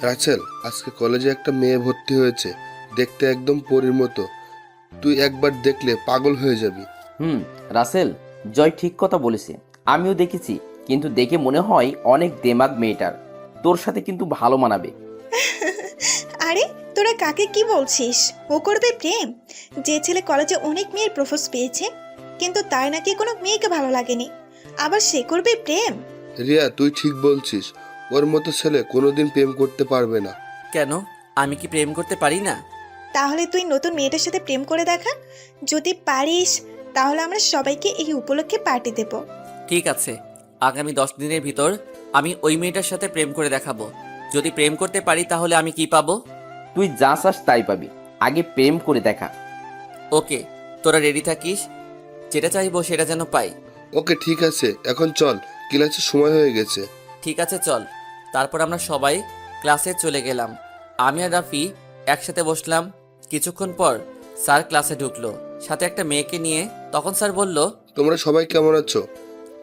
Rachel, আজকে কলেজে একটা মেয়ে ভর্তি হয়েছে। দেখতে একদম পরীর মতো। তুই একবার দেখলে পাগল হয়ে যাবি। হুম। রাসেল, জয় ঠিক কথা বলেছে। আমিও দেখেছি, কিন্তু দেখে মনে হয় অনেক দেমাগ মেয়েটার। তোর সাথে কিন্তু ভালো মানাবে। আরে, তোরা কাকে কি বলছিস? ও করবে প্রেম? যে ছেলে কলেজে অনেক মেয়ের প্রপোজ পেয়েছে, কিন্তু তার নাকি কোনো মেয়েকে ভালো লাগেনি, আবার সে করবে প্রেম? রিয়া, তুই ঠিক বলছিস। ওর মতো ছেলে কোনোদিন প্রেম করতে পারবে না। কেন? আমি কি প্রেম করতে পারি না? তাহলে তুই নতুন মেয়েটার সাথে প্রেম করে দেখা। যদি পারিস, তাহলে আমরা সবাইকে এই উপলক্ষে পার্টি দেব। ঠিক আছে, আগামী 10 দিনের ভিতর আমি ওই মেয়েটার সাথে প্রেম করে দেখাবো। যদি প্রেম করতে পারি তাহলে আমি কি পাবো? তুই যা চাস তাই পাবি। আগে প্রেম করে দেখা। ওকে, তোরা রেডি থাকিস, যেটা চাইবো সেটা যেন পাই। ওকে, ঠিক আছে, এখন চল, ক্লাসের সময় হয়ে গেছে। ঠিক আছে, চল। তারপর আমরা সবাই ক্লাসে চলে গেলাম। আমি আর রাফি একসাথে বসলাম। কিছুক্ষণ পর স্যার ক্লাসে ঢুকলো, সাথে একটা মেয়েকে নিয়ে। তখন স্যার বলল, তোমরা সবাই কেমন আছো?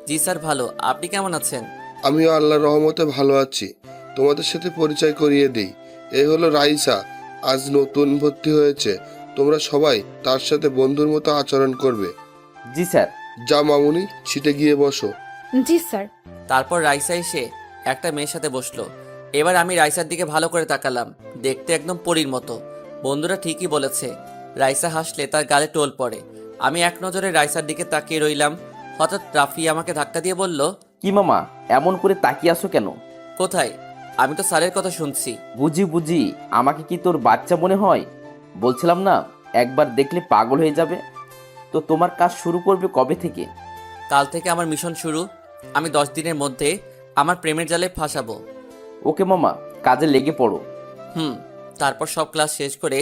জি স্যার, ভালো। আপনি কেমন আছেন? আমিও আল্লাহর রহমতে ভালো আছি। তোমাদের সাথে পরিচয় করিয়ে দিই। এই হলো রাইসা, আজ নতুন ভর্তি হয়েছে। তোমরা সবাই তার সাথে বন্ধুর মতো আচরণ করবে। জি স্যার। যা মামুনি, সিটে গিয়ে বসো। জি স্যার। তারপর রাইসা এসে একটা মেয়ের সাথে বসলো। এবার আমি রাইসার দিকে ভালো করে তাকালাম। দেখতে একদম পরীর মতো। বন্ধুরা ঠিকই বলেছে, রাইসা হাসলে তার গালে টোল পড়ে। আমি এক নজরে রাইসার দিকে তাকিয়ে রইলাম। হঠাৎ রাফি আমাকে ধাক্কা দিয়ে বলল, কি মামা, এমন করে তাকিয়ে আছো কেন? কোথায়? আমি তো স্যারের কথা শুনছি। বুঝি বুঝি, আমাকে কি তোর বাচ্চা মনে হয়? বলছিলাম না, একবার দেখলে পাগল হয়ে যাবে। তো তোমার কাজ শুরু করবে কবে থেকে? কাল থেকে আমার মিশন শুরু। আমি 10 দিনের মধ্যে আমার প্রেমের জালে ফাঁসাবো। ওকে মামা, কাজে লেগে পড়ো। হুম। তারপর সব ক্লাস শেষ করে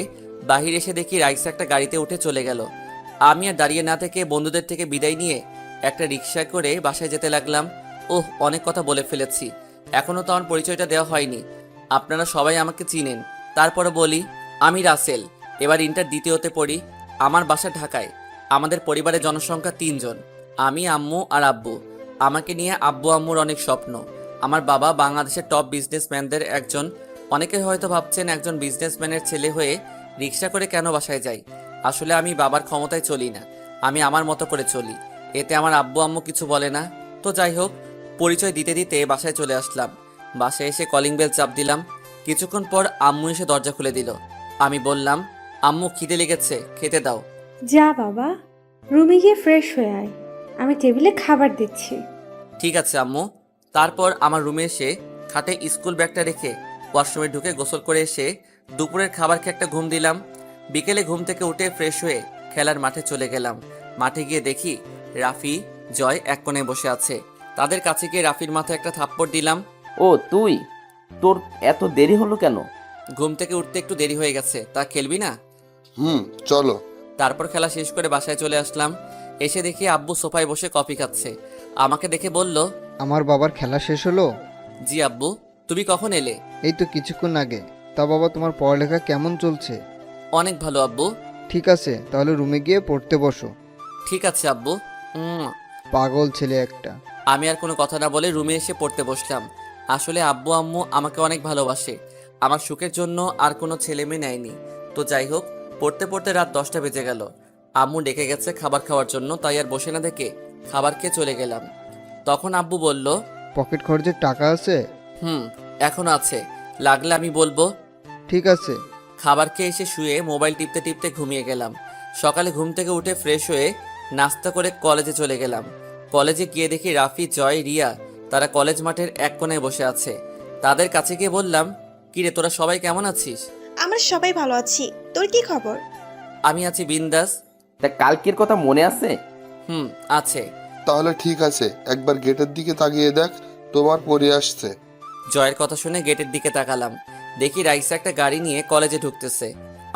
বাহির এসে দেখি রাইসা একটা গাড়িতে উঠে চলে গেল। আমি আর দাঁড়িয়ে না থেকে বন্ধুদের থেকে বিদায় নিয়ে একটা রিক্সা করে বাসায় যেতে লাগলাম। ওহ, অনেক কথা বলে ফেলেছি। এখনও তো আমার পরিচয়টা দেওয়া হয়নি। আপনারা সবাই আমাকে চিনেন। তারপরে বলি, আমি রাসেল, এবার ইন্টার দ্বিতীয়তে পড়ি। আমার বাসা ঢাকায়। আমাদের পরিবারের জনসংখ্যা 3 জন। আমি, আম্মু আর আব্বু। আমাকে নিয়ে আব্বু আম্মুর অনেক স্বপ্ন। আমার বাবা বাংলাদেশের টপ বিজনেসম্যানদের একজন। অনেকে হয়তো ভাবছেন একজন বিজনেসম্যানের ছেলে হয়ে রিক্সা করে কেন বাসায় যাই। আসলে আমি বাবার ক্ষমতায় চলি না, আমি আমার মতো করে চলি। এতে আমার আব্বু আম্মু কিছু বলে না। তো যাই হোক, পরিচয় দিতে দিতে বাসায় চলে আসলাম। বাসায় এসে কলিং বেল চাপ দিলাম। কিছুক্ষণ পর আম্মু এসে দরজা খুলে দিল। আমি বললাম, আম্মু খিদে লেগেছে, খেতে দাও। যা বাবা, রুমে গিয়ে ফ্রেশ হয়ে আয়, আমি টেবিলে খাবার দিচ্ছি। ঠিক আছে আম্মু। তারপর আমার রুমে এসে খাটে স্কুল ব্যাগটা রেখে ওয়াশরুমে ঢুকে গোসল করে এসে দুপুরের খাবার খেয়ে একটা ঘুম দিলাম। বিকেলে ঘুম থেকে উঠে ফ্রেশ হয়ে খেলার মাঠে চলে গেলাম। মাঠে গিয়ে দেখি রাফি, জয় এক কোণে বসে আছে। তাদের কাছে গিয়ে রাফির মাথায় একটা থাপ্পড় দিলাম। ও তুই, তোর এত দেরি হলো কেন? ঘুম থেকে উঠতে একটু দেরি হয়ে গেছে, তা খেলবি না? চলো। তারপর খেলা শেষ করে বাসায় চলে আসলাম। এসে দেখি আব্বু সোফায় বসে কফি খাচ্ছে। আমাকে দেখে বলল, আমার বাবার খেলা শেষ হলো? জি আব্বু। তুমি কখন এলে? এই তো কিছুক্ষণ আগে। তা বাবা, তোমার পড়ালেখা কেমন চলছে? অনেক ভালো আব্বু। ঠিক আছে, তাহলে রুমে গিয়ে পড়তে বসো। ঠিক আছে আব্বু। পাগল ছেলে একটা। আমি আর কোনো কথা না বলে রুমে এসে পড়তে বসলাম। আসলে আব্বু আম্মু আমাকে অনেক ভালোবাসে। আমার সুখের জন্য আর কোনো ছেলে মেয়ে নেয়নি। তো যাই হোক, পড়তে পড়তে রাত 10টা বেজে গেল। আম্মু ডেকে গেছে খাবার খাওয়ার জন্য, তাই আর বসে না দেখে খাবার খেয়ে চলে গেলাম। তখন আব্বু বলল, পকেট খরচের টাকা আছে? হুম, এখনো আছে, লাগলে আমি বলবো। ঠিক আছে। খাবার খেয়ে এসে শুয়ে মোবাইল টিপতে টিপতে ঘুমিয়ে গেলাম। সকালে ঘুম থেকে উঠে ফ্রেশ হয়ে নাস্তা করে কলেজে চলে গেলাম। কলেজে গিয়ে দেখি রাফি, জয়, রিয়া তারা কলেজ মাঠের এক কোণায় বসে আছে। তাদের কাছে গিয়ে বললাম, কিরে তোরা সবাই কেমন আছিস? আমরা সবাই ভালো আছি। তোর কি খবর? আমি আছি বিন্দাস। তা কালকের কথা মনে আছে? হুম, আছে। তাহলে ঠিক আছে, একবার গেটের দিকে তাকিয়ে দেখ, তোমার পরি আসছে। জয়ের কথা শুনে গেটের দিকে তাকালাম। দেখি রাইসা একটা গাড়ি নিয়ে কলেজে ঢুকতেছে।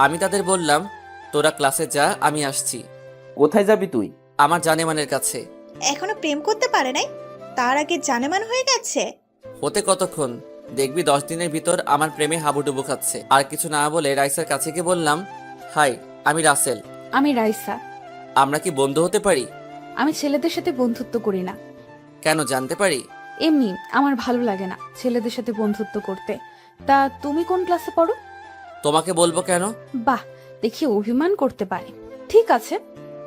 আমি তাদের বললাম, তোরা ক্লাসে যা, আমি আসছি। কোথায় যাবি তুই? আমার জানেমানের কাছে। এখনো প্রেম করতে পারে নাই, তার আগে জানেমান হয়ে গেছে? হতে কতক্ষণ, দেখবি 10 দিনের ভিতর আমার প্রেমে হাবুডুবু খাচ্ছে। আর কিছু না বলে রাইসার কাছে গিয়ে বললাম, হাই, আমি রাসেল। আমি রাইসা। আমরা কি বন্ধু হতে পারি? আমি ছেলেদের সাথে বন্ধুত্ব করি না। কেন, জানতে পারি? এমনি আমার ভালো লাগে না ছেলেদের সাথে বন্ধুত্ব করতে। তা তুমি কোন ক্লাসে পড়ো? তোমাকে বলবো কেন? বাহ, দেখি অভিমান করতে পারে। ঠিক আছে,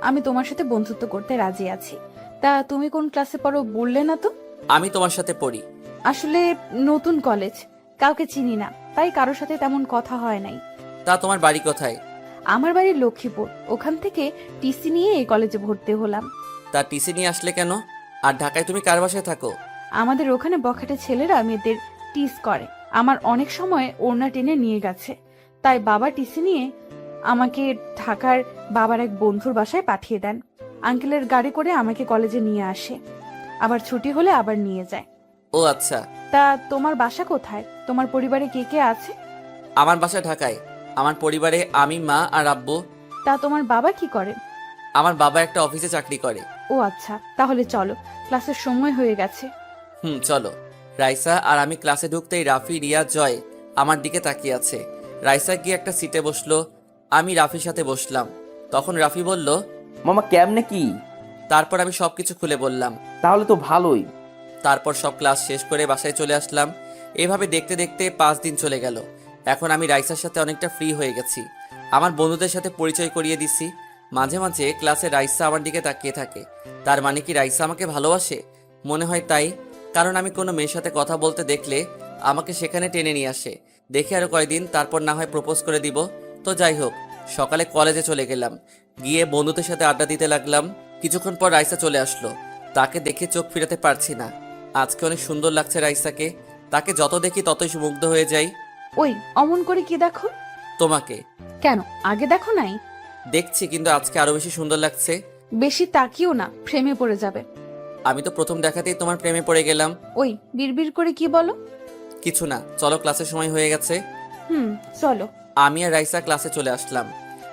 আমি তোমার সাথে বন্ধুত্ব করতে রাজি আছি। তা তুমি কোন ক্লাসে পড়ো বললে না তো? আমি তোমার সাথে পড়ি। আসলে নতুন কলেজ, কাউকে চিনি না, তাই কারোর সাথে তেমন কথা হয় নাই। তা তোমার বাড়ি কোথায়? আমার বাড়ি লক্ষ্মীপুর, ওখান থেকে টিসি নিয়ে এই কলেজে ভর্তি হলাম। তা টিসি নিয়ে আসলে কেন? আর ঢাকায় তুমি কার বাসায় থাকো? আমাদের ওখানে বখাটে ছেলেরা মেয়েদের টিস করে। আমার অনেক সময় ওড়না টেনে নিয়ে গেছে, তাই বাবা টিসি নিয়ে আমাকে ঢাকার বাবার এক বন্ধুর বাসায় পাঠিয়ে দেন। আঙ্কেলের গাড়ি করে আমাকে কলেজে নিয়ে আসে, আবার ছুটি হলে আবার নিয়ে যায়। ও আচ্ছা। তা তোমার বাসা কোথায়? তোমার পরিবারে কে কে আছে? আমার বাসা ঢাকায়। আমার পরিবারে আমি, মা আর আব্বু। তা তোমার বাবা কি করে? আমার বাবা একটা অফিসে চাকরি করে। ও আচ্ছা, তাহলে চলো, ক্লাসের সময় হয়ে গেছে। চলো। রাইসা আর আমি ক্লাসে ঢুকতেই রাফি, রিয়া, জয় আমার দিকে তাকিয়ে আছে। রাইসা গিয়ে একটা সিটে বসলো, আমি রাফির সাথে বসলাম। তখন রাফি বলল, মামা কেমনে কি? তারপর আমি সবকিছু খুলে বললাম। তাহলে তো ভালোই। তারপর সব ক্লাস শেষ করে বাসায় চলে আসলাম। এভাবে দেখতে দেখতে 5 দিন চলে গেল। এখন আমি রাইসার সাথে অনেকটা ফ্রি হয়ে গেছি। আমার বন্ধুদের সাথে পরিচয় করিয়ে দিছি। মাঝে মাঝে ক্লাসে রাইসা আমার দিকে তাকিয়ে থাকে। তার মানে কি রাইসা আমাকে ভালোবাসে? মনে হয় তাই, কারণ আমি কোনো মেয়ের সাথে কথা বলতে দেখলে আমাকে সেখানে টেনে নিয়ে আসে। দেখে আরো কয়েকদিন, তারপর না হয় প্রপোজ করে দিব। তো যাই হোক, সকালে কলেজে চলে গেলাম। গিয়ে বন্ধুদের সাথে আড্ডা দিতে লাগলাম। কিছুক্ষণ পর রাইসা চলে আসলো। তাকে দেখে চোখ ফিরাতে পারছি না। আজকে অনেক সুন্দর লাগছে রাইসাকে। তাকে যত দেখি ততই মুগ্ধ হয়ে যাই। ওই অমন করে কি দেখো? তোমাকে। কেন, আগে দেখো নাই? দেখছি, কিন্তু আজকে আরো বেশি সুন্দর লাগছে। বেশি তাকিও না, প্রেমে পড়ে যাবে। আমি তো প্রথম দেখাতেই তোমার প্রেমে পড়ে গেলাম। ওই বিড়বিড় করে কি বলো? কিছু না, চলো, ক্লাসের সময় হয়ে গেছে। চলো। আমি আর রাইসা ক্লাসে চলে আসলাম।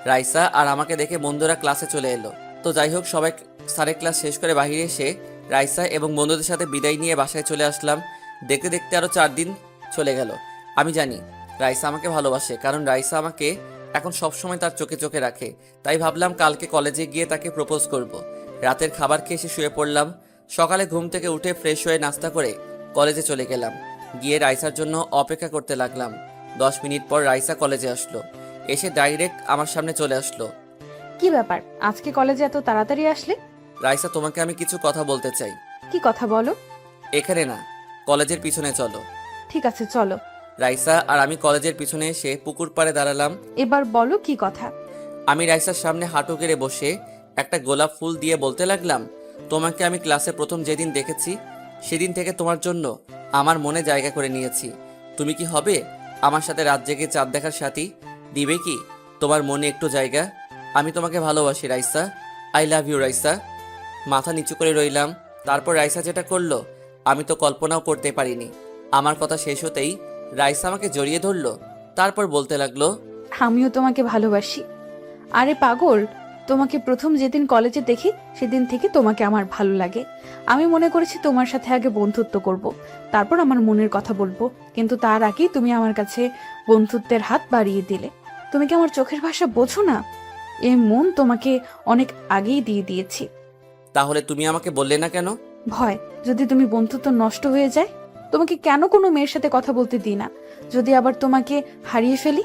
রাইসা আর আমাকে দেখে বন্ধুরা ক্লাসে চলে এলো। তো যাই হোক, সবাই স্যারের ক্লাস শেষ করে বাইরে এসে রাইসা এবং বন্ধুদের সাথে বিদায় নিয়ে বাসায় চলে আসলাম। দেখতে দেখতে আরো 4 দিন চলে গেল। আমি জানি রাইসা আমাকে ভালোবাসে, কারণ রাইসা আমাকে এখন সবসময় তার চোখে চোখে রাখে। তাই ভাবলাম কালকে কলেজে গিয়ে তাকে প্রপোজ করব। রাতের খাবার খেয়ে এসে শুয়ে পড়লাম। সকালে ঘুম থেকে উঠে ফ্রেশ হয়ে নাস্তা করে কলেজে চলে গেলাম। গিয়ে রাইসার জন্য অপেক্ষা করতে লাগলাম। 10 মিনিট পর রাইসা কলেজে আসলো। এসে ডাইরেক্ট আমার সামনে চলে আসলো। কি ব্যাপার, আজকে কলেজে এত তাড়াতাড়ি আসলে? রাইসা, তোমাকে আমি কিছু কথা বলতে চাই। কি কথা বলো? এখানে না, কলেজের পিছনে চলো। ঠিক আছে, চলো। রাইসা আর আমি কলেজের পিছনে এসে পুকুর পাড়ে দাঁড়ালাম। এবার বলো কি কথা। আমি রাইসার সামনে হাঁটু গেড়ে বসে একটা গোলাপ ফুল দিয়ে বলতে লাগলাম, তোমাকে আমি ক্লাসে প্রথম যেদিন দেখেছি সেদিন থেকে তোমার জন্য আমার মনে জায়গা করে নিয়েছি। তুমি কি হবে আমার সাথে রাত জেগে চাঁদ দেখার সাথী? দিবে কি তোমার মনে একটু জায়গা? আমি তোমাকে ভালোবাসি Raisa. I love you Raisa. মাথা নিচু করে রইলাম। তারপর রাইসা যেটা করলো আমি তো কল্পনাও করতে পারিনি। আমার কথা শেষ হতেই রাইসা আমাকে জড়িয়ে ধরলো। তারপর বলতে লাগলো, আমিও তোমাকে ভালোবাসি। আরে পাগল, তোমাকে প্রথম যেদিন কলেজে দেখি সেদিন থেকে তোমাকে আমার ভালো লাগে। আমি মনে করেছি তোমার সাথে আগে বন্ধুত্ব করব, তারপর আমার মনের কথা বলবো, কিন্তু তার আগেই তুমি আমার কাছে বন্ধুত্বের হাত বাড়িয়ে দিলে। তুমি কি আমার চোখের ভাষা বোঝো না? এ মন তোমাকে অনেক আগেই দিয়ে দিয়েছি। তাহলে তুমি আমাকে বললে না কেন? ভয়, যদি তুমি বন্ধুত্ব নষ্ট হয়ে যায়। তোমাকে কেন কোনো মেয়ের সাথে কথা বলতে দিই না, যদি আবার তোমাকে হারিয়ে ফেলি।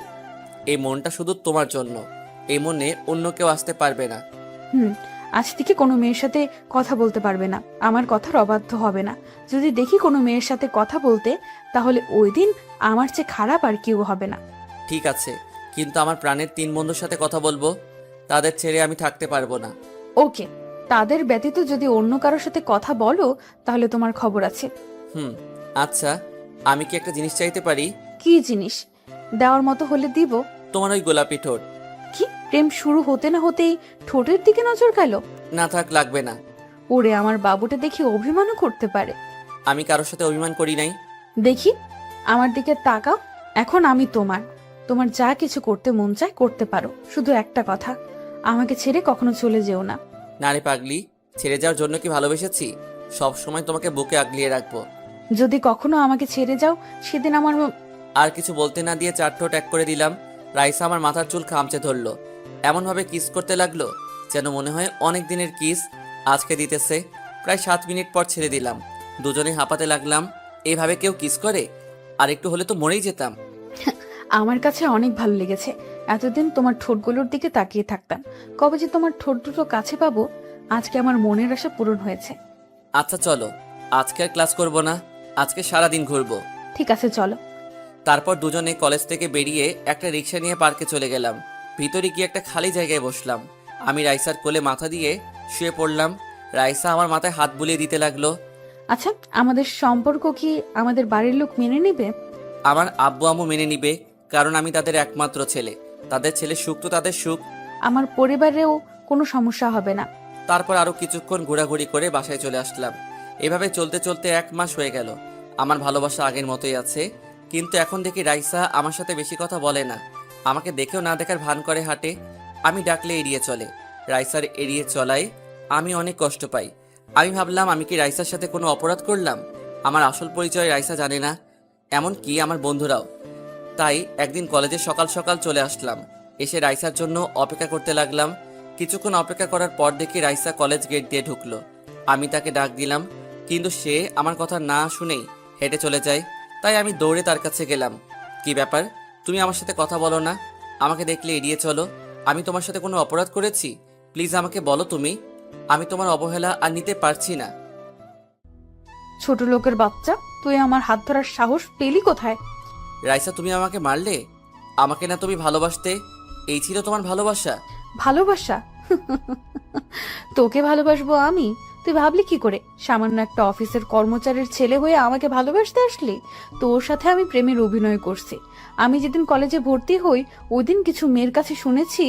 এই মনটা শুধু তোমার জন্য, এই মনে অন্য কেউ আসতে পারবে না। আজ থেকে কোনো মেয়ের সাথে কথা বলতে পারবে না, আমার কথার অবাধ্য হবে না। যদি দেখি কোনো মেয়ের সাথে কথা বলতে, তাহলে ওই দিন আমার চেয়ে খারাপ আর কেউ হবে না। ঠিক আছে, কিন্তু আমার প্রাণের 3 বন্ধুর সাথে কথা বলবো, তাদের ছেড়ে আমি থাকতে পারবো না। ওকে, তাদের ব্যতীত যদি অন্য কারোর সাথে কথা বলো তাহলে তোমার খবর আছে। আচ্ছা, আমি কি একটা জিনিস চাইতে পারি? কি জিনিস? দেওয়ার মতো হলে দিব। তোমার ওই গোলাপি ঠোঁট। কি, প্রেম শুরু হতে না হতেই ঠোঁটের দিকে নজর গেল? না থাক, লাগবে না। ওরে আমার বাবুটা দেখি অভিমানও করতে পারে। আমি কারোর সাথে অভিমান করি নাই। দেখি, আমার দিকে তাকাও। এখন আমি তোমার, তোমার যা কিছু করতে মন চায় করতে পারো, শুধু একটা কথা, আমাকে ছেড়ে কখনো চলে যেও না। না রে পাগলি, ছেড়ে যাওয়ার জন্য কি ভালোবেসেছি? সব সময় তোমাকে বুকে আগলিয়ে রাখবো। যদি কখনো আমাকে ছেড়ে যাও সেদিন আমার আর কিছু বলতে না দিয়ে 4 ঠোঁট এক করে দিলাম। রাইসা আমার মাথার চুল খামচে ধরলো। এমনভাবে কিস করতে লাগলো যেন মনে হয় অনেক দিনের কিস আজকে দিতেছে। প্রায় 7 মিনিট পর ছেড়ে দিলাম। দুজনে হাঁপাতে লাগলাম। এভাবে কেউ কিস করে? আর একটু হলে তো মরেই যেতাম। আমার কাছে অনেক ভালো লেগেছে। এতদিন তোমার ঠোঁটগুলোর দিকে তাকিয়ে থাকতাম, কবে যে তোমার ঠোঁট দুটো কাছে পাবো। আজকে আমার মনের আশা পূরণ হয়েছে। আচ্ছা চলো, আজকে আর ক্লাস করব না, আজকে সারাদিন ঘুরবো। ঠিক আছে, চলো। তারপর দুজনে কলেজ থেকে বেরিয়ে একটা রিক্সা নিয়ে পার্কে চলে গেলাম। ভিতরে গিয়ে একটা খালি জায়গায় বসলাম। আমি রাইসার কোলে মাথা দিয়ে শুয়ে পড়লাম। রাইসা আমার মাথায় হাত বুলিয়ে দিতে লাগলো। আচ্ছা, আমাদের সম্পর্ক কি আমাদের বাড়ির লোক মেনে নেবে? আমার আব্বু আম্মু মেনে নিবে, কারণ আমি তাদের একমাত্র ছেলে। তাদের ছেলে সুখ তো তাদের সুখ। আমার পরিবারেও কোনো সমস্যা হবে না। তারপর আরো কিছুক্ষণ ঘোরাঘুরি করে বাসায় চলে আসলাম। এভাবে চলতে চলতে 1 মাস হয়ে গেল। আমার ভালোবাসা আগের মতোই আছে, কিন্তু এখন দেখি রাইসা আমার সাথে বেশি কথা বলে না। আমাকে দেখেও না দেখার ভান করে হাঁটে। আমি ডাকলে এড়িয়ে চলে। রাইসার এড়িয়ে চলায় আমি অনেক কষ্ট পাই। আমি ভাবলাম, আমি কি রাইসার সাথে কোনো অপরাধ করলাম? আমার আসল পরিচয় রাইসা জানে না, এমন কি আমার বন্ধুরাও। তাই একদিন কলেজে সকাল সকাল চলে আসলাম। এসে রাইসার জন্য অপেক্ষা করতে লাগলাম। কিছুক্ষণ অপেক্ষা করার পর দেখি রাইসা কলেজ গেট দিয়ে ঢুকলো। আমি তাকে ডাক দিলাম, কিন্তু সে আমার কথা না শুনেই হেঁটে চলে যায়। তাই আমি দৌড়ে তার কাছে গেলাম। কি ব্যাপার, তুমি আমার সাথে কথা বলো না? আমাকে দেখলে এড়িয়ে চলো। আমি তোমার সাথে কোনো অপরাধ করেছি? প্লিজ আমাকে বলো তুমি। আমি তোমার অবহেলা আর নিতে পারছি না। ছোট লোকের বাচ্চা, তুই আমার হাত ধরার সাহস পেলি কোথায়? রাইসা, তুমি আমাকে মারলে? আমাকে না তুমি ভালোবাসতে? এই ছিল তোমার ভালোবাসা? ভালোবাসা? তোকে ভালোবাসবো আমি? তুই ভাবলি কি করে সামান্য একটা অফিসের কর্মচারীর ছেলে হয়ে আমাকে ভালোবাসতে আসলি? তোর সাথে আমি প্রেমের অভিনয় করছি। আমি যেদিন কলেজে ভর্তি হই ওই দিন কিছু মেয়ের কাছে শুনেছি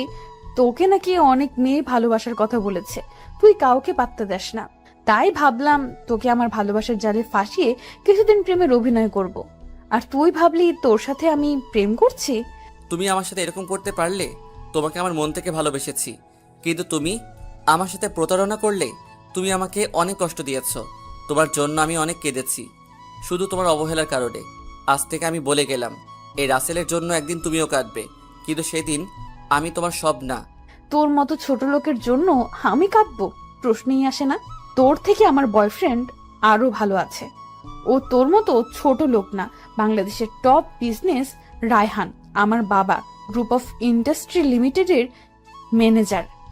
তোকে নাকি অনেক মেয়ে ভালোবাসার কথা বলেছে। তুই কাউকে পাত্তা দেস না। তাই ভাবলাম তোকে আমার ভালোবাসার জালে ফাঁসিয়ে কিছুদিন প্রেমের অভিনয় করব। আর তুই ভাবলি তোর সাথে আমি প্রেম করছি? তুমি আমার সাথে এরকম করতে পারলে? তোমাকে আমার মন থেকে ভালোবেসেছি, কিন্তু তুমি আমার সাথে প্রতারণা করলে। তুমি আমাকে অনেক কষ্ট দিয়েছ। তোমার জন্য আমি অনেক কেঁদেছি, শুধু তোমার অবহেলার কারণে। আজ থেকে আমি বলে গেলাম, এই রাসেলের জন্য একদিন তুমিও কাঁদবে, কিন্তু সেদিন আমি তোমার সব না। তোর মতো ছোট লোকের জন্য আমি কাঁদবো? প্রশ্নই আসে না। তোর থেকে আমার বয়ফ্রেন্ড আরো ভালো আছে। ও তোর মতো ছোট লোক না। বাংলাদেশের টপ বিজনেস রায়হান, আমার বাবা, গ্রুপ অফ ইন্ডাস্ট্রি লিমিটেডের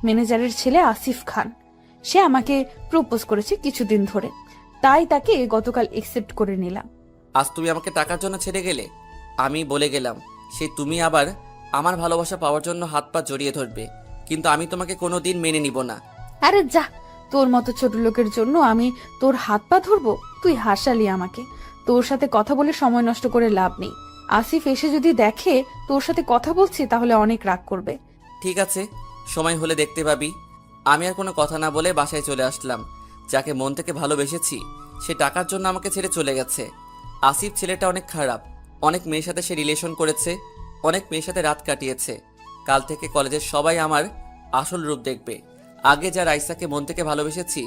ম্যানেজারের ছেলে আসিফ খান। সে আমাকে প্রপোজ করেছে কিছুদিন ধরে, তাই তাকে গতকাল একসেপ্ট করে নিলাম। আজ তুমি আমাকে টাকার জন্য ছেড়ে গেলে। আমি বলে গেলাম, সে তুমি আবার আমার ভালোবাসা পাওয়ার জন্য হাত পা জড়িয়ে ধরবে, কিন্তু আমি তোমাকে কোনোদিন মেনে নিব না। আরে যা, তোর মতো ছোট লোকের জন্য আমি তোর হাত পা ধরবো? তুই হাসালি আমাকে। তোর সাথে কথা বলে সময় নষ্ট করে লাভ নেই। আসিফ এসে যদি দেখে তোর সাথে কথা বলছি তাহলে অনেক রাগ করবে। ঠিক আছে, সময় হলে দেখতে পাবি। আমি আর কোনো কথা না বলে বাসায় চলে আসলাম। যাকে মন থেকে ভালোবেসেছি সে টাকার জন্য আমাকে ছেড়ে চলে গেছে। আসিফ ছেলেটা অনেক খারাপ। অনেক মেয়ের সাথে সে রিলেশন করেছে, অনেক মেয়ের সাথে রাত কাটিয়েছে। কাল থেকে কলেজের সবাই আমার আসল রূপ দেখবে। আগে যা রাইসাকে মন থেকে ভালোবেসেছি,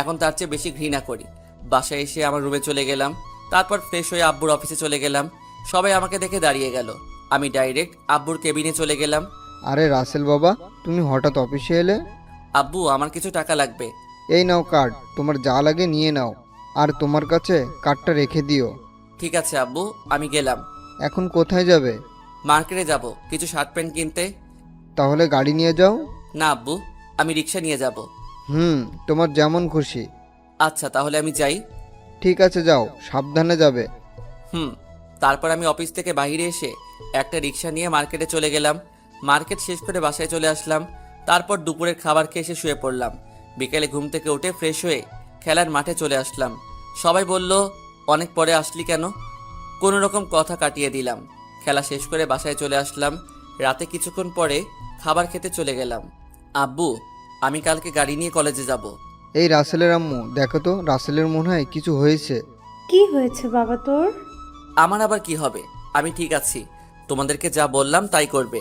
এখন তার চেয়ে বেশি ঘৃণা করি। বাসায় এসে আমার রুমে চলে গেলাম। তারপর ফ্রেশ হয়ে আব্বুর অফিসে চলে গেলাম। সবাই আমাকে দেখে দাঁড়িয়ে গেল। আমি ডাইরেক্ট আব্বুর কেবিনে চলে গেলাম। আরে রাসেল বাবা, তুমি হঠাৎ অফিসে এলে? আব্বু, আমার কিছু টাকা লাগবে। এই নাও কার্ড, তোমার যা লাগে নিয়ে নাও, আর তোমার কাছে কার্ডটা রেখে দিও। ঠিক আছে আব্বু, আমি গেলাম। এখন কোথায় যাবে? মার্কেটে যাব কিছু শার্ট প্যান্ট কিনতে। তাহলে গাড়ি নিয়ে যাও। না আব্বু, আমি রিক্সা নিয়ে যাব। তোমার যেমন খুশি। আচ্ছা, তাহলে আমি যাই। ঠিক আছে, যাও, সাবধানে যাবে। তারপর আমি অফিস থেকে বাইরে এসে একটা রিক্সা নিয়ে মার্কেটে চলে গেলাম। মার্কেট শেষ করে বাসায় চলে আসলাম। তারপর দুপুরের খাবার খেয়ে এসে শুয়ে পড়লাম। বিকেলে ঘুম থেকে উঠে ফ্রেশ হয়ে খেলার মাঠে চলে আসলাম। সবাই বলল, অনেক পরে আসলি কেন? কোনো রকম কথা কাটিয়ে দিলাম। খেলা শেষ করে বাসায় চলে আসলাম। রাতে কিছুক্ষণ পরে খাবার খেতে চলে গেলাম। আব্বু, আমি কালকে গাড়ি নিয়ে কলেজে যাব। এই রাসেলের আম্মু, দেখো তো, রাসেলের মনে হয় কিছু হয়েছে। কি হয়েছে বাবা তোর? আমার আবার কি হবে? আমি ঠিক আছি। তোমাদেরকে যা বললাম তাই করবে,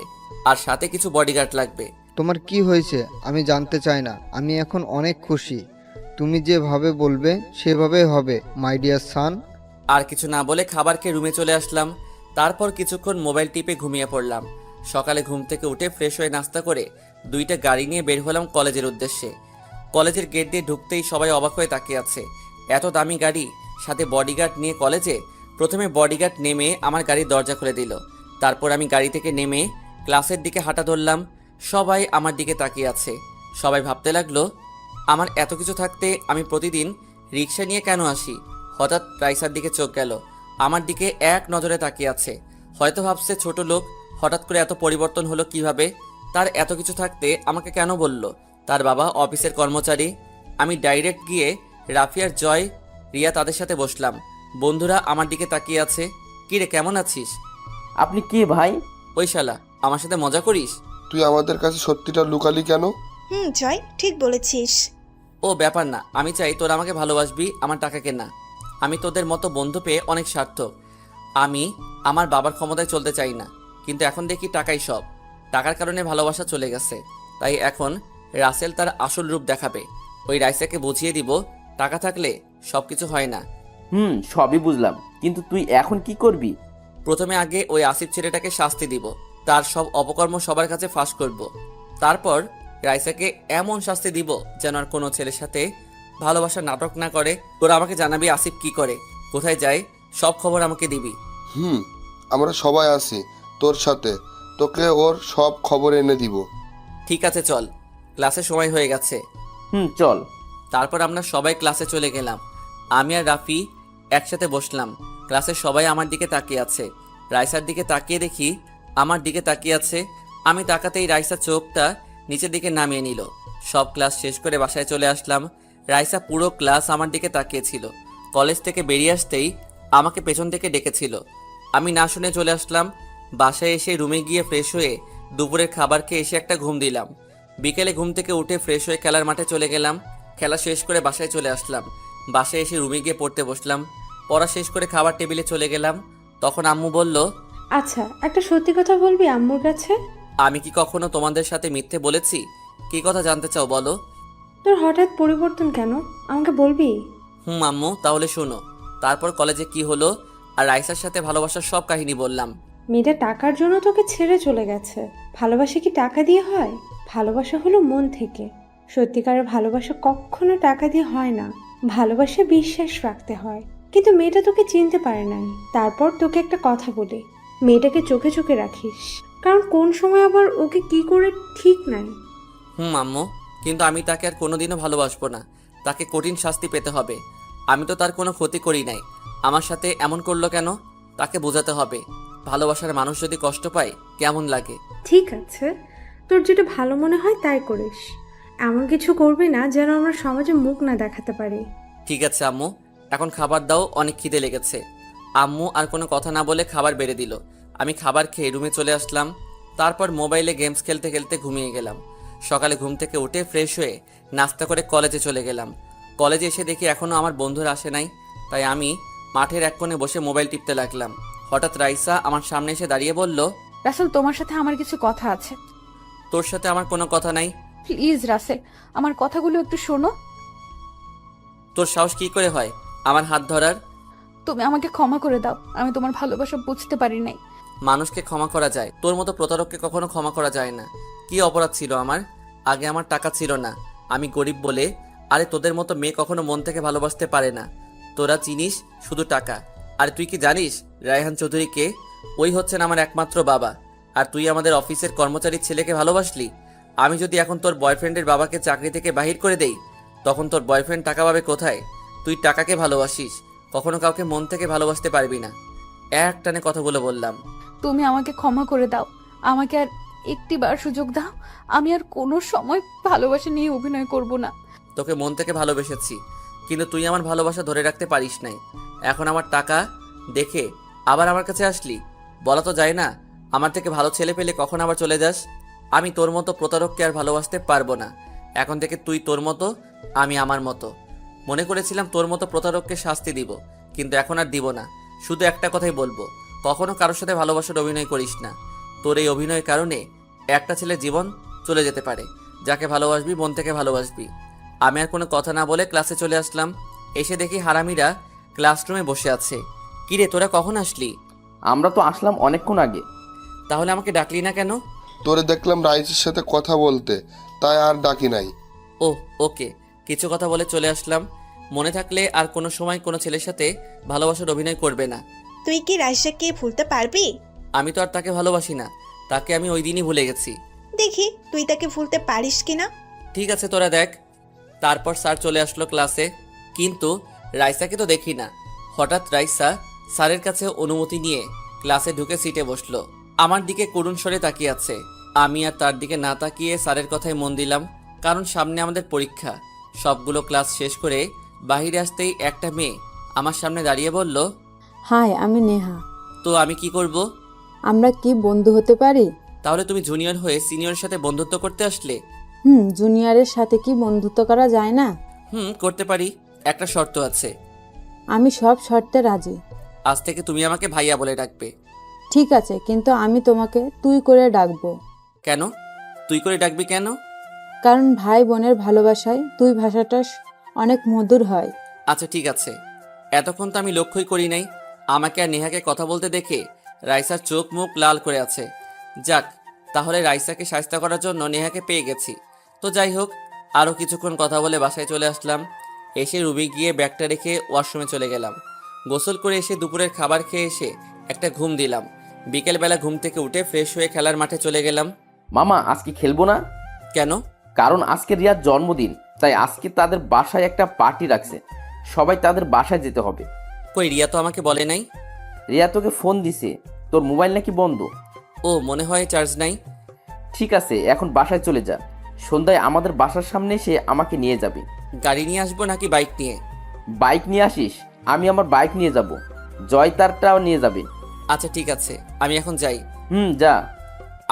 আর সাথে কিছু বডিগার্ড লাগবে। তোমার কি হয়েছে আমি জানতে চাই না। আমি এখন অনেক খুশি। তুমি যেভাবে বলবে সেভাবে হবে, মাই ডিয়ার সান। আর কিছু না বলে খাবার খেয়ে রুমে চলে আসলাম। তারপর কিছুক্ষণ মোবাইল টিপে ঘুমিয়ে পড়লাম। সকালে ঘুম থেকে উঠে ফ্রেশ হয়ে নাস্তা করে 2টা গাড়ি নিয়ে বের হলাম কলেজের উদ্দেশ্যে। কলেজের গেট দিয়ে ঢুকতেই সবাই অবাক হয়ে তাকিয়ে আছে। এত দামি গাড়ি, সাথে বডিগার্ড নিয়ে কলেজে, প্রথমে বডিগার্ড নেমে আমার গাড়ির দরজা খুলে দিল। তারপর আমি গাড়ি থেকে নেমে ক্লাসের দিকে হাঁটা ধরলাম। সবাই আমার দিকে তাকিয়ে আছে। সবাই ভাবতে লাগলো আমার এত কিছু থাকতে আমি প্রতিদিন রিক্সা নিয়ে কেন আসি। হঠাৎ রাইসার দিকে চোখ গেল, আমার দিকে এক নজরে তাকিয়ে আছে। হয়তো ভাবছে ছোট লোক, হঠাৎ করে এত পরিবর্তন হলো কিভাবে। তার এত কিছু থাকতে আমাকে কেন বলল? তার বাবা অফিসের কর্মচারী। আমি ডাইরেক্ট গিয়ে রাফিয়ার, জয়, রিয়া তাদের সাথে বসলাম। বন্ধুরা আমার দিকে তাকিয়ে আছে। কি রে, কেমন আছিস? আপনি কে ভাই? ওই শালা, আমার সাথে মজা করিস? তুই আমাদের কাছে সত্যিটা লুকালি কেন? জয় ঠিক বলেছিস। ও ব্যাপার না, আমি চাই তোরা আমাকে ভালোবাসবি, আমার টাকাকে না। আমি তোদের মতো বন্ধু পেয়ে অনেক সার্থক। আমি আমার বাবার ক্ষমতায় চলতে চাই না, কিন্তু এখন দেখি টাকাই সব। টাকার কারণে ভালোবাসা চলে গেছে, তাই এখন রাসেল তার আসল রূপ দেখাবে। ওই রাইসাকে বুঝিয়ে দিব টাকা থাকলে সব কিছু হয় না। সবই বুঝলাম, কিন্তু তুই এখন কি করবি? প্রথমে আগে ওই আসিফ ছেলেটাকে শাস্তি দিব, তার সব অপকর্ম সবার কাছে ফাঁস করব। তারপর রাইসাকে এমন শাস্তি দিব যেন আর কোনো ছেলের সাথে ভালোবাসার নাটক না করে। তোরা আমাকে জানাবি আসিফ কি করে, কোথায় যায়, সব খবর আমাকে দিবি। আমরা সবাই আছি তোর সাথে, তোকে ওর সব খবর এনে দিব। ঠিক আছে, চল, ক্লাসের সময় হয়ে গেছে। চল। তারপর আমরা সবাই ক্লাসে চলে গেলাম। আমি আর রাফি একসাথে বসলাম। ক্লাসের সবাই আমার দিকে তাকিয়ে আছে। রাইসার দিকে তাকিয়ে দেখি আমার দিকে তাকিয়ে আছে। আমি তাকাতেই রাইসার চোখটা নিচের দিকে নামিয়ে নিল। সব ক্লাস শেষ করে বাসায় চলে আসলাম। রাইসা পুরো ক্লাস আমার দিকে তাকিয়েছিল। কলেজ থেকে বেরিয়ে আসতেই আমাকে পেছন থেকে ডেকেছিল। আমি না শুনে চলে আসলাম। বাসায় এসে রুমে গিয়ে ফ্রেশ হয়ে দুপুরের খাবার খেয়ে এসে একটা ঘুম দিলাম। বিকেলে ঘুম থেকে উঠে ফ্রেশ হয়ে খেলার মাঠে চলে গেলাম। খেলা শেষ করে বাসায় চলে আসলাম। বাসায় এসে রুমে গিয়ে পড়তে বসলাম। পড়া শেষ করে খাবার টেবিলে চলে গেলাম। তখন আম্মু বলল, আচ্ছা, একটা সত্যি কথা বলবি আম্মুর কাছে? আমি কি কখনো তোমাদের সাথে মিথ্যে বলেছি? কি কথা জানতে চাও বলো? তোর হঠাৎ পরিবর্তন কেন, আমাকে বলবি? আম্মু, তাহলে শোনো। তারপর কলেজে কি হলো আর রাইসার সাথে ভালোবাসার সব কাহিনী বললাম। মেয়েটা টাকার জন্য তোকে ছেড়ে চলে গেছে। ভালোবাসা কি টাকা দিয়ে হয়? ভালোবাসা হলো মন থেকে। সত্যিকারের ভালোবাসা কখনো টাকা দিয়ে হয় না। ভালোবাসা বিশ্বাস রাখতে হয়। কিন্তু মেয়েটা তোকে চিনতে পারে নাই। তারপর তোকে একটা কথা বলি, মেয়েটাকে চোখে চোখে রাখিস, কারণ কোন সময় আবার ওকে কি করে ঠিক নাই। আম্মু, কিন্তু আমি তাকে আর কোনোদিনও ভালোবাসবো না। তাকে কঠিন শাস্তি পেতে হবে। আমি তো তার কোনো ক্ষতি করি নাই। আমার সাথে এমন করলো কেন? তাকে বোঝাতে হবে ভালোবাসার মানুষ যদি কষ্ট পায় কেমন লাগে। ঠিক আছে, তোর যেটা ভালো মনে হয় তাই করিস। এমন কিছু করবি না যেন আমরা সমাজে মুখ না দেখাতে পারি। ঠিক আছে আম্মু, এখন খাবার দাও, অনেক খিদে লেগেছে। আম্মু আর কোনো কথা না বলে খাবার বেড়ে দিল। আমি খাবার খেয়ে রুমে চলে আসলাম। তারপর মোবাইলে গেমস খেলতে খেলতে ঘুমিয়ে গেলাম। সকালে ঘুম থেকে উঠে ফ্রেশ হয়ে নাস্তা করে কলেজে চলে গেলাম। কলেজে এসে দেখি এখনও আমার বন্ধুরা আসে নাই, তাই আমি মাঠের এক কোণে বসে মোবাইল টিপতে লাগলাম। হঠাৎ রাইসা আমার সামনে এসে দাঁড়িয়ে বলল, রাসেল, তোমার সাথে আমার কিছু কথা আছে। তোর সাথে আমার কোনো কথা নাই। প্লিজ রাসেল, আমার কথাগুলো একটু শোনো। তোর সাহস কি করে হয় আমার হাত ধরার? তুমি আমাকে ক্ষমা করে দাও, আমি তোমার ভালোবাসা বুঝতে পারি নাই। মানুষকে ক্ষমা করা যায়, তোর মতো প্রতারককে কখনো ক্ষমা করা যায় না। কি অপরাধ ছিল আমার? আগে আমার টাকা ছিল না, আমি গরিব বলে। আরে তোদের মতো মেয়ে কখনো মন থেকে ভালোবাসতে পারে না। তোরা চিনিস শুধু টাকা। আর তুই কি জানিস রায়হান চৌধুরীকে? ওই হচ্ছেন আমার একমাত্র বাবা। আর তুই আমাদের অফিসের কর্মচারীর ছেলেকে ভালোবাসলি। আমি যদি এখন তোর বয়ফ্রেন্ডের বাবাকে চাকরি থেকে বাহির করে দেই, তখন তোর বয়ফ্রেন্ড টাকা পাবে কোথায়? তুই টাকাকে ভালোবাসিস, কখনো কাউকে মন থেকে ভালোবাসতে পারবি না। এক টানে কথাগুলো বললাম। তুমি আমাকে ক্ষমা করে দাও, আমাকে আর একটিবার সুযোগ দাও। আমি আর কোনো সময় ভালোবাসা নিয়ে অভিনয় করব না। তোকে মন থেকে ভালোবেসেছি, কিন্তু তুই আমার ভালোবাসা ধরে রাখতে পারিস নাই। এখন আমার টাকা দেখে আবার আমার কাছে আসলি। বলা তো যায় না, আমার থেকে ভালো ছেলে পেলে কখন আবার চলে যাস। আমি তোর মতো প্রতারককে আর ভালোবাসতে পারবো না। এখন থেকে তুই তোর মতো, আমি আমার মতো। মনে করেছিলাম তোর মতো প্রতারককে শাস্তি দিব, কিন্তু এখন আর দিব না। শুধু একটা কথাই বলবো, কখনো কারোর সাথে ভালোবাসার অভিনয় করিস না। তোর এই অভিনয়ের কারণে একটা ছেলের জীবন চলে যেতে পারে। যাকে ভালোবাসবি মন থেকে ভালোবাসবি। আমি আর কোনো কথা না বলে ক্লাসে চলে আসলাম। এসে দেখি হারামিরা ক্লাসরুমে বসে আছে। কিরে, তোরা কখন আসলি? আমরা তো আসলাম অনেকক্ষণ আগে। তাহলে আমাকে ডাকলি না কেন? তোরে দেখলাম রাইসের সাথে কথা বলতে, তাই আর ডাকি নাই। ও ওকে, কিছু কথা বলে চলে আসলাম। মনে থাকলে আর কোনো সময় কোনো ছেলের সাথে ভালোবাসার অভিনয় করবে না। তুই কি রাইসাকে ভুলতে পারবি? আমি তো আর তাকে ভালোবাসি না, তাকে আমি ওই দিনই ভুলে গেছি। দেখি তুই তাকে ভুলতে পারিস কিনা। ঠিক আছে, তোরা দেখ। তারপর স্যার চলে আসলো ক্লাসে, কিন্তু রাইসাকে তো দেখি না। হঠাৎ রাইসা স্যারের কাছে অনুমতি নিয়ে ক্লাসে ঢুকে সিটে বসলো। আমার দিকে করুণ স্বরে তাকিয়ে আছে। আমি আর তার দিকে না তাকিয়ে স্যারের কথায় মন দিলাম, কারণ সামনে আমাদের পরীক্ষা। সবগুলো ক্লাস শেষ করে বাইরে আসতেই একটা মেয়ে আমার সামনে দাঁড়িয়ে বলল, হাই, আমি নেহা। তো আমি কি করব? আমরা কি বন্ধু হতে পারি? তাহলে তুমি জুনিয়র হয়ে সিনিয়রের সাথে বন্ধুত্ব করতে আসলে? জুনিয়রের সাথে কি বন্ধুত্ব করা যায় না? করতে পারি, একটা শর্ত আছে। আমি সব শর্তে রাজি। আজ থেকে তুমি আমাকে ভাইয়া বলে ডাকবে। ঠিক আছে, কিন্তু আমি তোমাকে তুই করে ডাকবো। কেন তুই করে ডাকবি কেন? কারণ ভাই বোনের ভালোবাসায় তুই ভাষাটা অনেক মধুর হয়। আচ্ছা ঠিক আছে। এতক্ষণ তো আমি লক্ষ্যই করি নাই, আমাকে আর নেহাকে কথা বলতে দেখে রাইসার চোখ মুখ লাল করে আছে। যাক, তাহলে রাইসাকে শায়েস্তা করার জন্য নেহাকে পেয়ে গেছি। তো যাই হোক, আরও কিছুক্ষণ কথা বলে বাসায় চলে আসলাম। এসে রুমে গিয়ে ব্যাগটা রেখে ওয়াশরুমে চলে গেলাম। গোসল করে এসে দুপুরের খাবার খেয়ে এসে একটা ঘুম দিলাম। বিকেলবেলা ঘুম থেকে উঠে ফ্রেশ হয়ে খেলার মাঠে চলে গেলাম। মামা আজকে খেলবো না? কেন? কারণ আজকে রিয়ার জন্মদিন, তাই আজকে তাদের বাসায় একটা পার্টি রাখছে, সবাই তাদের বাসায় যেতে হবে। কই, রিয়া তো আমাকে বলে নাই। রিয়া তোকে ফোন দিছে, তোর মোবাইল নাকি বন্ধ। ও, মনে হয় চার্জ নাই। ঠিক আছে, এখন বাসায় চলে যা, সন্ধ্যায় আমাদের বাসার সামনে এসে আমাকে নিয়ে যাবে। গাড়ি নিয়ে আসবো নাকি বাইক নিয়ে? বাইক নিয়ে আসিস, আমি আমার বাইক নিয়ে যাব, জয় তারটাও নিয়ে যাবে। আচ্ছা ঠিক আছে, আমি এখন যাই। যা।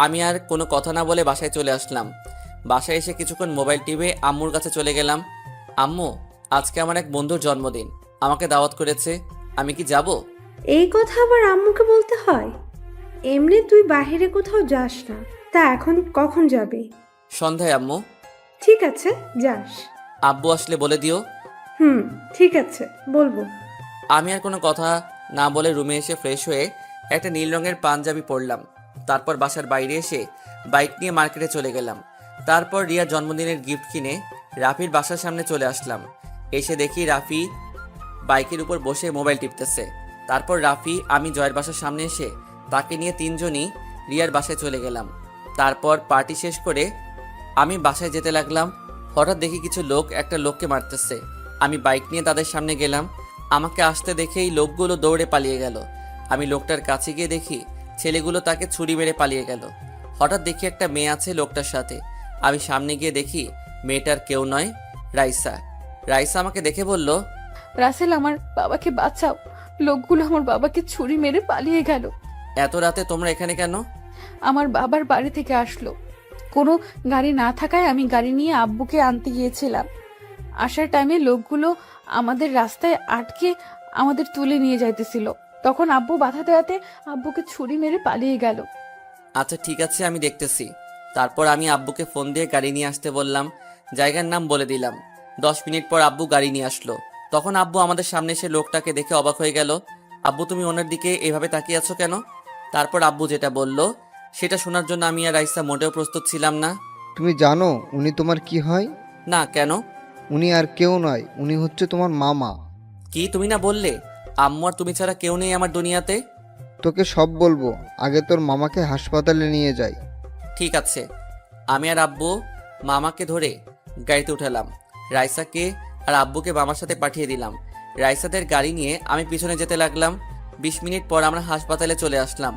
আমি আর কোনো কথা না বলে বাসায় চলে আসলাম। বাসায় এসে কিছুক্ষণ মোবাইল টিপে আম্মুর কাছে চলে গেলাম। আম্মু, আজকে আমার এক বন্ধুর জন্মদিন, আমাকে দাওয়াত করেছে, আমি কি যাব? এই কথা আবার আম্মুকে বলতে হয়? এমনি তুই বাইরে কোথাও যাস না, তা এখন কখন যাবি? সন্ধ্যায় আম্মু। ঠিক আছে, যাস। আব্বু আসলে বলে দিও। ঠিক আছে, বলবো। আমি আর কোনো কথা না বলে রুমে এসে ফ্রেশ হয়ে একটা নীল রঙের পাঞ্জাবি পরলাম। তারপর বাসার বাইরে এসে বাইক নিয়ে মার্কেটে চলে গেলাম। তারপর রিয়ার জন্মদিনের গিফট কিনে রাফির বাসার সামনে চলে আসলাম। এসে দেখি রাফি বাইকের উপর বসে মোবাইল টিপতেছে। তারপর রাফি, আমি জয়ের বাসার সামনে এসে তাকে নিয়ে তিনজনই রিয়ার বাসায় চলে গেলাম। তারপর পার্টি শেষ করে আমি বাসায় যেতে লাগলাম। হঠাৎ দেখি কিছু লোক একটা লোককে মারতেছে। আমি বাইক নিয়ে তাদের সামনে গেলাম। আমাকে আসতে দেখেই লোকগুলো দৌড়ে পালিয়ে গেল। আমি লোকটার কাছে গিয়ে দেখি ছেলেগুলো তাকে ছুরি মেরে পালিয়ে গেল। হঠাৎ দেখি একটা মেয়ে আছে লোকটার সাথে। আমি সামনে গিয়ে দেখি মেয়েটার কেউ নয়, রাইসা। রাইসা আমাকে দেখে বলল, রাসেল, আমার বাবাকে বাঁচাও, লোকগুলো আমার বাবাকে ছুরি মেরে পালিয়ে গেল। এত রাতে তোমরা এখানে কেন? আমার বাবার বাড়ি থেকে আসলো, কোনো গাড়ি না থাকায় আমি গাড়ি নিয়ে আব্বুকে আনতে গিয়েছিলাম। আসার টাইমে লোকগুলো আমাদের রাস্তায় আটকে আমাদের তুলে নিয়ে যাইতেছিল, তখন আব্বু বাধা দেওয়াতে আব্বুকে ছুরি মেরে পালিয়ে গেল। আচ্ছা ঠিক আছে, আমি দেখতেছি। তারপর আমি আব্বুকে ফোন দিয়ে গাড়ি নিয়ে আসতে বললাম, জায়গার নাম বলে দিলাম। 10 মিনিট পর আব্বু গাড়ি নিয়ে আসলো। তখন আব্বু আমাদের সামনে এসে লোকটাকে দেখে অবাক হয়ে গেল। আব্বু, তুমি ওনার দিকে এভাবে তাকিয়ে আছো কেন? তারপর আব্বু যেটা বলল সেটা শোনার জন্য আমি আর রাইসা মোটেও প্রস্তুত ছিলাম না। তুমি জানো উনি তোমার কি হয়? না, কেন? উনি আর কেউ নয়, উনি হচ্ছে তোমার মামা। কি তুমি না বললে আম্মু আর তুমি ছাড়া কেউ নেই আমার দুনিয়াতে? তোকে সব বলবো, আগে তোর মামাকে হাসপাতালে নিয়ে যাই। ঠিক আছে। আমি আর আব্বু মামাকে ধরে গাড়িতে উঠালাম। রাইসাকে আর আব্বুকে মামার সাথে পাঠিয়ে দিলাম। রাইসাদের গাড়ি নিয়ে আমি পিছনে যেতে লাগলাম। 20 মিনিট পর আমরা হাসপাতালে চলে আসলাম।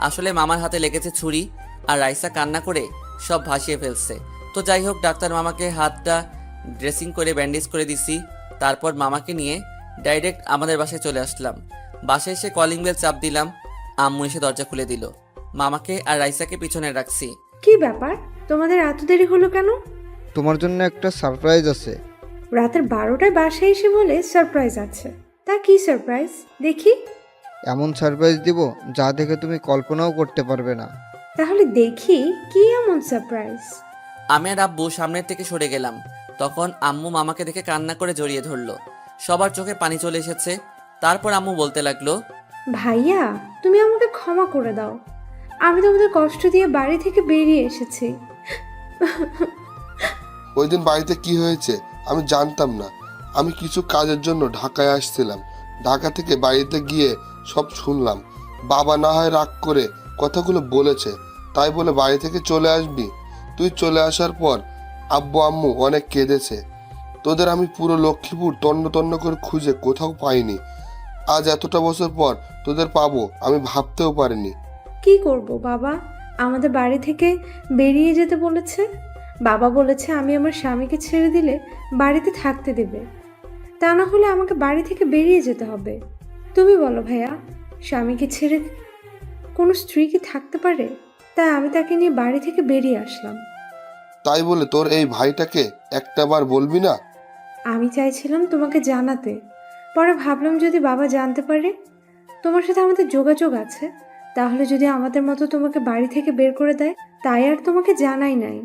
আসলে মামার হাতে লেগেছে ছুরি, আর রাইসা কান্না করে সব ভাসিয়ে ফেলছে। তো যাই হোক, ডাক্তার মামাকে হাতটা ড্রেসিং করে ব্যান্ডেজ করে দিছি। তারপর মামাকে নিয়ে ডাইরেক্ট আমাদের বাসায় চলে আসলাম। বাসায় এসে কলিং বেল চাপ দিলাম। আম্মু এসে দরজা খুলে দিল। মামাকে আর রাইসাকে পিছনে রাখছি। কি ব্যাপার, তোমাদের এত দেরি হলো কেন? তোমার জন্য একটা সারপ্রাইজ আছে। রাতের 12টায় বাসায় এসে বলে সারপ্রাইজ আছে, তা কি সারপ্রাইজ দেখি? এমন সারপ্রাইজ দিব যা দেখে তুমি কল্পনাও করতে পারবে না। তাহলে দেখি কি এমন সারপ্রাইজ। আমি আর আব্বু সামনের থেকে সরে গেলাম। তখন আম্মু মামাকে দেখে কান্না করে জড়িয়ে ধরলো। সবার চোখে পানি চলে এসেছে। তারপর আম্মু বলতে লাগলো, ভাইয়া, তুমি আমাকে ক্ষমা করে দাও, আমি তোমাদের কষ্ট দিয়ে বাড়ি থেকে বেরিয়ে এসেছি। ওই দিন বাড়িতে কি হয়েছে আমি জানতাম না। আমি কিছু কাজের জন্য ঢাকায় আসছিলাম। ঢাকা থেকে বাড়িতে গিয়ে সব শুনলাম। বাবা না হয় রাগ করে কথাগুলো বলেছে, তাই বলে বাড়ি থেকে চলে আসবি? তুই চলে আসার পর আব্বু আম্মু অনেক কেঁদেছে। তোদের আমি পুরো লক্ষ্মীপুর তন্ন তন্ন করে খুঁজে কোথাও পাইনি। আজ এতটা বছর পর তোদের পাবো আমি ভাবতেও পারিনি। কি করব বাবা, আমাদের বাড়ি থেকে বেরিয়ে যেতে বলেছে। বাবা বলেছে আমি আমার স্বামীকে ছেড়ে দিলে বাড়িতে থাকতে দেবে, তা না হলে আমাকে বাড়ি থেকে বেরিয়ে যেতে হবে। তুমি বলো ভাইয়া, স্বামীকে ছেড়ে কোনো স্ত্রী কি থাকতে পারে? তাই আমি তাকে নিয়ে বাড়ি থেকে বেরিয়ে আসলাম। তাই বলে তোর এই ভাইটাকে একটাবার বলবি না? আমি চাইছিলাম তোমাকে জানাতে, পরে ভাবলাম যদি বাবা জানতে পারে তোমার সাথে আমাদের যোগাযোগ আছে, তাহলে যদি আমাদের মতো তোমাকে বাড়ি থেকে বের করে দেয়, তাই আর তোমাকে জানাই নাই।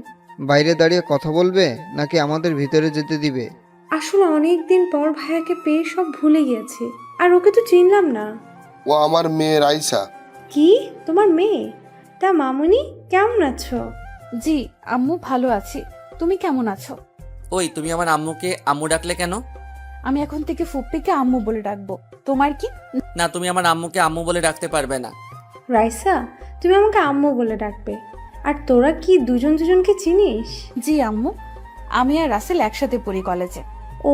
বাইরে দাঁড়িয়ে কথা বলবে নাকি আমাদের ভিতরে যেতে দিবে? আসলে অনেক দিন পর ভাইয়াকে পেয়ে সব ভুলে গিয়েছি, আর ওকে তো চিনলাম না। ও আমার মেয়ে রাইসা। কি, তোমার মেয়ে? তা মামুনি কেমন আছো? জি আম্মু, ভালো আছি। তুমি কেমন আছো? ওই তুমি আমার আম্মুকে আম্মু ডাকলে কেন? আমি এখন থেকে ফুপ্পিকে আম্মু বলে ডাকবো। তোমার কি? না, তুমি আমার আম্মুকে আম্মু বলে ডাকতে পারবে না। রাইসা, তুমি আমাকে আম্মু বলে ডাকবে। আর তোরা কি দুজন দুজনকে চিনিস? জি আম্মু, আমি আর রাসেল একসাথে পড়ি কলেজে। ও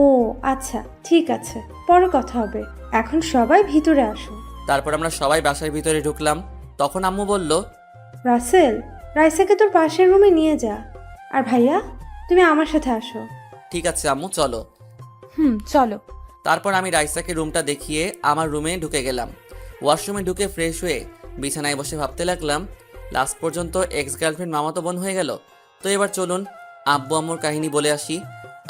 আচ্ছা, ঠিক আছে, পরে কথা হবে। এখন সবাই ভিতরে আসো। তারপর আমরা সবাই বাসার ভিতরে ঢুকলাম। তখন আম্মু বলল, রাসেল, রাইসাকে তোর পাশের রুমে নিয়ে যা। আর ভাইয়া, তুমি আমার সাথে আসো। ঠিক আছে আম্মু, চলো। চলো। তারপর আমি রাইসাকে রুমটা দেখিয়ে আমার রুমে ঢুকে গেলাম। ওয়াশরুমে ঢুকে ফ্রেশ হয়ে বিছানায় বসে ভাবতে লাগলাম, লাস্ট পর্যন্ত এক্স গার্লফ্রেন্ড মামাতো বোন হয়ে গেল। তো এবার চলুন আব্বু আম্মুর কাহিনী বলে আসি।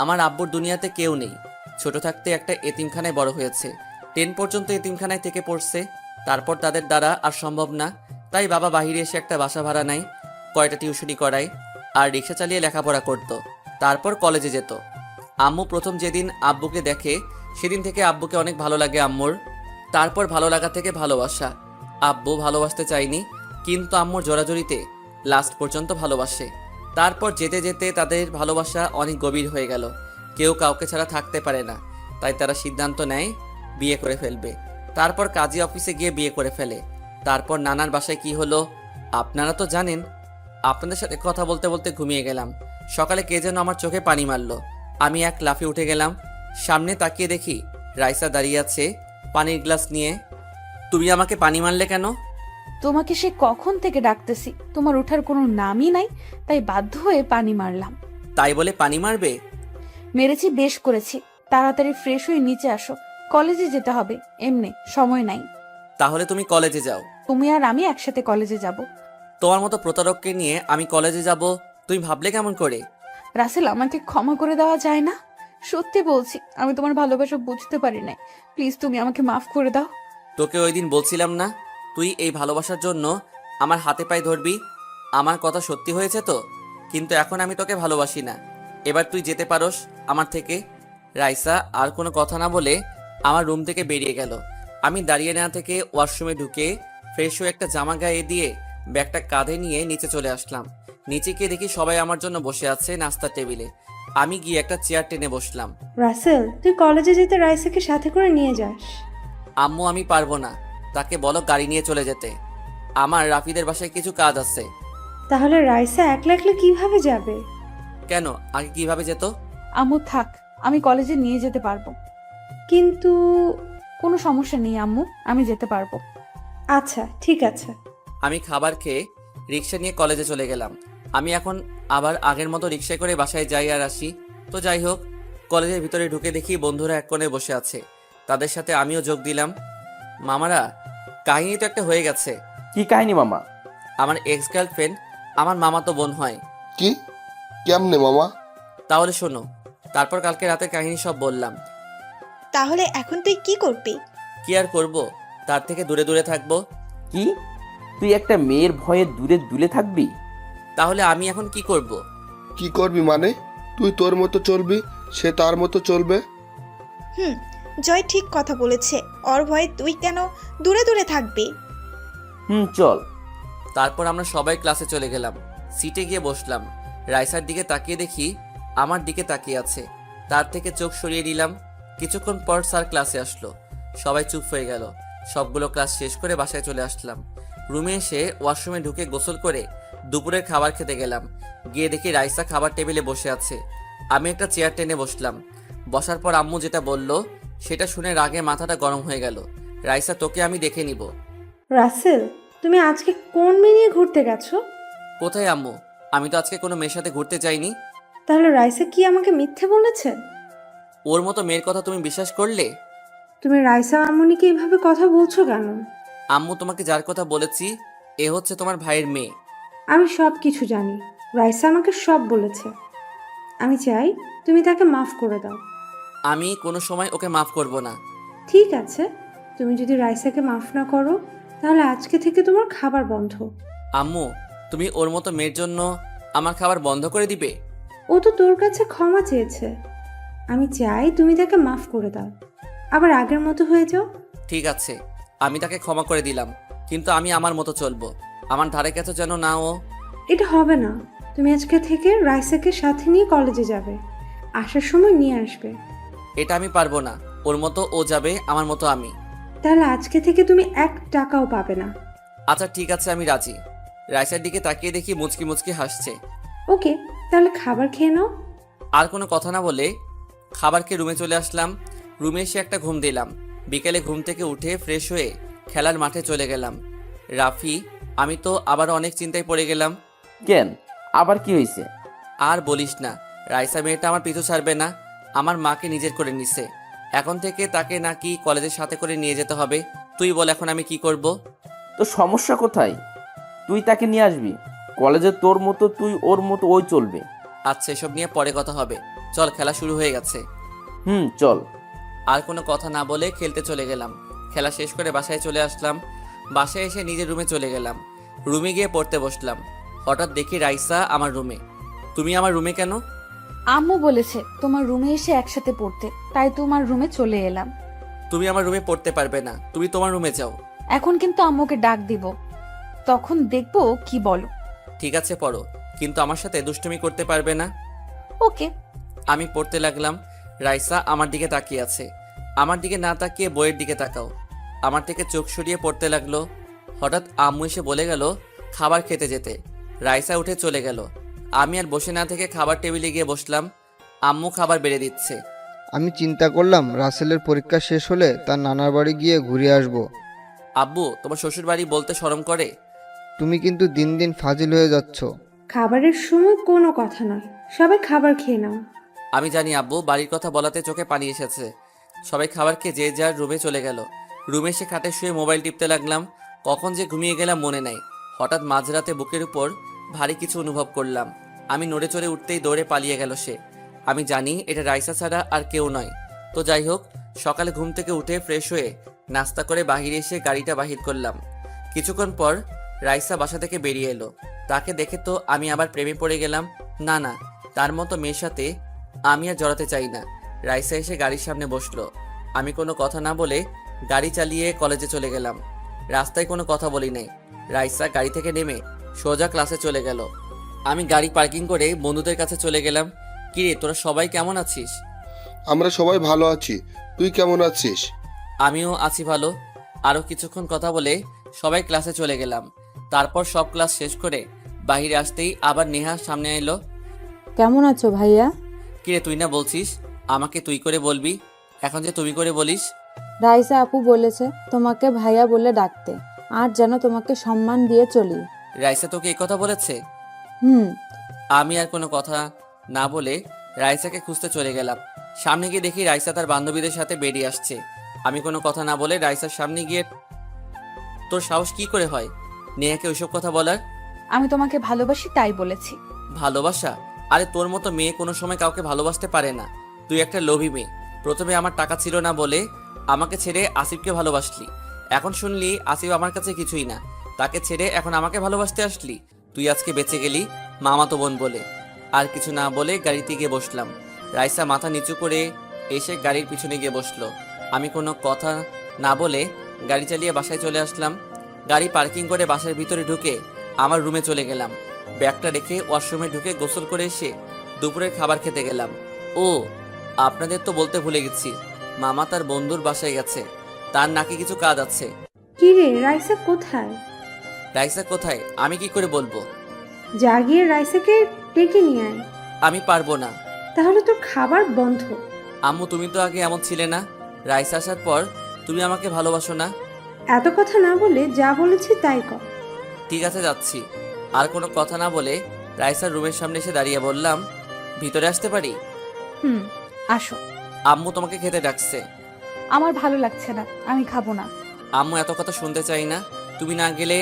আমার আব্বুর দুনিয়াতে কেউ নেই। ছোট থাকতে একটা এতিমখানায় বড় হয়েছে। 10 পর্যন্ত এতিমখানায় থেকে পড়ছে। তারপর তাদের দ্বারা আর সম্ভব না, তাই বাবা বাইরে এসে একটা বাসা ভাড়া নেয়, কয়টা টিউশনি করায়, আর রিক্সা চালিয়ে লেখাপড়া করত। তারপর কলেজে যেত। আম্মু প্রথম যেদিন আব্বুকে দেখে সেদিন থেকে আব্বুকে অনেক ভালো লাগে আম্মুর। তারপর ভালো লাগা থেকে ভালোবাসা। আব্বু ভালোবাসতে চায়নি, কিন্তু আম্মুর জোরাজোরিতে লাস্ট পর্যন্ত ভালোবাসে। তারপর যেতে যেতে তাদের ভালোবাসা অনেক গভীর হয়ে গেল। কেউ কাউকে ছাড়া থাকতে পারে না, তাই তারা সিদ্ধান্ত নেয় বিয়ে করে ফেলবে। তারপর কাজী অফিসে গিয়ে বিয়ে করে ফেলে। তারপর নানার বাসায় কি হলো আপনারা তো জানেন। আপনাদের সাথে কথা বলতে বলতে ঘুমিয়ে গেলাম। সকালে কে যেন আমার চোখে পানি মারলো। আমি এক লাফে উঠে গেলাম। সামনে তাকিয়ে দেখি রাইসা দাঁড়িয়ে আছে পানির গ্লাস নিয়ে। তুমি আমাকে পানি মারলে কেন? তোমাকে সে কখন থেকে ডাকতেছি, তোমার ওঠার কোনো নামই নাই, তাই বাধ্য হয়ে পানি মারলাম। তাই বলে পানি মারবে? মেরেছি, বেশ করেছি। তাড়াতাড়ি ফ্রেশ হয়ে নিচে আসো, কলেজে যেতে হবে। এমনি সময় নাই। তাহলে তুমি কলেজে যাও। তুমি আর আমি একসাথে কলেজে যাব। তোমার মতো প্রতারককে নিয়ে আমি কলেজে যাব তুমি ভাবলে কেমন করে? রাসেল, আমাকে ক্ষমা করে দেওয়া যায় না? সত্যি বলছি, আমি তোমার ভালোবাসা বুঝতে পারি না। প্লিজ তুমি আমাকে মাফ করে দাও। তোকে ওই দিন বলছিলাম না তুই এই ভালোবাসার জন্য আমার হাতে পায়ে ধরবি? আমার কথা সত্যি হয়েছে তো। কিন্তু এখন আমি তোকে ভালোবাসি না। এবার তুই যেতে পারোস আমার থেকে। রাইসা আর কোনো কথা না বলে আমার রুম থেকে বেরিয়ে গেল। আমি দাঁড়িয়ে না থেকে ওয়াশরুমে ঢুকে ফ্রেশ হয়ে একটা জামা গায়ে দিয়ে ব্যাগটা কাঁধে নিয়ে নিচে চলে আসলাম। নিচে গিয়ে দেখি সবাই আমার জন্য বসে আছে নাস্তার টেবিলে। আমি গিয়ে একটা চেয়ার টেনে বসলাম। রাসেল, তুই কলেজে যেতে রাইসাকে সাথে করে নিয়ে যাস। আম্মু আমি পারবো না, তাকে বলো গাড়ি নিয়ে চলে যেতে। আমার রাফিদের বাসায় কিছু কাজ আছে। তাহলে রাইসা একলা একলা কিভাবে যাবে? কেন, আগে কিভাবে যেত? আম্মু থাক, আমি কলেজে নিয়ে যেতে পারবো। কিন্তু কোনো সমস্যা নেই আম্মু, আমি যেতে পারবো। আচ্ছা, ঠিক আছে। আমি খাবার খেয়ে রিক্সা নিয়ে কলেজে চলে গেলাম। আমি এখন আবার আগের মতো রিক্সায় করে বাসায় যাই আর আসি। তো যাই হোক, কলেজের ভিতরে ঢুকে দেখি বন্ধুরা এক কোণে বসে আছে। তাদের সাথে আমিও যোগ দিলাম। মামারা, কাহিনী তো একটা হয়ে গেছে। কি কাহিনী মামা? আমার এক্স গার্লফ্রেন্ড আমার মামাতো বোন হয়। কি? কেমনে মামা? তাহলে শোনো। তারপর কালকে রাতের কাহিনী সব বললাম। তাহলে এখন তুই কি করবি? কি আর করব, তার থেকে দূরে দূরে থাকবো। কি, তুই একটা মেয়ের ভয়ে দূরে দূরে থাকবি? তাহলে আমি এখন কি করব? কি করবি মানে? তুই তোর মতো চলবি, সে তার মতো চলবে। জয় ঠিক কথা বলেছে। ওর ভয়ে তুই কেন দূরে দূরে থাকবি? চল। তারপর আমরা সবাই ক্লাসে চলে গেলাম। সিটে গিয়ে বসলাম। রাইসার দিকে তাকিয়ে দেখি আমার দিকে তাকিয়ে আছে। তার থেকে চোখ সরিয়ে নিলাম। কিছুক্ষণ পর স্যার ক্লাসে আসলো। সবাই চুপ হয়ে গেল। সবগুলো ক্লাস শেষ করে বাসায় চলে আসলাম। রুমে এসে ওয়াশরুমে ঢুকে গোসল করে দুপুরের খাবার খেতে গেলাম। গিয়ে দেখি রাইসা খাবার টেবিলে বসে আছে। আমি একটা চেয়ার টেনে বসলাম। বসার পর আম্মু যেটা বলল সেটা শুনে রাগে মাথাটা গরম হয়ে গেল। রাইসা, তোকে আমি দেখে নিব। রাসেল, তুমি আজকে কোন মেয়ে নিয়ে ঘুরতে গেছো? কোথায় আম্মু? আমি তো আজকে কোনো মেয়ের সাথে ঘুরতে যাইনি। তাহলে রাইসা কি আমাকে মিথ্যে বলেছে? ওর মতো মেয়ের কথা তুমি বিশ্বাস করলে? তুমি রাইসা মামুনিকে এইভাবে কথা বলছো কেন? আম্মু, তোমাকে যার কথা বলেছি এ হচ্ছে তোমার ভাইয়ের মেয়ে। আমি সব কিছু জানি। রাইসা আমাকে সব বলেছে। আমি চাই তুমি তাকে মাফ করে দাও। আমি কোনো সময় ওকে মাফ করব না। ঠিক আছে, তুমি যদি রাইসাকে মাফ না করো তাহলে আজকে থেকে তোমার খাবার বন্ধ। আম্মু, তুমি ওর মতো মেয়ের জন্য আমার খাবার বন্ধ করে দিবে? ও তো তোর কাছে ক্ষমা চেয়েছে। আমি চাই তুমি তাকে মাফ করে দাও, আবার আগের মতো হয়ে যাও। ঠিক আছে, আমি তাকে ক্ষমা করে দিলাম, কিন্তু আমি আমার মতো চলবো। আমার ধারে কাছে যেন না ও। এটা হবে না। তুমি আজকে থেকে রাইসাকে সাথে নিয়ে কলেজে যাবে, আসার সময় নিয়ে আসবে। এটা আমি পারবো না। ওর মতো ও যাবে, আমার মতো আমি। তাহলে আজকে থেকে তুমি 1 টাকাও পাবে না। আচ্ছা ঠিক আছে, আমি রাজি। রাইসার দিকে তাকিয়ে দেখি মুচকি মুচকি হাসছে। ওকে, তাহলে খাবার খেয়ে নাও। আর কোনো কথা না বলে খাবার খেয়ে রুমে চলে আসলাম। রুমে এসে একটা ঘুম দিলাম। বিকেলে ঘুম থেকে উঠে ফ্রেশ হয়ে খেলার মাঠে চলে গেলাম। রাফি, আমি তো আবার অনেক চিন্তায় পড়ে গেলাম। কেন, আবার কি হয়েছে? আর বলিস না, রাইসা মেয়েটা আমার পিছু ছাড়বে না। আমার মাকে নিজের করে নিছে। এখন থেকে তাকে নাকি কলেজের সাথে করে নিয়ে যেতে হবে। তুই বল এখন আমি কি করব? তো সমস্যা কোথায়? তুই তাকে নিয়ে আসবি কলেজে, তোর মতো তুই, ওর মতো ওই চলবে। আচ্ছা, এসব নিয়ে পরে কথা হবে। চল, খেলা শুরু হয়ে গেছে। চল। আর কোনো কথা না বলে খেলতে চলে গেলাম। খেলা শেষ করে বাসায় চলে আসলাম। বাসায় এসে নিজের রুমে চলে গেলাম। রুমে গিয়ে পড়তে বসলাম। হঠাৎ দেখি রাইসা আমার রুমে। তুমি আমার রুমে কেন? আম্মু বলেছে তোমার রুমে এসে একসাথে পড়তে, তাই তোমার রুমে চলে এলাম। তুমি আমার রুমে পড়তে পারবে না, তুমি তোমার রুমে যাও। এখন কিন্তু আম্মুকে ডাক দিব, তখন দেখবো কি বলো। ঠিক আছে, পড়ো, কিন্তু আমার সাথে দুষ্টুমি করতে পারবে না। ওকে। আমি পড়তে লাগলাম। রাইসা আমার দিকে তাকিয়ে আছে। আমার দিকে না তাকিয়ে বইয়ের দিকে তাকাও। আমার থেকে চোখ সরিয়ে পড়তে লাগলো। হঠাৎ আম্মু এসে বলে গেল খাবার খেতে যেতে। রাইসা উঠে চলে গেল। আমি আর বসে না থেকে খাবার টেবিলে গিয়ে বসলাম। আম্মু খাবার বেড়ে দিচ্ছে। আমি চিন্তা করলাম রাসেলের পরীক্ষা শেষ হলে তার নানার বাড়ি গিয়ে ঘুরে আসব। আব্বু, তোমার শ্বশুর বাড়ি বলতে শরম করে? তুমি কিন্তু দিন দিন ফাজিল হয়ে যাচ্ছ। খাবারের সময় কোনো কথা নয়, সবাই খাবার খেয়ে নাও। আমি জানি আব্বু, বাড়ির কথা বলাতে চোখে পানি এসেছে। সবাই খাবার খেয়ে যে যার রুমে চলে গেল। রুমে এসে খাটে শুয়ে মোবাইল টিপতে লাগলাম। কখন যে ঘুমিয়ে গেলাম মনে নাই। হঠাৎ মাঝরাতে বুকের উপর ভারী কিছু অনুভব করলাম। আমি নড়ে চড়ে উঠতেই দৌড়ে পালিয়ে গেল সে। আমি জানি এটা রাইসা ছাড়া আর কেউ নয়। তো যাই হোক, সকালে ঘুম থেকে উঠে ফ্রেশ হয়ে নাস্তা করে বাহিরে এসে গাড়িটা বাহির করলাম। কিছুক্ষণ পর রাইসা বাসা থেকে বেরিয়ে এলো। তাকে দেখে তো আমি আবার প্রেমে পড়ে গেলাম। না না, তার মতো মেয়ের সাথে আমি আর জড়াতে চাই না। রাইসা এসে গাড়ির সামনে বসলো। আমি কোনো কথা না বলে গাড়ি চালিয়ে কলেজে চলে গেলাম। রাস্তায় কোনো কথা বলি নাই। রাইসা গাড়ি থেকে নেমে সোজা ক্লাসে চলে গেল। আমি গাড়ি পার্কিং করে বন্ধুদের কাছে চলে গেলাম। কিরে, তোরা সবাই কেমন আছিস? আমরা সবাই ভালো আছি, তুই কেমন আছিস? আমিও আছি ভালো। আরও কিছুক্ষণ কথা বলে সবাই ক্লাসে চলে গেলাম। তারপর সব ক্লাস শেষ করে বাইরে আসতেই আবার নেহা সামনে এলো। কেমন আছো ভাইয়া? কিরে, তুই না বলছিস আমাকে তুই করে বলবি, এখন যে তুমি করে বলিস? রাইসা আপু বলেছে তোমাকে ভাইয়া বলে ডাকতে, আর যেন তোমাকে সম্মান দিয়ে চলি। রাইসা তোকে এই কথা বলেছে? হুম। আমি আর কোনো কথা না বলে রাইসাকে খুঁজতে চলে গেলাম। সামনে গিয়ে দেখি রাইসা তার বান্ধবীদের সাথে বেরিয়ে আসছে। আমি কোনো কথা না বলে রাইসার সামনে গিয়ে, তোর সাহস কি করে হয় নেহাকে ওইসব কথা বলার? আমি তোমাকে ভালোবাসি তাই বলেছি। ভালোবাসা? আরে তোর মতো মেয়ে কোনো সময় কাউকে ভালোবাসতে পারে না। তুই একটা লোভী মেয়ে। প্রথমে আমার টাকা ছিল না বলে আমাকে ছেড়ে আসিফকে ভালোবাসলি। এখন শুনলি আসিফ আমার কাছে কিছুই না, তাকে ছেড়ে এখন আমাকে ভালোবাসতে আসলি। তুই আজকে বেঁচে গেলি মামাতো বোন বলে। আর কিছু না বলে গাড়িতে গিয়ে বসলাম। রাইসা মাথা নিচু করে এসে গাড়ির পিছনে গিয়ে বসলো। আমি কোনো কথা না বলে গাড়ি চালিয়ে বাসায় চলে আসলাম। গাড়ি পার্কিং করে বাসার ভিতরে ঢুকে আমার রুমে চলে গেলাম। ব্যাগটা রেখে ওয়াশরুমে ঢুকে গোসল করে এসে দুপুরের খাবার খেতে গেলাম। ও, আপনাদের তো বলতে ভুলে গেছি, মামা তার বন্ধুর বাসায় গেছে। তার নাকি কিছু কাজ আছে। কি রে, রাইসা কোথায়? রাইসা কোথায় আমি কি করে বলবো? যা গিয়ে রাইসাকে ডেকে নিয়ে আয়। আমি পারবো না। তাহলে তোর খাবার বন্ধ। আম্মু তুমি তো আগে এমন ছিলে না, রাইসা আসার পর তুমি আমাকে ভালোবাসো না। এত কথা না বলে যা বলেছি তাই কর। ঠিক আছে যাচ্ছি। আর কোনো কথা না বলে রাইসার রুমের সামনে এসে দাঁড়িয়ে বললাম, ভিতরে আসতে পারি? হুম, আসো। আম্মু তোমাকে খেতে ডাকছে। আমার ভালো লাগছে না, আমি খাবো না। আম্মু এত কথা শুনতে চাই না, তুমি না গেলে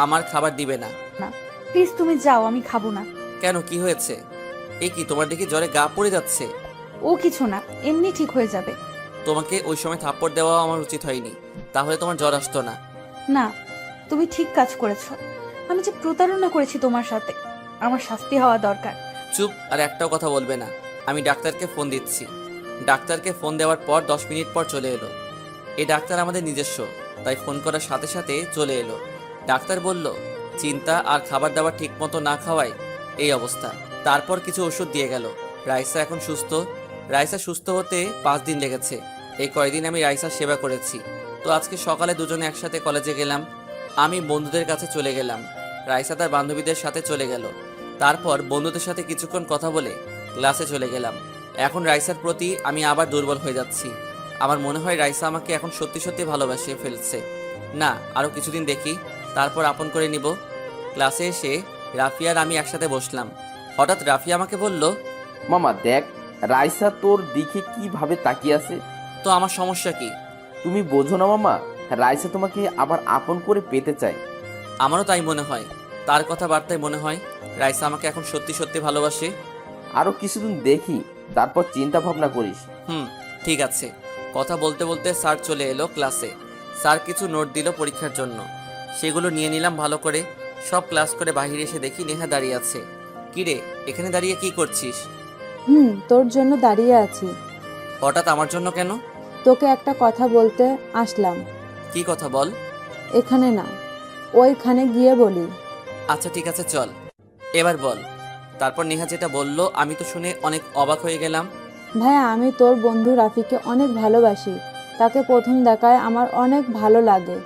আমার খাবার দিবে না। প্লিজ তুমি যাও, আমি খাবো না। কেন, কি হয়েছে? এ কি, তোমার দেখি জ্বরে গা পড়ে যাচ্ছে। ও কিছু না, এমনি ঠিক হয়ে যাবে। তোমাকে ওই সময় থাপ্পড় দেওয়া আমার উচিত হয়নি, তাহলে তোমার জ্বর আসতো না। না, তুমি ঠিক কাজ করেছো। আমি যে প্রতারণা করেছি তোমার সাথে, আমার শাস্তি হওয়া দরকার। চুপ, আর একটাও কথা বলবে না। আমি ডাক্তারকে ফোন দিচ্ছি। ডাক্তারকে ফোন দেওয়ার পর 10 মিনিট পর চলে এলো। এই ডাক্তার আমাদের নিজস্ব, তাই ফোন করার সাথে সাথে চলে এলো। ডাক্তার বলল, চিন্তা আর খাবার দাবার ঠিক মতো না খাওয়ায় এই অবস্থা। তারপর কিছু ওষুধ দিয়ে গেল। রাইসা এখন সুস্থ। রাইসা সুস্থ হতে 5 দিন লেগেছে। এই কয়দিন আমি রাইসার সেবা করেছি। তো আজকে সকালে দুজনে একসাথে কলেজে গেলাম। আমি বন্ধুদের কাছে চলে গেলাম, রাইসা তার বান্ধবীদের সাথে চলে গেল। তারপর বন্ধুদের সাথে কিছুক্ষণ কথা বলে ক্লাসে চলে গেলাম। এখন রাইসার প্রতি আমি আবার দুর্বল হয়ে যাচ্ছি। আমার মনে হয় রাইসা আমাকে এখন সত্যি সত্যি ভালোবাসে ফেলছে। না, আরও কিছুদিন দেখি, তারপর আপন করে নিব। ক্লাসে এসে রাফিয়া আর আমি একসাথে বসলাম। হঠাৎ রাফিয়া আমাকে বলল, মামা দেখ, রাইসা তোর দিকে কিভাবে তাকিয়ে আছে। তো আমার সমস্যা কি? তুমি বোঝো না মামা, রাইসা তোমাকে আবার আপন করে পেতে চায়। আমারও তাই মনে হয়। তার কথাবার্তায় মনে হয় রাইসা আমাকে এখন সত্যি সত্যি ভালোবাসে। আরো কিছুদিন দেখি, তারপর চিন্তা ভাবনা করিস। ঠিক আছে। কথা বলতে বলতে স্যার চলে এলো ক্লাসে। স্যার কিছু নোট দিল পরীক্ষার জন্য, সেগুলো নিয়ে নিলাম ভালো করে। সব ক্লাস করে বাইরে এসে দেখি নেহা দাঁড়িয়ে আছে। কিরে, এখানে দাঁড়িয়ে কি করছিস? তোর জন্য দাঁড়িয়ে আছি। হঠাৎ আমার জন্য কেন? তোকে একটা কথা বলতে আসলাম। কি কথা বল। এখানে না, ওইখানে গিয়ে বলি। আচ্ছা ঠিক আছে, চল এবার বল। তারপর নেহা যেটা বলল আমি তো শুনে অনেক অবাক হয়ে গেলাম। ভাইয়া, আমি তোর বন্ধু রাফিকে অনেক ভালোবাসি। তাকে প্রথম দেখায় আমার অনেক ভালো লাগে,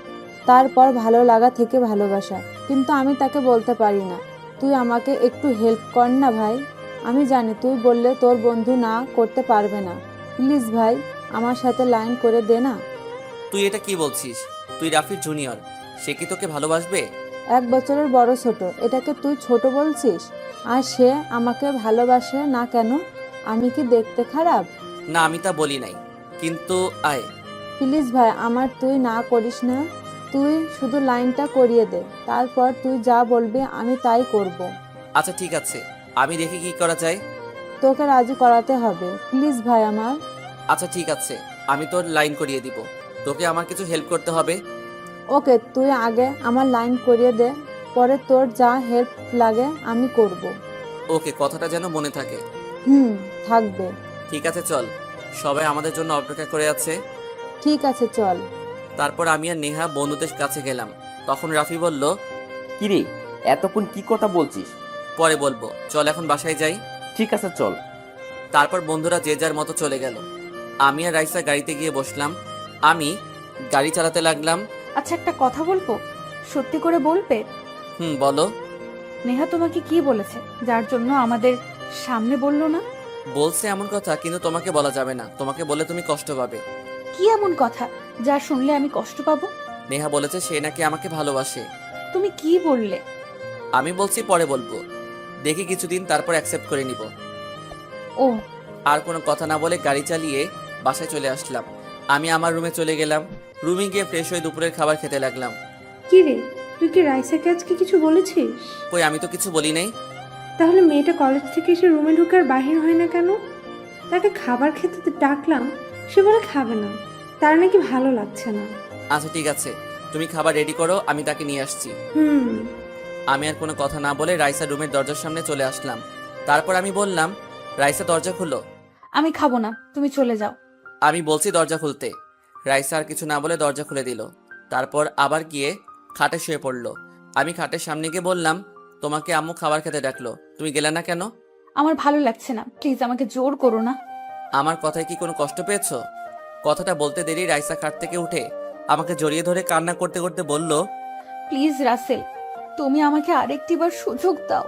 তারপর ভালো লাগা থেকে ভালোবাসা। কিন্তু আমি তাকে বলতে পারি না। তুই আমাকে একটু হেল্প কর না ভাই। আমি জানি তুই বললে তোর বন্ধু না করতে পারবে না। প্লিজ ভাই, আমার সাথে লাইন করে দে না। তুই এটা কি বলছিস? তুই রাফির জুনিয়র, সে কি তোকে ভালোবাসবে? 1 বছরের বড় ছোট, এটাকে তুই ছোট বলছিস? আর সে আমাকে ভালোবাসে না কেন? আমি কি দেখতে খারাপ? না, আমি তা বলি নাই, কিন্তু আয়। প্লিজ ভাই, আমার তুই না করিস না। তুই শুধু লাইনটা করিয়ে দে, তারপর তুই যা বলবি আমি তাই করব। আচ্ছা ঠিক আছে, আমি দেখি কি করা যায়। তোকে রাজি করাতে হবে, প্লিজ ভাই আমার। আচ্ছা ঠিক আছে, আমি তোর লাইন করিয়ে দিব। তোকে আমার কিছু হেল্প করতে হবে। ওকে, তুই আগে আমার লাইন করিয়ে দে, পরে তোর যা হেল্প লাগে আমি করব। ওকে, কথাটা যেন মনে থাকে। থাকবে। ঠিক আছে চল, সবাই আমাদের জন্য অপেক্ষা করে আছে। ঠিক আছে চল। তারপর আমি আর নেহা বন্ধুদের কাছে গেলাম। তখন রাফি বলল, কিরে, এতক্ষণ কি কথা বলছিস? পরে বলবো, চল এখন বাসায় যাই। ঠিক আছে চল। তারপর বন্ধুরা যে যার মতো চলে গেল। আমি আর রাইসা গাড়িতে গিয়ে বসলাম। আমি গাড়ি চালাতে লাগলাম। আচ্ছা, একটা কথা বলবো, সত্যি করে বলবে? বলো। নেহা তোমাকে কি বলেছে, যার জন্য আমাদের সামনে বললো না? বলছে এমন কথা, কিন্তু তোমাকে বলা যাবে না। তোমাকে বলে তুমি কষ্ট পাবে। কি এমন কথা যা শুনলে আমি কষ্ট পাবো? নেহা বলেছে সে নাকি আমাকে ভালোবাসে। তুমি কি বললে? আমি বলছি পরে বলবো, দেখি কিছুদিন, তারপর অ্যাকসেপ্ট করে নিব। ও, আর কোনো কথা না বলে গাড়ি চালিয়ে বাসায় চলে আসলাম। আমি আমার রুমে চলে গেলাম। রুমে গিয়ে ফ্রেশ হয়ে দুপুরের খাবার খেতে লাগলাম। কি রে, তুই কি রাইসাকে আজকে কিছু বলেছিস? কই, আমি তো কিছু বলি নাই। তাহলে মেয়েটা কলেজ থেকে এসে রুমে ঢুকার বাহির হয় না কেন? তাকে খাবার খেতে ডাকলাম, সে বলে খাবে না, তার নাকি ভালো লাগছে না। আচ্ছা ঠিক আছে, তুমি খাবার রেডি করো, আমি তাকে নিয়ে আসছি। আমি আর কোনো কথা না বলে রাইসা রুমের দরজার সামনে চলে আসলাম। তারপর আমি বললাম, রাইসা দরজা খুলো। আমি খাবো না, তুমি চলে যাও। আমি বলছি দরজা খুলতে। রাইসা আর কিছু না বলে দরজা খুলে দিল। তারপর আবার গিয়ে খাটে শুয়ে পড়লো। আমি খাটের সামনে গিয়ে বললাম, তোমাকে আম্মু খাবার খেতে ডাকলো, তুমি গেলে না কেন? আমার ভালো লাগছে না, প্লিজ আমাকে জোর করো না। আমার কথায় কি কোনো কষ্ট পেয়েছো? কথাটা বলতে দেরি রাইসা খাট থেকে উঠে আমাকে জড়িয়ে ধরে কান্না করতে করতে বলল, প্লিজ রাসেল, তুমি আমাকে আরেকটিবার সুযোগ দাও।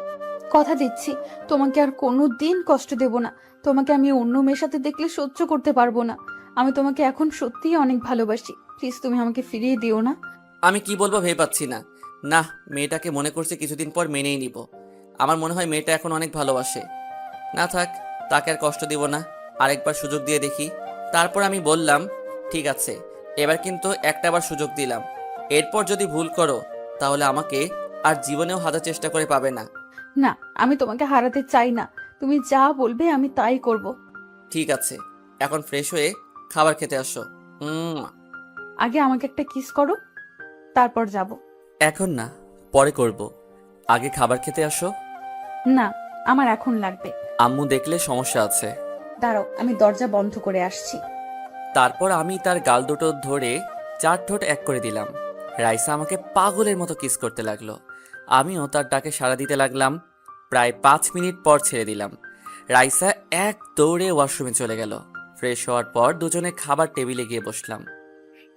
কথা দিচ্ছি তোমাকে আর কোনো দিন কষ্ট দেব না। তোমাকে আমি অন্য মেয়ের সাথে দেখলে সহ্য করতে পারবো না। আমি তোমাকে এখন সত্যিই অনেক ভালোবাসি। প্লিজ তুমি আমাকে ফিরিয়ে দিও না। আমি কি বলবো ভেবে পাচ্ছি না। না, মেয়েটাকে মনে করছে কিছুদিন পর মেনেই নিব। আমার মনে হয় মেয়েটা এখন অনেক ভালোবাসে। না থাক, তাকে আর কষ্ট দিব না, আরেকবার সুযোগ দিয়ে দেখি। তারপর আমি বললাম, ঠিক আছে, এবার কিন্তু একটাবার সুযোগ দিলাম। এরপর যদি ভুল করো তাহলে আমাকে আর জীবনেও হাজার চেষ্টা করে পাবে না। না, আমি তোমাকে হারাতে চাই না। তুমি যা বলবে আমি তাই করব। ঠিক আছে, এখন ফ্রেশ হয়ে খাবার খেতে আসো। আগে আমাকে একটা কিস করো, তারপর যাব। এখন না, পরে করব। আগে খাবার খেতে আসো। না, আমার এখন লাগবে। আম্মু দেখলে সমস্যা আছে। দাঁড়াও, আমি দরজা বন্ধ করে আসছি। তারপর আমি তার গাল দুটো ধরে 4 ঠোঁট এক করে দিলাম। রাইসা আমাকে পাগলের মতো কিস করতে লাগলো। আমিও তার ডাকে সাড়া দিতে লাগলাম। প্রায় 5 মিনিট পর ছেড়ে দিলাম। রাইসা এক দৌড়ে ওয়াশরুমে চলে গেল। ফ্রেশ হওয়ার পর দুজনে খাবার টেবিলে গিয়ে বসলাম।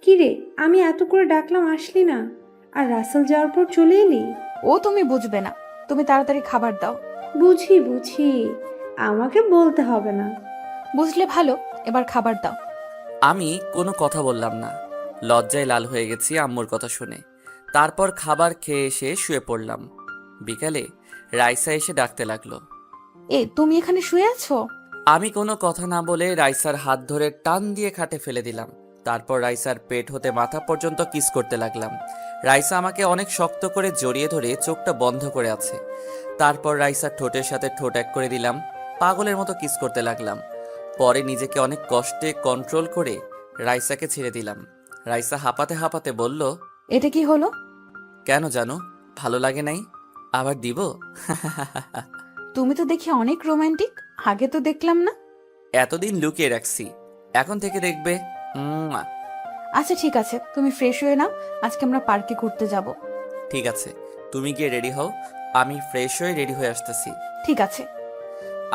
কি রে, আমি এত করে ডাকলাম আসলি না, আর রাসেল যাওয়ার পর চলে এলি? ও তুমি বুঝবে না, তুমি তাড়াতাড়ি খাবার দাও। বুঝি বুঝি, আমাকে বলতে হবে না। বুঝলে ভালো, এবার খাবার দাও। আমি কোনো কথা বললাম না, লজ্জায় লাল হয়ে গেছি আম্মুর কথা শুনে। তারপর খাবার খেয়ে এসে শুয়ে পড়লাম। বিকালে রাইসা এসে ডাকতে লাগলো। তুমি এখানে শুয়ে আছো? আমি কোনো কথা না বলে রাইসার হাত ধরে টান দিয়ে খাটে ফেলে দিলাম। তারপর রাইসার পেট হতে মাথা পর্যন্ত কিস করতে লাগলাম। রাইসা আমাকে অনেক শক্ত করে জড়িয়ে ধরে চোখটা বন্ধ করে আছে। তারপর রাইসার ঠোঁটের সাথে ঠোঁট এক করে দিলাম। পাগলের মতো কিস করতে লাগলাম। পরে নিজেকে অনেক কষ্টে কন্ট্রোল করে রাইসাকে ছেড়ে দিলাম। রাইসা হাঁপাতে হাঁপাতে বলল, এটা কি হলো? কেন জানো, ভালো লাগে নাই? আবার দিব? তুমি তো দেখি অনেক রোমান্টিক, আগে তো দেখলাম না। এতদিন লুকিয়ে রাখছি, এখন থেকে দেখবে। আচ্ছা ঠিক আছে, তুমি ফ্রেশ হয়ে নাও, আজকে আমরা পার্কে ঘুরতে যাব। ঠিক আছে, তুমি গিয়ে রেডি হও, আমি ফ্রেশ হয়ে রেডি হয়ে আসতেছি। ঠিক আছে।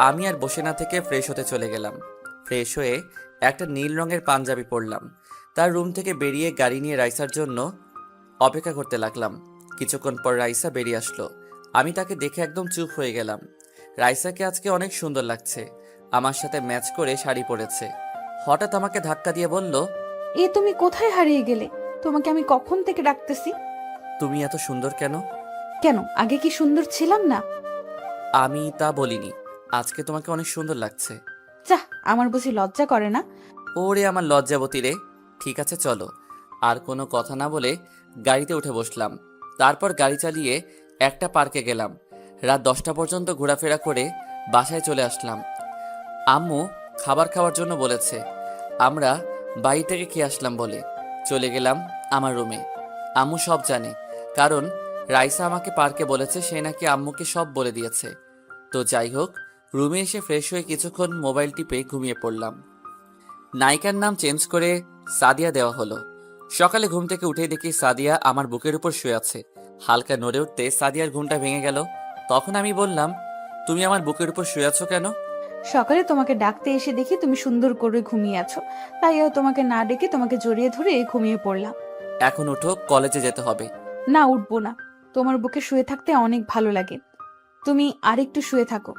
আমি আর বসে না থেকে ফ্রেশ হতে চলে গেলাম। ফ্রেশ হয়ে একটা নীল রঙের পাঞ্জাবি পরলাম। তার রুম থেকে বেরিয়ে গাড়ি নিয়ে রাইসার জন্য অপেক্ষা করতে লাগলাম। কিছুক্ষণ পর রাইসা বেরিয়ে আসলো। আমি তাকে দেখে একদম চুপ হয়ে গেলাম। রাইসাকে আজকে অনেক সুন্দর লাগছে, আমার সাথে ম্যাচ করে শাড়ি পরেছে। হঠাৎ আমাকে ধাক্কা দিয়ে বলল, তুমি কোথায় হারিয়ে গেলে? তোমাকে আমি কখন থেকে ডাকতেছি। তুমি এত সুন্দর কেন? কেন, আগে কি সুন্দর ছিলাম না? আমি তা বলিনি, আজকে তোমাকে অনেক সুন্দর লাগছে। যাহ, আমার বুঝি লজ্জা করে না? ওরে আমার লজ্জাবতী রে। ঠিক আছে চলো। আর কোনো কথা না বলে গাড়িতে উঠে বসলাম। তারপর গাড়ি চালিয়ে একটা পার্কে গেলাম। রাত 10টা পর্যন্ত ঘোরাফেরা করে বাসায় চলে আসলাম। আম্মু খাবার খাওয়ার জন্য বলেছে, আমরা বাড়ি থেকে খেয়ে আসলাম বলে চলে গেলাম আমার রুমে। আম্মু সব জানে, কারণ রাইসা আমাকে পার্কে বলেছে, সে নাকি আম্মুকে সব বলে দিয়েছে। তো যাই হোক, রুমে এসে ফ্রেশ হয়ে কিছুক্ষণ মোবাইল টিপে ঘুমিয়ে পড়লাম। নায়িকার নাম চেঞ্জ করে সাদিয়া দেওয়া হলো। সকালে ঘুম থেকে উঠেই দেখি সাদিয়া আমার বুকের উপর শুয়ে আছে। হালকা নড়ে উঠতে সাদিয়ার ঘুমটা ভেঙে গেল। তখন আমি বললাম, তুমি আমার বুকের উপর শুয়ে আছো কেন? সকালে তোমাকে ডাকতে এসে দেখি তুমি সুন্দর করে ঘুমিয়ে আছো, তাই তোমাকে না ডেকে তোমাকে জড়িয়ে ধরে ঘুমিয়ে পড়লাম। এখন উঠো, কলেজে যেতে হবে। না, উঠবো না। তোমার বুকে শুয়ে থাকতে অনেক ভালো লাগে। তুমি আরেকটু শুয়ে থাকো,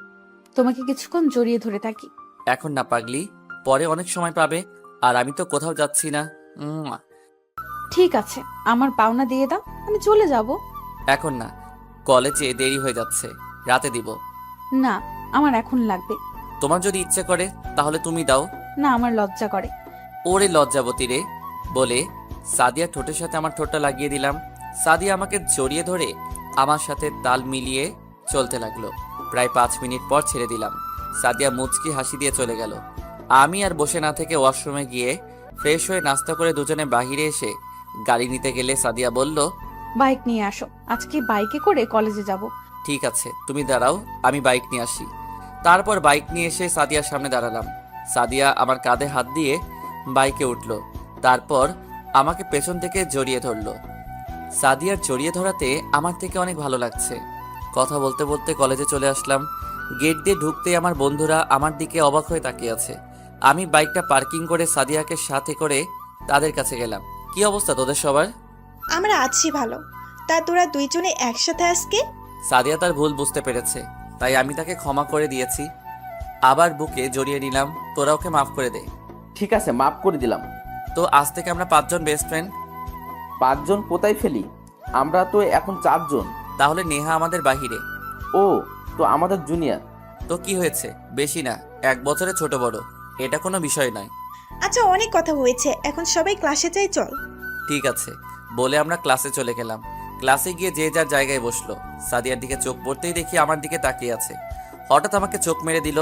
তোমাকে কিছুক্ষণ জড়িয়ে ধরে থাকি। এখন না পাগলি, পরে অনেক সময় পাবে, আর আমি তো কোথাও যাচ্ছি না। ঠিক আছে, আমার পাওনা দিয়ে দাও, আমি চলে যাব। এখন না, কলেজে দেরি হয়ে যাচ্ছে, রাতে দিব। না, আমার এখন লাগবে। তোমার যদি ইচ্ছে করে তাহলে তুমি দাও। না, আমার লজ্জা করে। ওরে লজ্জাবতী রে বলে সাদিয়া ঠোঁটের সাথে আমার ঠোঁটটা লাগিয়ে দিলাম। সাদিয়া আমাকে জড়িয়ে ধরে আমার সাথে তাল মিলিয়ে চলতে লাগলো। প্রায় 5 মিনিট পর ছেড়ে দিলাম। সাদিয়া মুচকি হাসি দিয়ে চলে গেল। আমি আর বসে না থেকে ওয়াশরুমে গিয়ে ফ্রেশ হয়ে নাস্তা করে দুজনে বাহিরে এসে গাড়ি নিতে গেলে সাদিয়া বলল, বাইক নিয়ে আসো, আজকে বাইকে করে কলেজে যাব। ঠিক আছে, তুমি দাঁড়াও, আমি বাইক নিয়ে আসি। তারপর বাইক নিয়ে এসে সাদিয়ার সামনে দাঁড়ালাম। সাদিয়া আমার কাঁধে হাত দিয়ে বাইকে উঠল। তারপর আমাকে পেছন থেকে জড়িয়ে ধরলো। সাদিয়ার জড়িয়ে ধরাতে আমার থেকে অনেক ভালো লাগছে। কথা বলতে বলতে কলেজে চলে আসলাম। গেট দিয়ে ঢুকতেই আমার বন্ধুরা আমার দিকে অবাক হয়ে তাকিয়ে আছে। আমি বাইকটা পার্কিং করে সাদিয়াকে সাথে করে তাদের কাছে গেলাম। কি অবস্থা তোদের সবার? আমরা আছি ভালো। তা তোরা দুইজনে একসাথে আজকে? সাদিয়া তার ভুল বুঝতে পেরেছে, তাই আমি তাকে ক্ষমা করে দিয়েছি। আবার বুকে জড়িয়ে নিলাম। তোরা ওকে মাফ করে দে। ঠিক আছে, মাফ করে দিলাম। তো আজ থেকে আমরা 5 জন বেস্ট ফ্রেন্ড। 5 জন কোথায় ফেলি? আমরা তো এখন 4 জন। তাহলে নেহা আমাদের বাহিরে। ও, তো আমাদের জুনিয়র। তো কি হয়েছে? বেশি না, 1 বছরে ছোট বড়, এটা কোনো বিষয় নয়। আচ্ছা, অনেক কথা হয়েছে, এখন সবাই ক্লাসে যাই, চল। ঠিক আছে বলে আমরা ক্লাসে চলে গেলাম। ক্লাসে গিয়ে যে যার জায়গায় বসলো। সাদিয়ার দিকে চোখ পড়তেই দেখি আমার দিকে তাকিয়ে আছে। হঠাৎ আমাকে চোখ মেরে দিল।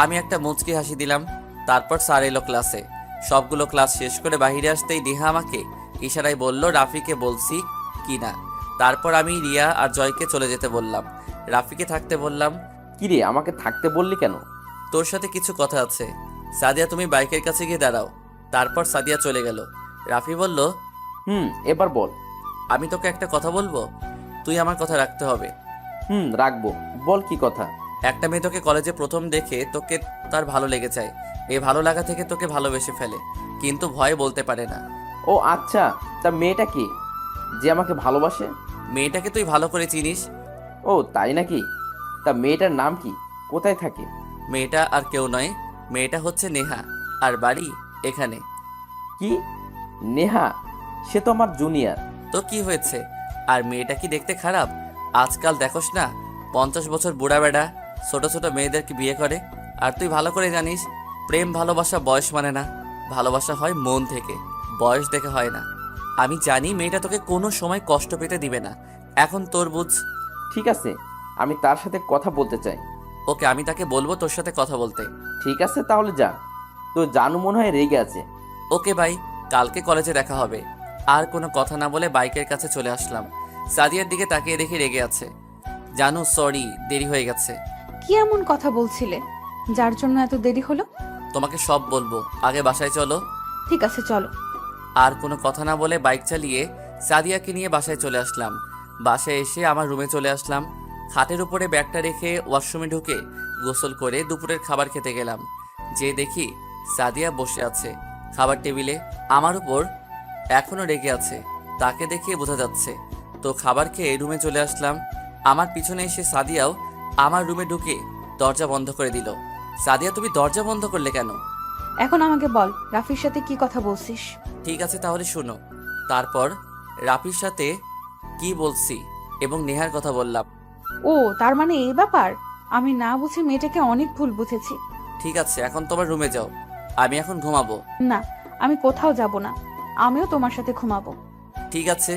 আমি একটা মুচকি হাসি দিলাম। তারপর স্যার এলো ক্লাসে। সবগুলো ক্লাস শেষ করে বাইরে আসতেই নেহা আমাকে ইশারায় বলল রাফিকে বলছি কি না। তারপর আমি রিয়া আর জয়কে চলে যেতে বললাম। রাফিকে থাকতে বললাম। কি রে, আমাকে থাকতে বললি কেন? তোর সাথে কিছু কথা আছে। সাদিয়া তুমি বাইকের কাছে গিয়ে দাঁড়াও। তারপর সাদিয়া চলে গেল। রাফি বলল, এবার বল। আমি তোকে একটা কথা বলবো, তুই আমার কথা রাখতে হবে। রাখবো, বল কি কথা। একটা মেয়ে তোকে কলেজে প্রথম দেখে তোকে তার ভালো লেগে যায়। এই ভালো লাগা থেকে তোকে ভালোবেসে ফেলে, কিন্তু ভয় বলতে পারে না। ও আচ্ছা, তা মেয়েটা কি যে আমাকে ভালোবাসে? মেয়েটাকে তুই ভালো করে চিনিস। ও তাই নাকি? তা মেয়েটার নাম কি, কোথায় থাকে? মেয়েটা আর কেউ নয়, মেয়েটা হচ্ছে নেহা, আর বাড়ি এখানে। কি, নেহা? সে তো আমার জুনিয়র। তো কি হয়েছে? আর মেয়েটা কি দেখতে খারাপ? আজকাল দেখোস না 50 বছর বুড়া বেড়া ছোট ছোট মেয়েদেরকে বিয়ে করে। আর তুই ভালো করে জানিস প্রেম ভালোবাসা বয়স মানে না, ভালোবাসা হয় মন থেকে, বয়স দেখে হয় না। আমি জানি মেয়েটা তোকে কোনো সময় কষ্ট পেতে দিবে না। এখন তোর বুঝ। ঠিক আছে, আমি তার সাথে কথা বলতে চাই। ওকে, আমি তাকে বলবো তোর সাথে কথা বলতে। ঠিক আছে, তাহলে যা। তো জানু মনে হয় রেগে আছে। ওকে ভাই, কালকে কলেজে দেখা হবে। আর কোনো কথা না বলে বাইকের কাছে চলে আসলাম। সাদিয়ার দিকে তাকিয়ে দেখি রেগে আছে। জানু সরি, দেরি হয়ে গেছে। কি এমন কথা বলছিলে যার জন্য এত দেরি হলো? তোমাকে সব বলবো, আগে বাসায় চলো। ঠিক আছে, চলো। আর কোনো কথা না বলে বাইক চালিয়ে সাদিয়াকে নিয়ে বাসায় চলে আসলাম। বাসায় এসে আমার রুমে চলে আসলাম। খাটের উপরে ব্যাগটা রেখে ওয়াশরুমে ঢুকে গোসল করে দুপুরের খাবার খেতে গেলাম। যে দেখি সাদিয়া বসে আছে খাবার টেবিলে, আমার উপর এখনো রেগে আছে, তাকে দেখে বোঝা যাচ্ছে। তো খাবার খেয়ে রুমে চলে আসলাম। আমার পিছনে এসে সাদিয়াও আমার রুমে ঢুকে দরজা বন্ধ করে দিল। সাদিয়া, তুমি দরজা বন্ধ করলে কেন? এখন আমাকে বল, রাফির সাথে কি কথা বলছিস? ঠিক আছে তাহলে শোনো। তারপর রাফির সাথে কি বলছি এবং নেহার কথা বললাম। ও, তার মানে এই ব্যাপার। আমি না বুঝে মেয়েটাকে অনেক ভুল বুঝেছি। ঠিক আছে, এখন তোমার রুমে যাও, আমি এখন ঘুমাবো। না, আমি কোথাও যাব না, আমিও তোমার সাথে ঘুমাবো। ঠিক আছে,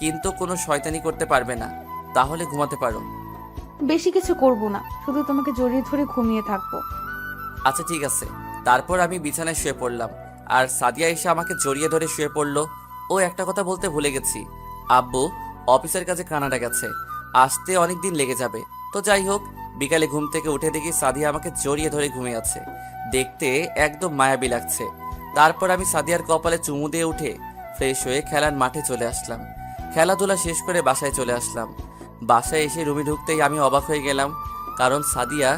কিন্তু কোনো শয়তানি করতে পারবে না, তাহলে ঘুমাতে পারো। বেশি কিছু করব না, শুধু তোমাকে জড়িয়ে ধরে ঘুমিয়ে থাকবো। আচ্ছা ঠিক আছে। তারপর আমি বিছানায় শুয়ে পড়লাম, আর সাদিয়া এসে আমাকে জড়িয়ে ধরে শুয়ে পড়লো। ও একটা কথা বলতে ভুলে গেছি, আব্বু অফিসের কাছে কানাডা গেছে, আসতে অনেক দিন লেগে যাবে। তো যাই হোক, বিকালে ঘুম থেকে উঠে দেখি সাদিয়া আমাকে জড়িয়ে ধরে ঘুমিয়ে আছে। দেখতে একদম মায়াবী লাগছে। তারপর আমি সাদিয়ার কপালে চুমু দিয়ে উঠে ফ্রেশ হয়ে খেলার মাঠে চলে আসলাম। খেলাধুলা শেষ করে বাসায় চলে আসলাম। বাসায় এসে রুমে ঢুকতেই আমি অবাক হয়ে গেলাম, কারণ সাদিয়া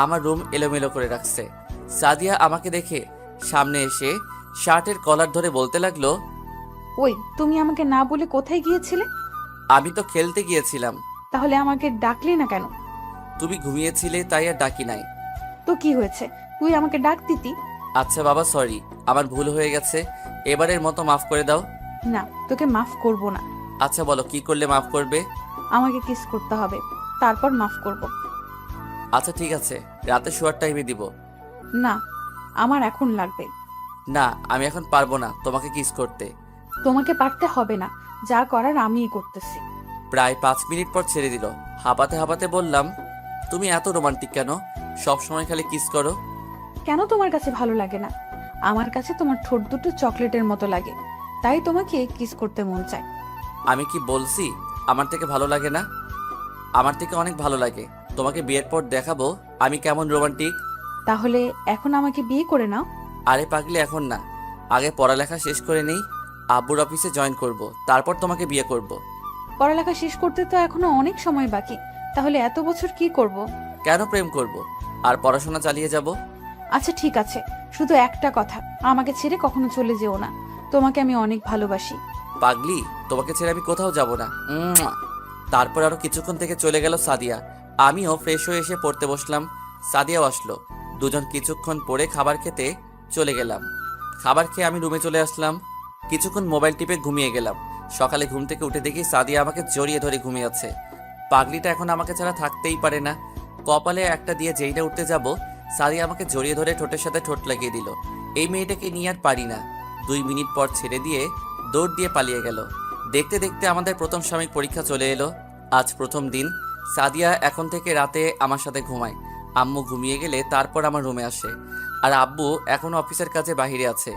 আমার রুম এলোমেলো করে রাখছে। সাদিয়া আমাকে দেখে সামনে এসে শার্টের কলার ধরে বলতে লাগলো, ওই, তুমি আমাকে না বলে কোথায় গিয়েছিলে? আমি তো খেলতে গিয়েছিলাম। তাহলে আমাকে ডাকলি না কেন? তুমি ঘুমিয়েছিলে তাই আর ডাকি নাই। তো কি হয়েছে, তুই আমাকে ডাক দিতি। আচ্ছা বাবা, সরি, আমার ভুল হয়ে গেছে, এবারের মতো মাফ করে দাও। না, তোকে মাফ করব না। আচ্ছা বলো, কি করলে মাফ করবে? আমাকে কিস করতে হবে, তারপর মাফ করব। আচ্ছা ঠিক আছে, রাতে শোয়ার টাইমে দিব। না, আমার এখন লাগবে। না, আমি এখন পারবো না তোমাকে কিস করতে। তোমাকে পারতে হবে না, যা করার আমিই করতেছি। প্রায় 5 মিনিট পর ছেড়ে দিল। হাঁপাতে হাঁপাতে বললাম, তুমি এত রোমান্টিক কেন? সব সময় খালি কিস করো। কেন তোমার কাছে ভালো লাগে না? আমার কাছে তোমার ঠোঁট দুটো চকলেটের মতো লাগে, তাই তোমাকে কিস করতে মন চায়। আমি কি বলছি আমার থেকে ভালো লাগে না? আমার থেকে অনেক ভালো লাগে। তোমাকে বিয়ের পর দেখাবো আমি কেমন রোমান্টিক। তাহলে এখন আমাকে বিয়ে করে নাও। আরে পাগলি, এখন না, আগে পড়ালেখা শেষ করে নেই, আব্বুর অফিসে জয়েন করব, তারপর তোমাকে বিয়ে করব। পড়ালেখা শেষ করতে তো এখনো অনেক সময় বাকি, তাহলে এত বছর কি করব? কেন প্রেম করব আর পড়াশোনা চালিয়ে যাব। আচ্ছা ঠিক আছে, শুধু একটা কথা, আমাকে ছেড়ে কখনো চলে যেও না। তোমাকে আমি অনেক ভালোবাসি। পাগলি, তোমাকে ছেড়ে আমি কোথাও যাব না। তারপর আরো কিছুক্ষণ থেকে চলে গেল সাদিয়া। আমিও ফ্রেশ হয়ে এসে পড়তে বসলাম। সাদিয়াও আসলো। দুজন কিছুক্ষণ পরে খাবার খেতে চলে গেলাম। খাবার খেয়ে আমি রুমে চলে আসলাম। কিছুক্ষণ মোবাইল টিপে ঘুমিয়ে গেলাম। সকালে ঘুম থেকে উঠে দেখি সাদিয়া আমাকে জড়িয়ে ধরে ঘুমিয়ে আছে। পাগলিটা এখন আমাকে ছাড়া থাকতেই পারে না। কপালে একটা দিয়ে যেইটা উঠতে যাব, সাদিয়া আমাকে জড়িয়ে ধরে ঠোঁটের সাথে ঠোঁট লাগিয়ে দিল। এই মেয়েটাকে নিয়ে আর পারি না। 2 মিনিট পর ছেড়ে দিয়ে দৌড় দিয়ে পালিয়ে গেল। দেখতে দেখতে আমাদের প্রথম সাময়িক পরীক্ষা চলে এলো। আজ প্রথম দিন। সাদিয়া এখন থেকে রাতে আমার সাথে ঘুমায়। আম্মু ঘুমিয়ে গেলে তারপর আমার রুমে আসে। আর আব্বু এখনো অফিসের কাছে বাইরে আছে।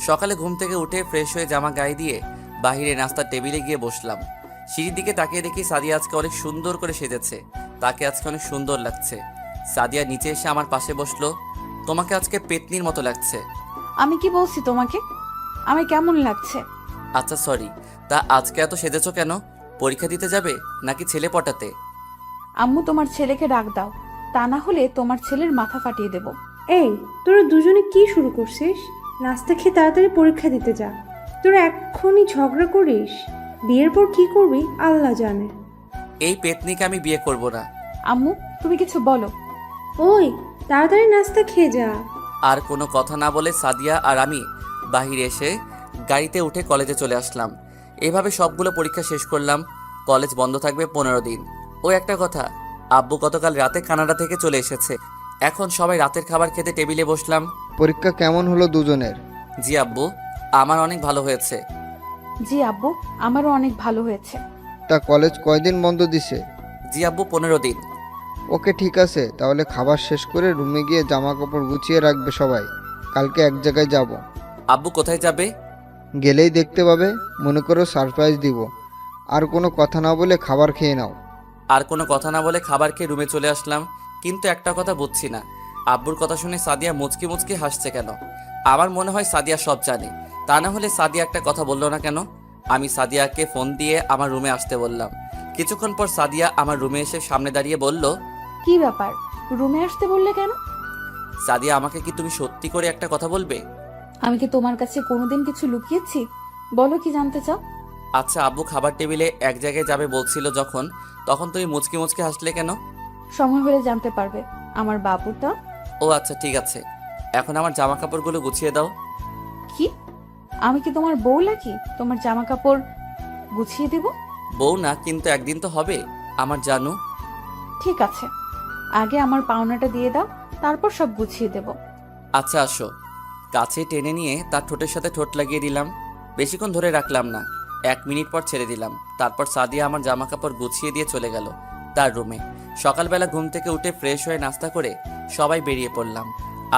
সকালে ঘুম থেকে উঠে ফ্রেশ হয়ে জামা গায়ে দিয়ে বাইরে নাস্তার টেবিলে গিয়ে বসলাম। সিঁড়ির দিকে তাকিয়ে দেখি সাদিয়া আজকে অনেক সুন্দর করে সেজেছে। তাকে আজকে অনেক সুন্দর লাগছে। সাদিয়া নিচে এসে আমার পাশে বসলো। তোমাকে আজকে পেতনির মতো লাগছে। আমি কি বলছি তোমাকে? আমি কেমন লাগছে? আচ্ছা সরি, তা আজকে এত সেজেছো কেন? পরীক্ষা দিতে যাবে নাকি ছেলে পটাতে? আম্মু, তোমার ছেলেকে ডাক দাও, তা না হলে তোমার ছেলের মাথা ফাটিয়ে দেব। এই, তোরা দুজনে কি শুরু করছিস? নাস্তা খেয়ে তাড়াতাড়ি পরীক্ষা দিতে যা। তোরা এক্ষুনি ঝগড়া করিস, বিয়ের পর কি করবি আল্লাহ জানে। এই পেতনিকে আমি বিয়ে করব না। আম্মু, তুমি কিছু বলো। ওই, তাড়াতাড়ি নাস্তা খেয়ে যা। আর কোনো কথা না বলে সাদিয়া আর আমি বাহিরে এসে গাড়িতে উঠে কলেজে চলে আসলাম। এভাবে সবগুলো পরীক্ষা শেষ করলাম। কলেজ বন্ধ থাকবে 15 দিন। ও একটা কথা, আব্বু গতকাল রাতে কানাডা থেকে চলে এসেছে। এখন সবাই রাতের খাবার খেতে টেবিলে বসলাম। পরীক্ষা কেমন হলো দুজনের? জি আব্বু, আমার অনেক ভালো হয়েছে। জি আব্বু, আমারও অনেক ভালো হয়েছে। তা কলেজ কয়দিন বন্ধ দিছে? জি আব্বু, 15 দিন। ওকে ঠিক আছে, তাহলে খাবার শেষ করে রুমে গিয়ে জামা কাপড় গুছিয়ে রাখবে সবাই। কালকে এক জায়গায় যাব। আব্বু কোথায় যাবে? গেলেই দেখতে পাবে। মনে করো সারপ্রাইজ দিব। আর কোনো কথা না বলে খাবার খেয়ে নাও। আর কোনো কথা না বলে খাবার খেয়ে রুমে চলে আসলাম। কিন্তু একটা কথা বুঝছি না, আব্বুর কথা শুনে সাদিয়া মুচকি মুচকি হাসছে কেন? আমার মনে হয় সাদিয়া সব জানে। তা না হলে সাদিয়া একটা কথা বললো না কেন? আমি সাদিয়াকে ফোন দিয়ে আমার রুমে আসতে বললাম। কিছুক্ষণ পর সাদিয়া আমার রুমে এসে সামনে দাঁড়িয়ে বলল, কি ব্যাপার, রুমে আসতে বললে কেন? সাদিয়া, আমাকে কি তুমি সত্যি করে একটা কথা বলবে? আমি কি তোমার কাছে কোনোদিন কিছু লুকিয়েছি? বলো, কি জানতে চাও? আচ্ছা, আব্বু খাবার টেবিলে এক জায়গায় যাবে বলছিল যখন, তখন তুমি মুচকি মুচকি হাসলে কেন? সময় হলে জানতে পারবে। আমার বাবুটা। ও আচ্ছা, ঠিক আছে। এখন আমার জামা কাপড়গুলো গুছিয়ে দাও। কি? আমি কি তোমার বউ নাকি তোমার জামা কাপড় গুছিয়ে দেব? বউ না, কিন্তু একদিন তো হবে আমার জানু। ঠিক আছে, আগে আমার পাওনাটা দিয়ে দাও, তারপর সব গুছিয়ে দেব। আচ্ছা আসো। কাছে টেনে নিয়ে তার ঠোঁটের সাথে ঠোঁট লাগিয়ে দিলাম। বেশিক্ষণ ধরে রাখলাম না, 1 মিনিট পর ছেড়ে দিলাম। তারপর সাদিয়া আমার জামা কাপড় গুছিয়ে দিয়ে চলে গেল তার রুমে। সকালবেলা ঘুম থেকে উঠে ফ্রেশ হয়ে নাস্তা করে সবাই বেরিয়ে পড়লাম।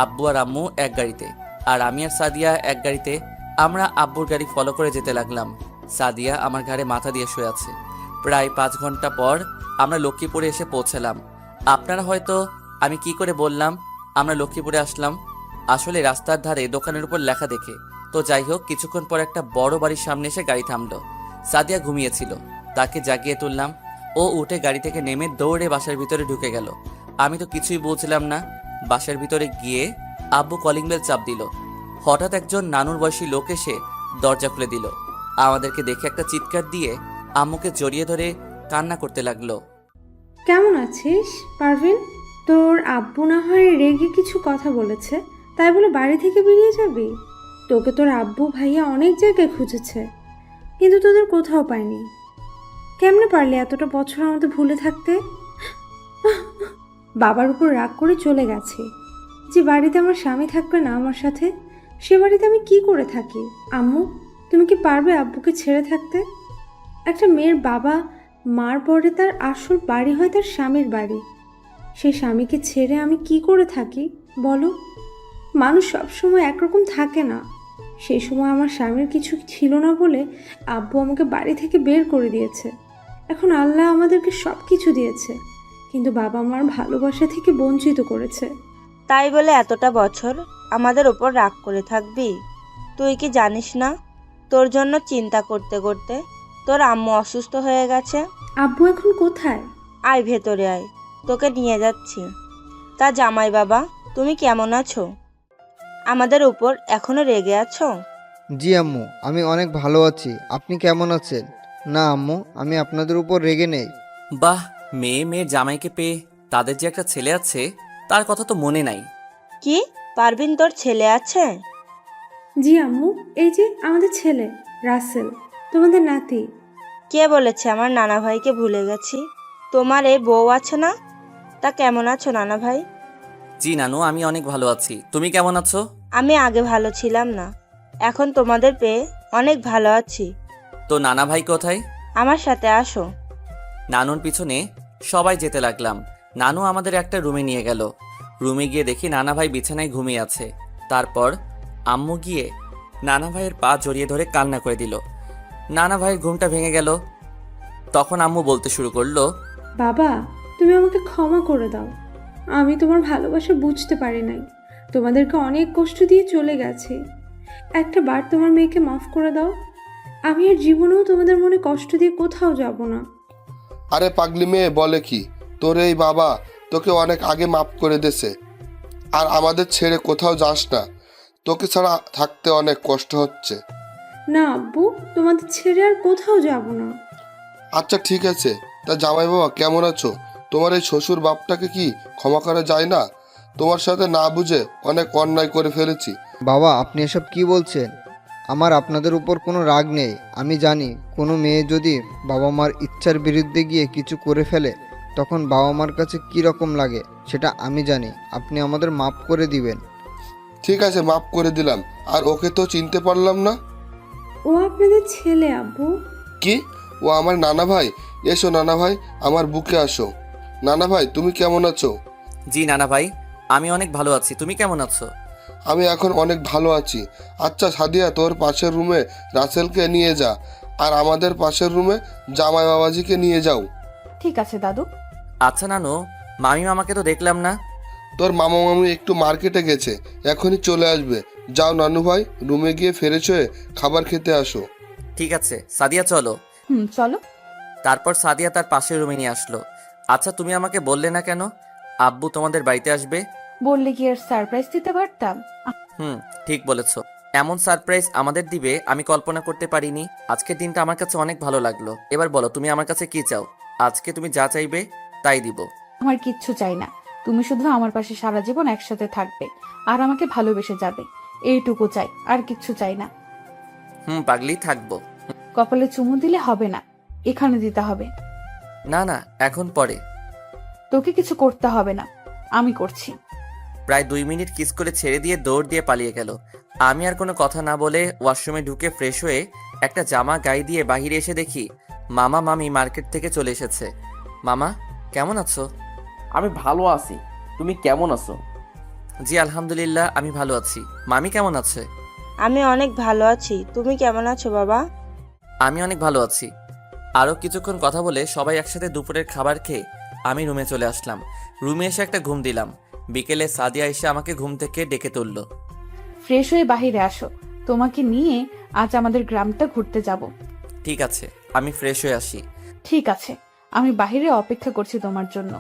আব্বু আর আম্মু এক গাড়িতে, আর আমি আর সাদিয়া এক গাড়িতে। আমরা আব্বুর গাড়ি ফলো করে যেতে লাগলাম। সাদিয়া আমার ঘাড়ে মাথা দিয়ে শুয়ে আছে। প্রায় 5 ঘন্টা পর আমরা লক্ষ্মীপুরে এসে পৌঁছালাম। আপনারা হয়তো আমি কি করে বললাম আমরা লক্ষ্মীপুরে আসলাম, আসলে রাস্তার ধারে দোকানের উপর লেখা দেখে। তো যাই হোক, কিছুক্ষণ পর একটা বড় বাড়ির সামনে এসে গাড়ি থামলো। সাদিয়া ঘুমিয়েছিল, তাকে জাগিয়ে তুললাম। ও উঠে গাড়ি থেকে নেমে দৌড়ে বাসার ভিতরে ঢুকে গেল। আমি তো কিছুই বুঝলাম না। বাসার ভিতরে গিয়ে আব্বু কলিং বেল চাপ দিল। হঠাৎ একজন নানুর বয়সী লোক এসে দরজা খুলে দিল। আমাদেরকে দেখে একটা চিৎকার দিয়ে আম্মুকে জড়িয়ে ধরে কান্না করতে লাগলো। কেমন আছিস পারভিন? তোর আব্বু না হয় রেগে কিছু কথা বলেছে, তাই বলে বাড়ি থেকে বেরিয়ে যাবি? তোকে তোর আব্বু ভাইয়া অনেক জায়গায় খুঁজেছে, কিন্তু তোদের কোথাও পায়নি। কেমনে পারলি এতটা বছর আমাদের ভুলে থাকতে? বাবার উপর রাগ করে চলে গেছে। যে বাড়িতে আমার স্বামী থাকবে না আমার সাথে, সে বাড়িতে আমি কি করে থাকি? আম্মু, তুমি কি পারবে আব্বুকে ছেড়ে থাকতে? একটা মেয়ের বাবা মার পরে তার আসল বাড়ি হয় তার স্বামীর বাড়ি। সেই স্বামীকে ছেড়ে আমি কি করে থাকি বলো? মানুষ সবসময় একরকম থাকে না। সেই সময় আমার স্বামীর কিছু ছিল না বলে আব্বু আমাকে বাড়ি থেকে বের করে দিয়েছে। এখন আল্লাহ আমাদেরকে সব কিছু দিয়েছে, কিন্তু বাবা মার ভালোবাসা থেকে বঞ্চিত করেছে। তাই বলে এতটা বছর আমাদের ওপর রাগ করে থাকবি? তুই কি জানিস না, তোর জন্য চিন্তা করতে করতে তোর আম্মু অসুস্থ হয়ে গেছে। আব্বু এখন কোথায়? আয় ভেতরে আয়, তোকে নিয়ে যাচ্ছি। তা জামাই বাবা, তুমি কেমন আছো? আমাদের উপর এখনো রেগে আছো? জি আম্মু, আমি অনেক ভালো আছি। আপনি কেমন আছেন? না আম্মু, আমি আপনাদের উপর রেগে নেই। বাহ, মেয়ে মেয়ের জামাইকে পেয়ে তাদের যে একটা ছেলে আছে তার কথা তো মনে নাই। কি, পারভিন তোর ছেলে আছে? জি আম্মু, এই যে আমাদের ছেলে রাসেল, তোমাদের নাতি। কে বলেছে আমার নানা ভাইকে ভুলে গেছি? তোমার এই বউ আছে না? তা কেমন আছো নানা ভাই? জি নানু, আমি অনেক ভালো আছি। তুমি কেমন আছো? আমি আগে ভালো ছিলাম না, এখন তোমাদের পেয়ে অনেক ভালো আছি। তো নানা ভাই কোথায়? আমার সাথে আসো। নানুর পিছনে সবাই যেতে লাগলাম। নানু আমাদের একটা রুমে নিয়ে গেল। রুমে গিয়ে দেখি নানা ভাই বিছানায় ঘুমিয়ে আছে। তারপর আম্মু গিয়ে নানা ভাইয়ের পা জড়িয়ে ধরে কান্না করে দিল। নানা ভাইয়ের ঘুমটা ভেঙে গেল। তখন আম্মু বলতে শুরু করলো, বাবা, তুমি আমাকে ক্ষমা করে দাও। আমি তোমার ভালোবাসা বুঝতে পারি নাই, তোমাদেরকে অনেক কষ্ট দিয়ে চলে গেছে। একটা বার তোমার মেয়েকে মাফ করে দাও। আমি আর জীবনেও তোমাদের মনে কষ্ট দিয়ে কোথাও যাব না। আরে পাগলি মেয়ে বলে কি, তোর এই বাবা তোকে অনেক আগে মাফ করে দেছে। আর আমাদের ছেড়ে কোথাও যাস না, তোকে ছাড়া থাকতে অনেক কষ্ট হচ্ছে। না আব্বু, তোমাদের ছেড়ে আর কোথাও যাব না। আচ্ছা ঠিক আছে, তা জামাই বাবা কেমন আছো? তোমার এই শ্বশুর বাপটাকে কি ক্ষমা করা যায় না? তোমার সাথে না বুঝে অনেক অন্যায় করে ফেলেছি। বাবা, আপনি এসব কি বলছেন? আমার আপনাদের উপর কোনো রাগ নেই। আমি জানি কোনো মেয়ে যদি বাবা মার ইচ্ছার বিরুদ্ধে গিয়ে কিছু করে ফেলে তখন বাবা মার কাছে কী রকম লাগে সেটা আমি জানি। আপনি আমাদের মাফ করে দিবেন। ঠিক আছে, মাফ করে দিলাম। আর ওকে তো চিনতে পারলাম না। ও আপনাদের ছেলে আব্বু। কি, ও আমার নানা ভাই? এসো নানা ভাই, আমার বুকে আসো। নানা ভাই তুমি কেমন আছো? জি নানা ভাই, আমি অনেক ভালো আছি। তুমি কেমন আছো? আমি এখন অনেক ভালো আছি। আচ্ছা সাদিয়া, তোর পাশের রুমে রাসেলকে নিয়ে যা, আর আমাদের পাশের রুমে জামাই বাবাজিকে নিয়ে যাও। ঠিক আছে দাদু। আচ্ছা নানু, মামি মামাকে তো দেখলাম না। তোর মামা মামি একটু মার্কেটে গেছে, এখনই চলে আসবে। যাও নানু ভাই, রুমে গিয়ে ফ্রেশ হয়ে খাবার খেতে আসো। ঠিক আছে সাদিয়া, চলো। চলো। তারপর সাদিয়া তার পাশের রুমে নিয়ে আসলো। আচ্ছা তুমি আমাকে বললে না কেন আব্বু তোমাদের বাড়িতে আসবে? বললে কি আর সারপ্রাইজ দিতে পারতাম? ঠিক বলেছো। এমন সারপ্রাইজ আমাদের দিবে আমি কল্পনা করতে পারিনি। আজকের দিনটা আমার কাছে অনেক ভালো লাগলো। এবার বলো তুমি আমার কাছে কি চাও? আজকে তুমি যা চাইবে তাই দিব। আমার কিচ্ছু চাই না, তুমি শুধু আমার পাশে সারা জীবন একসাথে থাকবে আর আমাকে ভালোবেসে যাবে, এইটুকু চাই, আর কিচ্ছু চাই না। পাগলি থাকবো। কপালে চুমু দিলে হবে না, এখানে দিতে হবে। না না, এখন পরে। তোকে কিছু করতে হবে না, আমি করছি। প্রায় 2 মিনিট কিস করে ছেড়ে দিয়ে দৌড় দিয়ে পালিয়ে গেল। আমি আর কোনো কথা না বলে ওয়াশরুমে ঢুকে ফ্রেশ হয়ে একটা জামা গায়ে দিয়ে বাহিরে এসে দেখি মামা মামি মার্কেট থেকে চলে এসেছে। মামা কেমন আছো? আমি ভালো আছি, তুমি কেমন আছো? জি আলহামদুলিল্লাহ, আমি ভালো আছি। মামি কেমন আছে? আমি অনেক ভালো আছি। তুমি কেমন আছো বাবা? আমি অনেক ভালো আছি। আরও কিছুক্ষণ কথা বলে সবাই একসাথে দুপুরের খাবার খেয়ে আমি রুমে চলে আসলাম। রুমে এসে একটা ঘুম দিলাম। বিকেলে সাদিয়া এসে আমাকে ঘুম থেকে ডেকে তুলল। ফ্রেশ হয়ে বাহিরে আসো, তোমাকে নিয়ে আজ আমাদের গ্রামটা ঘুরতে যাব। ঠিক আছে, আমি ফ্রেশ হয়ে আসি। ঠিক আছে, আমি বাহিরে অপেক্ষা করছি তোমার জন্য।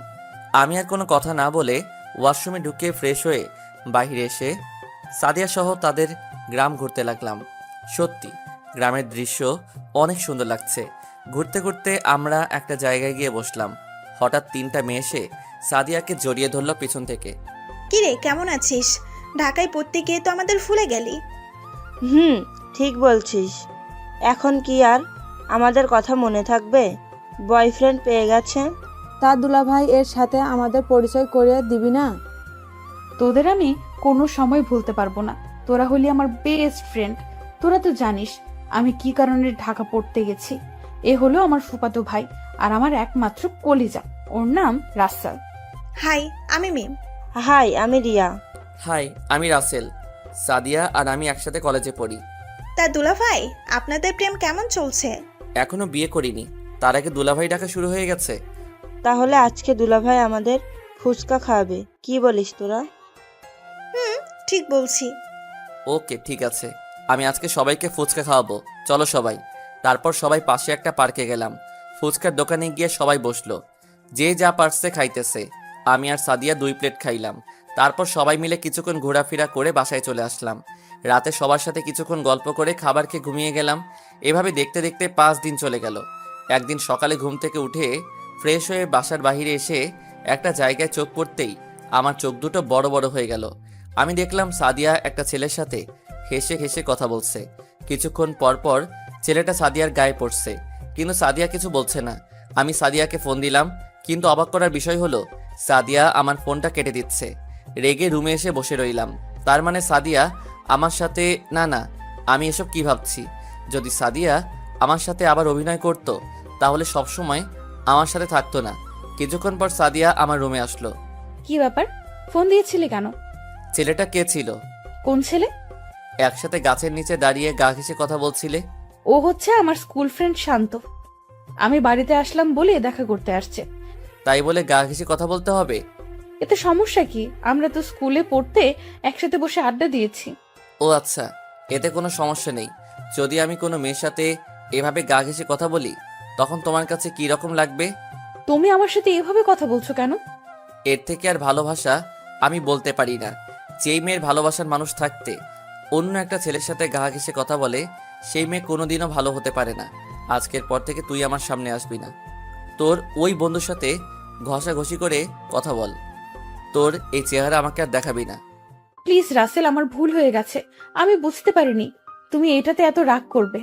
আমি আর কোনো কথা না বলে ওয়াশরুমে ঢুকে ফ্রেশ হয়ে বাইরে এসে সাদিয়া সহ তাদের গ্রাম ঘুরতে লাগলাম। সত্যি গ্রামের দৃশ্য অনেক সুন্দর লাগছে। ঘুরতে ঘুরতে আমরা একটা জায়গায় গিয়ে বসলাম। হঠাৎ 3টা মেয়ে এসে সাদিয়াকে জড়িয়ে ধরলো পিছন থেকে। কিরে, কেমন আছিস? ঢাকায় পড়তে গিয়ে তো আমাদের ভুলে গেলি। ঠিক বলছিস। এখন কি আর আমাদের কথা মনে থাকবে? বয়ফ্রেন্ড পেয়ে গেছে। তার দুলাভাই এর সাথে আমাদের পরিচয় করিয়ে দিবি না? তোদের আমি কোনো সময় ভুলতে পারবো না, তোরা হলি আমার বেস্ট ফ্রেন্ড। তোরা তো জানিস আমি কি কারণে ঢাকা পড়তে গেছি। এ হলো আমার ফুফাতো ভাই আর আমার একমাত্র কলিজা, ওর নাম রাসেল। হাই, আমি মিম। হাই, আমি রিয়া। হাই, আমি রাসেল। সাদিয়া আর আমি একসাথে কলেজে পড়ি। তা দুলাভাই, আপনাদের প্রেম কেমন চলছে? এখনো বিয়ে করিনি, তার আগে দুলাভাই ডাকা শুরু হয়ে গেছে। তাহলে আজকে দুলাভাই আমাদের ফুচকা খাওয়াবে, কি বলিস তোরা? ঠিক বলছি। ওকে ঠিক আছে, আমি আজকে সবাইকে ফুচকা খাওয়াবো। চলো সবাই। তারপর সবাই পাশে একটা পার্কে গেলাম। ফুচকার দোকানে গিয়ে সবাই বসলো, যে যা পারছে খাইতেছে। আমি আর সাদিয়া 2 প্লেট খাইলাম। তারপর সবাই মিলে কিছুক্ষণ ঘোরাফেরা করে বাসায় চলে আসলাম। রাতে সবার সাথে কিছুক্ষণ গল্প করে খাবার খেয়ে ঘুমিয়ে গেলাম। এভাবে দেখতে দেখতে 5 দিন চলে গেল। একদিন সকালে ঘুম থেকে উঠে ফ্রেশ হয়ে বাসার বাইরে এসে একটা জায়গায় চোখ পড়তেই আমার চোখ দুটো বড় বড় হয়ে গেল। আমি দেখলাম সাদিয়া একটা ছেলের সাথে হেসে হেসে কথা বলছে। কিছুক্ষণ পর পর ছেলেটা সাদিয়ার গায়ে পড়ছে, কিন্তু সাদিয়া কিছু বলছে না। আমি সাদিয়াকে ফোন দিলাম, কিন্তু অবাক করার বিষয় হলো সাদিয়া আমার ফোনটা কেটে দিচ্ছে। রেগে রুমে এসে বসে রইলাম। তার মানে সাদিয়া আমার সাথে না না, আমি এসব কি ভাবছি? যদি সাদিয়া আমার সাথে আবার অভিনয় করত তাহলে সবসময় আমার সাথে থাকতো না। কিছুক্ষণ পর সাদিয়া আমার রুমে আসলো। কি ব্যাপার, ফোন দিয়েছিলি কেন? ছেলেটা কে ছিল? কোন ছেলে? একসাথে গাছের নিচে দাঁড়িয়ে গা ঘেঁষে কথা বলছিলে। ও হচ্ছে আমার স্কুল ফ্রেন্ড শান্ত। আমি বাড়িতে আসলাম বলে দেখা করতে আসছে। তাই বলে গা ঘেঁষে কথা বলতে হবে? এতে সমস্যা কি? আমরা তো স্কুলে পড়তে একসাথে বসে আড্ডা দিয়েছি। ও আচ্ছা, এতে কোনো সমস্যা নেই। যদি আমি কোনো মেয়ের সাথে এভাবে গা ঘেঁষে কথা বলি তখন তোমার কাছে কি রকম লাগবে? তুমি আমার সাথে এভাবে কথা বলছো কেন? এর থেকে আর ভালোবাসা আমি বলতে পারি না। যেই মেয়ের ভালোবাসার মানুষ থাকতে অন্য একটা ছেলের সাথে গা ঘেঁষে কথা বলে সেই মেয়ে কোনোদিনও ভালো হতে পারে না। আজকের পর থেকে তুই আমার সামনে আসবি না। তোর ওই বন্ধুর সাথে ঘষাঘষি করে কথা বল। তোর এই চেহারা আমাকে আর দেখাবি না। প্লিজ রাসেল, আমার ভুল হয়ে গেছে। আমি বুঝতে পারিনি তুমি এটাতে এত রাগ করবে।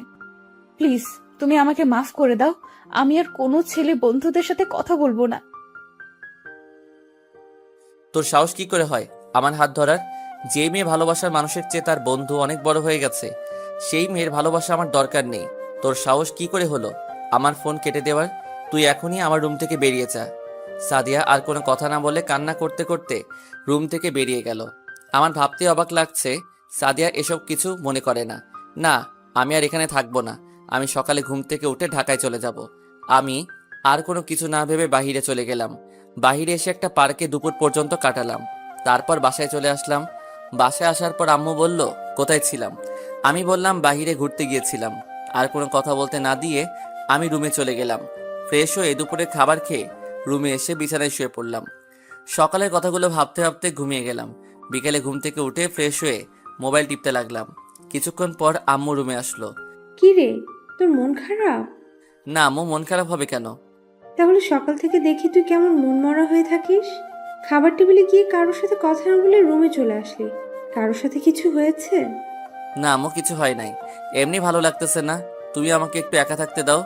প্লিজ তুমি আমাকে মাফ করে দাও। আমি আর কোনো ছেলে বন্ধুদের সাথে কথা বলবো না। তোর সাহস কি করে হয় আমার হাত ধরার? যে মেয়ে ভালোবাসার মানুষের চেয়ে তার বন্ধু অনেক বড় হয়ে গেছে সেই মেয়ের ভালোবাসা আমার দরকার নেই। তোর সাহস কি করে হলো আমার ফোন কেটে দেওয়ার? তুই এখনই আমার রুম থেকে বেরিয়ে যা। সাদিয়া আর কোনো কথা না বলে কান্না করতে করতে রুম থেকে বেরিয়ে গেল। আমার ভাবতে অবাক লাগছে সাদিয়া এসব কিছু মনে করে না। না, আমি আর এখানে থাকবো না। আমি সকালে ঘুম থেকে উঠে ঢাকায় চলে যাব। আমি আর কোনো কিছু না ভেবে বাহিরে চলে গেলাম। বাহিরে এসে একটা পার্কে দুপুর পর্যন্ত কাটালাম। তারপর বাসায় চলে আসলাম। বাসায় আসার পর আম্মু বলল, কোথায় ছিলাম? আমি বললাম বাহিরে ঘুরতে গিয়েছিলাম। আর কোনো কথা বলতে না দিয়ে আমি রুমে চলে গেলাম। ফ্রেশ হয়ে দুপুরে খাবার খেয়ে রুমে এসে বিছানায় শুয়ে পড়লাম। সকালের কথাগুলো ভাবতে ভাবতে ঘুমিয়ে গেলাম। বিকেলে ঘুম থেকে উঠে ফ্রেশ হয়ে মোবাইল টিপতে লাগলাম। কিছুক্ষণ পর আম্মু রুমে আসলো। কি রে, তোর মন খারাপ? না আম্মু, মন খারাপ হবে কেন? তাহলে সকাল থেকে দেখি তুই কেমন মনমরা হয়ে থাকিস। খাবার টেবিলে গিয়ে কারোর সাথে কথা না বলে রুমে চলে আসলি। কারোর সাথে কিছু হয়েছে? না আম্মু, কিছু হয় নাই। এমনি ভালো লাগতেছে না। তুমি আমাকে একটু একা থাকতে দাও।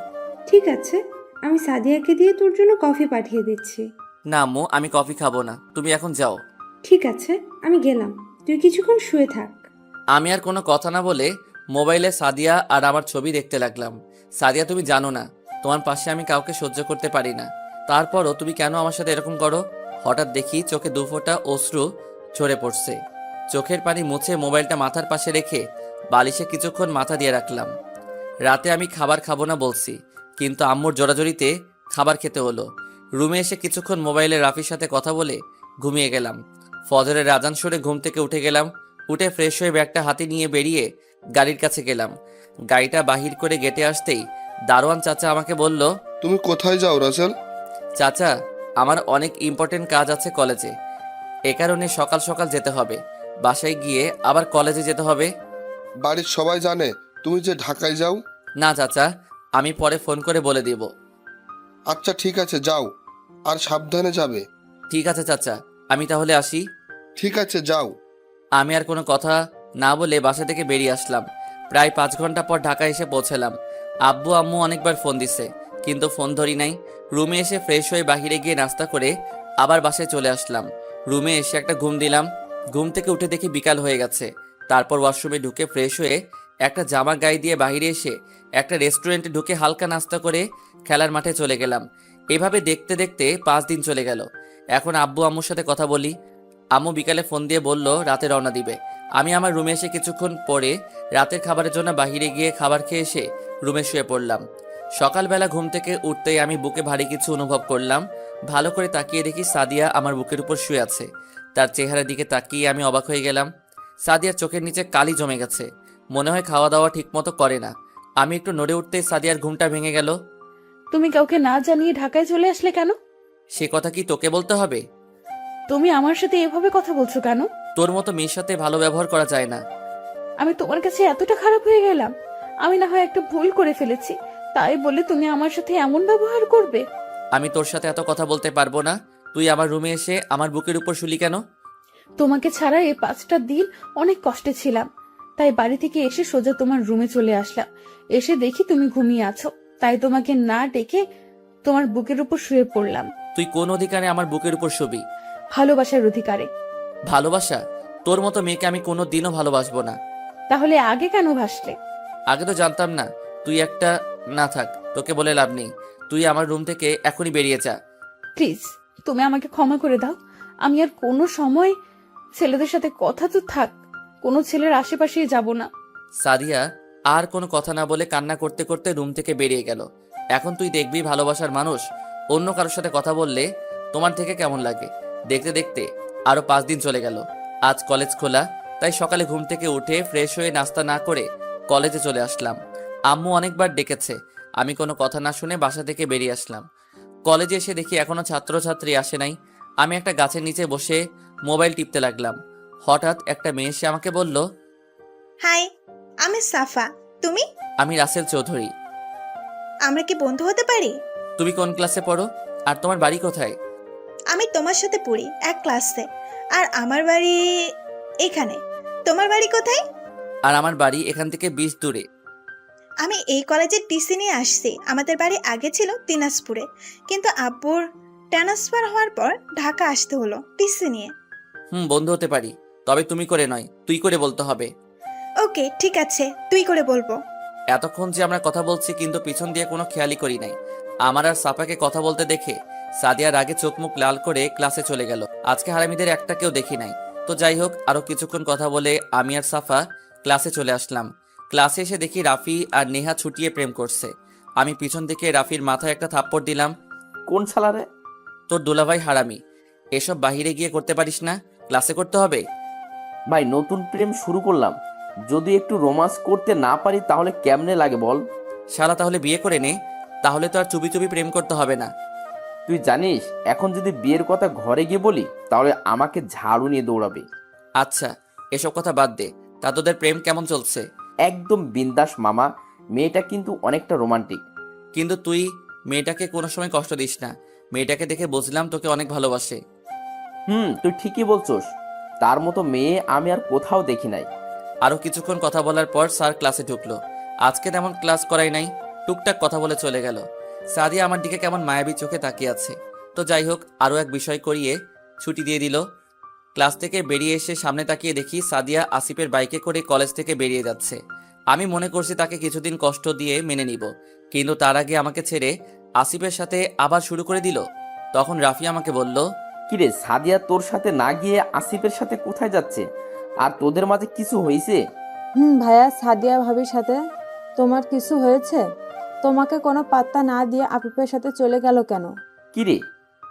ঠিক আছে, আমি সাদিয়াকে দিয়ে তোর জন্য কফি পাঠিয়ে দিচ্ছি। না আম্মু, আমি কফি খাবো না, তুমি এখন যাও। ঠিক আছে, আমি গেলাম, তুই কিছুক্ষণ শুয়ে থাক। আমি আর কোনো কথা না বলে মোবাইলে সাদিয়া আর আমার ছবি দেখতে লাগলাম। সাদিয়া, তুমি জানো না তোমার পাশে আমি কাউকে সহ্য করতে পারি না। তারপরও তুমি কেন আমার সাথে এরকম করো? হঠাৎ দেখি চোখে 2 ফোঁটা অশ্রু ঝরে পড়ছে। চোখের পানি মুছে মোবাইলটা মাথার পাশে রেখে বালিশে কিছুক্ষণ মাথা দিয়ে রাখলাম। রাতে আমি খাবার খাবো না বলছি, কিন্তু আম্মুর জোরাজোরিতে খাবার খেতে হলো। রুমে এসে কিছুক্ষণ মোবাইলে রাফির সাথে কথা বলে ঘুমিয়ে গেলাম। ফজরের আজান শুনে ঘুম থেকে উঠে গেলাম। উঠে ফ্রেশ হয়ে ব্যাগটা হাতে নিয়ে বেরিয়ে গাড়ির কাছে গেলাম। গাড়িটা বাহির করে গেটে আসতেই দারোয়ান চাচা আমাকে বলল, তুমি কোথায় যাও রাসেল? চাচা, আমার অনেক ইম্পর্টেন্ট কাজ আছে কলেজে, এ কারণে সকাল সকাল যেতে হবে। বাসায় গিয়ে আবার কলেজে যেতে হবে। বাড়ির সবাই জানে তুমি যে ঢাকায় যাও? না চাচা, আমি পরে ফোন করে বলে দেব। আচ্ছা ঠিক আছে, যাও, আর সাবধানে যাবে। ঠিক আছে চাচা, আমি তাহলে আসি। ঠিক আছে, যাও। আমি আর কোনো কথা না বলে বাসা থেকে বেরিয়ে আসলাম। প্রায় 5 ঘন্টা পর ঢাকা এসে পৌঁছালাম। আব্বু আম্মু অনেকবার ফোন দিছে, কিন্তু ফোন ধরি নাই। রুমে এসে ফ্রেশ হয়ে বাহিরে গিয়ে নাস্তা করে আবার বাসায় চলে আসলাম। রুমে এসে একটা ঘুম দিলাম। ঘুম থেকে উঠে দেখি বিকাল হয়ে গেছে। তারপর ওয়াশরুমে ঢুকে ফ্রেশ হয়ে একটা জামা গায়ে দিয়ে বাহিরে এসে একটা রেস্টুরেন্টে ঢুকে হালকা নাস্তা করে খেলার মাঠে চলে গেলাম। এভাবে দেখতে দেখতে 5 দিন চলে গেল। এখন আব্বু আম্মুর সাথে কথা বলি। আম্মু বিকালে ফোন দিয়ে বলল রাতে রওনা দিবে। আমি আমার রুমে এসে কিছুক্ষণ পরে রাতের খাবারের জন্য বাহিরে গিয়ে খাবার খেয়ে এসে রুমে শুয়ে পড়লাম। সকালবেলা ঘুম থেকে উঠতেই আমি বুকে ভারী কিছু অনুভব করলাম। ভালো করে তাকিয়ে দেখি সাদিয়া আমার বুকের উপর শুয়ে আছে। তার চেহারার দিকে তাকিয়ে আমি অবাক হয়ে গেলাম। সাদিয়ার চোখের নিচে কালি জমে গেছে, মনে হয় খাওয়া দাওয়া ঠিকমতো করে না। আমি একটু নড়ে উঠতেই সাদিয়ার ঘুমটা ভেঙে গেল। তুমি কাউকে না জানিয়ে ঢাকায় চলে আসলে কেন? সে কথা কি তোকে বলতে হবে? তুমি আমার সাথে এভাবে কথা বলছো কেন? তোর মতো মেয়ের সাথে ভালো ব্যবহার করা যায় না। আমি তোমার কাছে এতটা খারাপ হয়ে গেলাম? আমি না হয় একটা ভুল করে ফেলেছি, তাই বলে তুমি আমার সাথে এমন ব্যবহার করবে? আমি তোর সাথে এত কথা বলতে পারবো না। তুই আমার রুমে এসে আমার বুকের উপর শুলি কেন? তোমাকে ছাড়া এই 5টা দিন অনেক কষ্টে ছিলাম, তাই বাড়ি থেকে এসে সোজা তোমার রুমে চলে আসলাম। এসে দেখি তুমি ঘুমিয়ে আছো, তাই তোমাকে না ডেকে তোমার বুকের উপর শুয়ে পড়লাম। তুই কোন অধিকারে আমার বুকের উপর শুবি? ভালোবাসার অধিকারে। ভালোবাসা? তোর মতো মেয়েকে আমি কোনো দিনও ভালোবাসবো না। তাহলে আগে কেন ভাসলে? আগে তো জানতাম না। তুই একটা, না থাক, তোকে বলে লাভ নেই। তুই আমার রুম থেকে এখনই বেরিয়ে যা। প্লিজ, তুমি আমাকে ক্ষমা করে দাও। আমি আর কোনো সময় ছেলেদের সাথে কথা তো থাক, কোনো ছেলের আশেপাশেই যাব না। সাদিয়া আর কোনো কথা না বলে কান্না করতে করতে রুম থেকে বেরিয়ে গেল। এখন তুই দেখবি ভালোবাসার মানুষ অন্য কারোর সাথে কথা বললে তোমার থেকে কেমন লাগে। দেখতে দেখতে আরো 5 দিন চলে গেল। আজ কলেজ খোলা, তাই সকালে ঘুম থেকে উঠে ফ্রেশ হয়ে নাস্তা না করে কলেজে চলে আসলাম। আম্মু অনেকবার ডেকেছে, আমি কোনো কথা না শুনে বাসা থেকে বেরিয়ে আসলাম। কলেজে এসে দেখি এখনো ছাত্রছাত্রী আসে নাই। আমি একটা গাছের নিচে বসে মোবাইল টিপতে লাগলাম। হঠাৎ একটা মেয়ে এসে আমাকে বলল, হাই, আমি সাফা। তুমি? আমি রাসেল চৌধুরী। আমরা কি বন্ধু হতে পারি? তুমি কোন ক্লাসে পড়ো আর তোমার বাড়ি কোথায়? আমি তোমার সাথে পড়ি এক ক্লাসে, আর আমার বাড়ি এখানে। তোমার বাড়ি কোথায়? আর আমার বাড়ি এখান থেকে 20 দূরে। আমি এই কলেজের টিসি নিয়ে আসছি। আমাদের বাড়ি আগে ছিল দিনাজপুরে, কিন্তু আব্বুর ট্রান্সফার হওয়ার পর ঢাকা আসতে হলো টিসি নিয়ে। বন্ধু হতে পারি, তবে তুমি করে নয়, তুই করে বলতে হবে। ওকে, ঠিক আছে, তুই করে বলবো। এতক্ষণ যে আমরা কথা বলছি কিন্তু পিছন দিয়ে কোনো খেয়ালই করি নাই। আমার আর সাফাকে কথা বলতে দেখে সাদিয়ার আগে চোখ মুখ লাল করে ক্লাসে চলে গেল। আজকে হারামিদের একটা কেউ দেখি নাই। তো যাই হোক, আরো কিছুক্ষণ কথা বলে আমি আর সাফা ক্লাসে চলে আসলাম। ক্লাসে এসে দেখি রাফি আর নেহা ছুটিয়ে প্রেম করছে। আমি পিছন থেকে রাফির মাথায় একটা থাপ্পড় দিলাম। কোন শালারে? তোর দুলাভাই হারামি। এসব বাহিরে গিয়ে করতে পারিস না, ক্লাসে করতে হবে। ভাই, নতুন প্রেম শুরু করলাম, যদি একটু রোমান্স করতে না পারি তাহলে কেমনে লাগে বল? শালা তাহলে বিয়ে করে নে, তাহলে তো আর চুপি চুপি প্রেম করতে হবে না। তুই জানিস এখন যদি বিয়ের কথা ঘরে গিয়ে বলি তাহলে আমাকে ঝাড়ু নিয়ে দৌড়াবে। আচ্ছা, এসব কথা বাদ দে। তা তোদের প্রেম কেমন চলছে? একদম বিন্দাস মামা, মেয়েটা কিন্তু অনেকটা রোমান্টিক। কিন্তু তুই মেয়েটাকে কোনো সময় কষ্ট দিস না। মেয়েটাকে দেখে বুঝলাম তোকে অনেক ভালোবাসে। তুই ঠিকই বলছস, তার মতো মেয়ে আমি আর কোথাও দেখি নাই। আরো কিছুক্ষণ কথা বলার পর স্যার ক্লাসে ঢুকলো। আজকে তেমন ক্লাস করাই নাই, টুকটাক কথা বলে চলে গেল। সাদিয়া আমার দিকে কেমন মায়াবী চোখে তাকিয়ে আছে। তো যাই হোক, আরো এক বিষয় করিয়ে ছুটি দিয়ে দিল। ক্লাস থেকে বেরিয়ে এসে সামনে তাকিয়ে দেখি সাদিয়া আসিফের বাইকে করে কলেজ থেকে বেরিয়ে যাচ্ছে। আমি মনে করছি তাকে কিছুদিন কষ্ট দিয়ে মেনে নিব, কিন্তু তার আগে আমাকে ছেড়ে আসিফের সাথে আবার শুরু করে দিল। তখন রাফি আমাকে বলল, কিরে সাদিয়া তোর সাথে না গিয়ে আসিফের সাথে কোথায় যাচ্ছে? আর তোদের মাঝে কিছু হয়েছে? ভাইয়া, সাদিয়া ভাবির সাথে তোমার কিছু হয়েছে? তোমাকে কোনো পাত্তা না দিয়ে আফিফের সাথে চলে গেল কেন? কিরে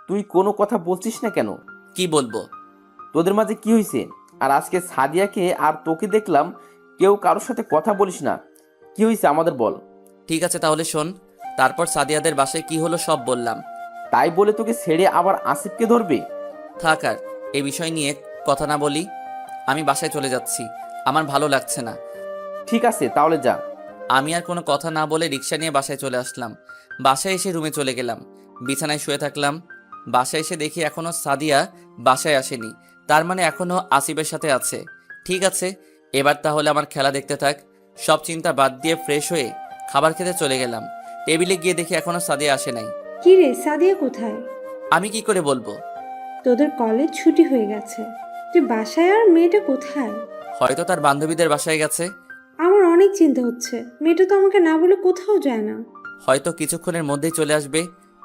তুই কোনো কথা বলছিস না কেন? কি বলবো? তোদের মাঝে কি হয়েছে? আর আজকে সাদিয়াকে আর তোকে দেখলাম কেউ কারোর সাথে কথা বলিস না, কি হয়েছে আমাদের বল। ঠিক আছে তাহলে শোন। তারপর সাদিয়াদের বাসায় কি হলো সব বললাম। তাই বলে তোকে ছেড়ে আবার আসিফকে ধরবে? থাক আর এই বিষয় নিয়ে কথা না বলি। আমি বাসায় চলে যাচ্ছি, আমার ভালো লাগছে না। ঠিক আছে তাহলে যা। আমি আর কোনো কথা না বলে রিক্সা নিয়ে বাসায় চলে আসলাম। বাসায় এসে রুমে চলে গেলাম, বিছানায় শুয়ে থাকলাম। বাসায় এসে দেখি এখনো সাদিয়া বাসায় আসেনি, তার মানে এখনো আসিফের সাথে আছে। ঠিক আছে, এবার তাহলে আমার খেলা দেখতে থাক। সব চিন্তা বাদ দিয়ে ফ্রেশ হয়ে খাবার খেতে চলে গেলাম। টেবিলে গিয়ে দেখি এখনো সাদিয়া আসে নাই। কি রে, সাদিয়া কোথায়? আমি কি করে বলবো? তোদের কলেজ ছুটি হয়ে গেছে, তুই বাসায়, আর মেয়েটা কোথায়? হয়তো তার বান্ধবীদের বাসায় গেছে। আমার অনেক চিন্তা হচ্ছে, মেয়েটা তো আমাকে না বলে কোথাও যায় না। হয়তো কিছুক্ষণের মধ্যেই চলে আসবে।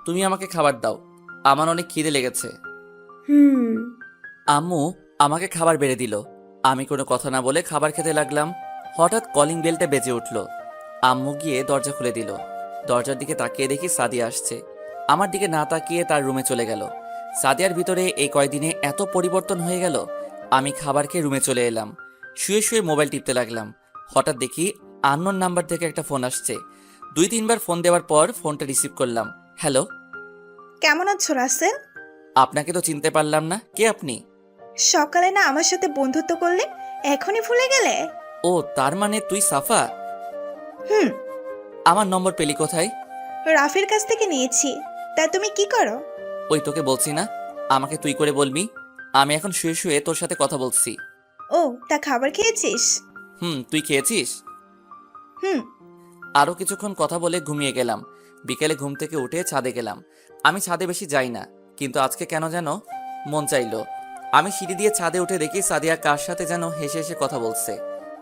তুমি আমাকে খাবার দাও, আমার অনেক খিদে লেগেছে। আম্মু আমাকে খাবার বেড়ে দিল। আমি কোনো কথা না বলে খাবার খেতে লাগলাম। হঠাৎ কলিং বেলটা বেজে উঠল। আম্মু গিয়ে দরজা খুলে দিল। দরজার দিকে তাকিয়ে দেখি সাদিয়া আসছে। আমার দিকে না তাকিয়ে তার রুমে চলে গেল। সাদিয়ার ভিতরে এই কয়দিনে এত পরিবর্তন হয়ে গেল। আমি খাবার খেয়ে রুমে চলে এলাম। শুয়ে শুয়ে মোবাইল টিপতে লাগলাম। হঠাৎ দেখি আননোন নাম্বার থেকে একটা ফোন আসছে। 2-3বার ফোন দেওয়ার পর ফোনটা রিসিভ করলাম। হ্যালো, কেমন আছো রাসেল? আপনাকে তো চিনতে পারলাম না, কে আপনি? সকালে না আমার সাথে বন্ধুত্ব করলে, এখনই ভুলে গেলে? ও তার মানে তুই সাফা? হুম, আমার নম্বর পেলি কোথায়? রাফির কাছ থেকে নিয়েছি। তা তুমি কি করো? ওই তোকে বলছি না আমাকে তুই করে বলবি। আমি এখন শুয়ে শুয়ে তোর সাথে কথা বলছি। ও, তা খাবার খেয়েছিস? তুই খেয়েছিস? হুম। আরও কিছুক্ষণ কথা বলে ঘুমিয়ে গেলাম। বিকেলে ঘুম থেকে উঠে ছাদে গেলাম। আমি ছাদে বেশি যাই না, কিন্তু আজকে কেন যেন মন চাইলো। আমি সিঁড়ি দিয়ে ছাদে উঠে দেখি সাদিয়া কার সাথে যেন হেসে হেসে কথা বলছে,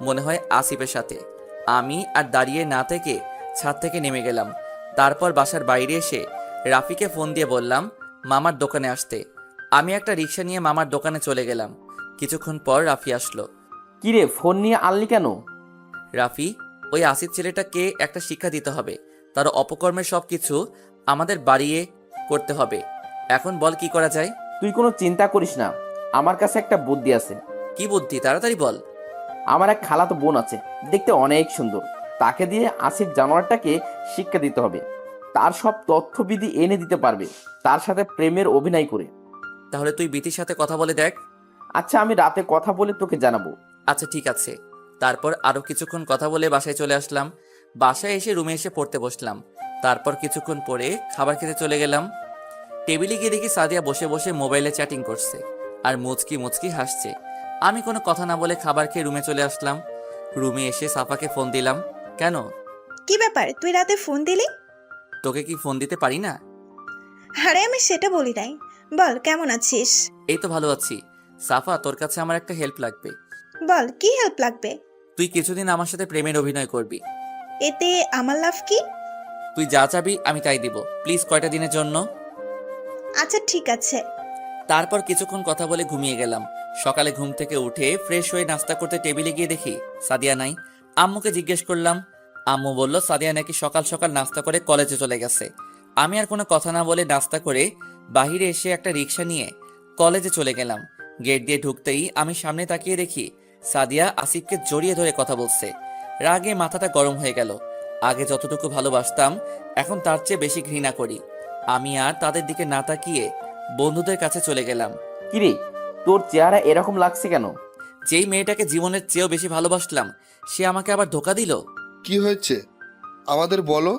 মনে হয় আসিফের সাথে। আমি আর দাঁড়িয়ে না থেকে ছাদ থেকে নেমে গেলাম। তারপর বাসার বাইরে এসে রাফিকে ফোন দিয়ে বললাম মামার দোকানে আসতে। আমি একটা রিক্সা নিয়ে মামার দোকানে চলে গেলাম। কিছুক্ষণ পর রাফি আসলো। কিরে, ফোন নিয়ে আনলি কেন? রাফি, ওই আসিফ ছেলেটাকে একটা শিক্ষা দিতে হবে। তার অপকর্মের সব কিছু আমাদের বাড়িয়ে করতে হবে। এখন বল কি করা যায়? তুই কোনো চিন্তা করিস না, আমার কাছে একটা বুদ্ধি আছে। কি বুদ্ধি, তাড়াতাড়ি বল। আমার এক খালাতো বোন আছে, দেখতে অনেক সুন্দর। তাকে দিয়ে আসিফ জানোয়ারটাকে শিক্ষা দিতে হবে। তার সব তথ্যবিধি এনে দিতে পারবে, তার সাথে প্রেমের অভিনয় করে। তাহলে তুই বিতির সাথে কথা বলে দেখ। আচ্ছা, আমি রাতে কথা বলে তোকে জানাবো। আচ্ছা ঠিক আছে। তারপর আরো কিছুক্ষণ কথা বলে বাসায় চলে আসলাম। বাসায় এসে রুমে এসে পড়তে বসলাম। তারপর কিছুক্ষণ পরে খাবার খেতে চলে গেলাম। টেবিলে গিয়ে দেখি সাদিয়া বসে বসে মোবাইলে চ্যাটিং করছে আর মুচকি মুচকি হাসছে। আমি কোনো কথা না বলে খাবার খেয়ে রুমে চলে আসলাম। রুমে এসে সাফাকে ফোন দিলাম। কেন? কি ব্যাপার, তুই রাতে ফোন দিলি? তোকে কি ফোন দিতে পারি না? আরে আমি সেটা বলি নাই। বল, কেমন আছিস? এই তো ভালো আছি। সাফা, তোর কাছে আমার একটা হেল্প লাগবে। বল, কি হেল্প লাগবে? তুই কিছুদিন আমার সাথে প্রেমের অভিনয় করবি। এতে আমার লাভ কি? তুই যা চাবি আমি তাই দিব, প্লিজ কয়টা দিনের জন্য। আচ্ছা ঠিক আছে। তারপর কিছুক্ষণ কথা বলে ঘুমিয়ে গেলাম। সকালে ঘুম থেকে উঠে ফ্রেশ হয়ে নাস্তা করতে টেবিলে গিয়ে দেখি সাদিয়া নাই। আম্মুকে জিজ্ঞেস করলাম। আম্মু বলল সাদিয়া নাকি সকাল সকাল নাস্তা করে কলেজে চলে গেছে। আমি আর কোনো কথা না বলে নাস্তা করে বাহিরে এসে একটা রিক্সা নিয়ে কলেজে চলে গেলাম। গেট দিয়ে ঢুকতেই আমি সামনে তাকিয়ে দেখি সাদিয়া আসিফকে জড়িয়ে ধরে কথা বলছে। রাগে মাথাটা গরম হয়ে গেল। আগে যতটুকু ভালোবাসতাম এখন তার চেয়ে বেশি ঘৃণা করি। আমি আর তাদের দিকে না তাকিয়ে বন্ধুদের কাছে চলে গেলাম। কিরে, তোর চেহারা এরকম লাগছে কেন? যেই মেয়েটাকে জীবনের চেয়েও বেশি ভালোবাসলাম সে আমাকে আবার ধোকা দিল। কি হয়েছে আমাদের বলো।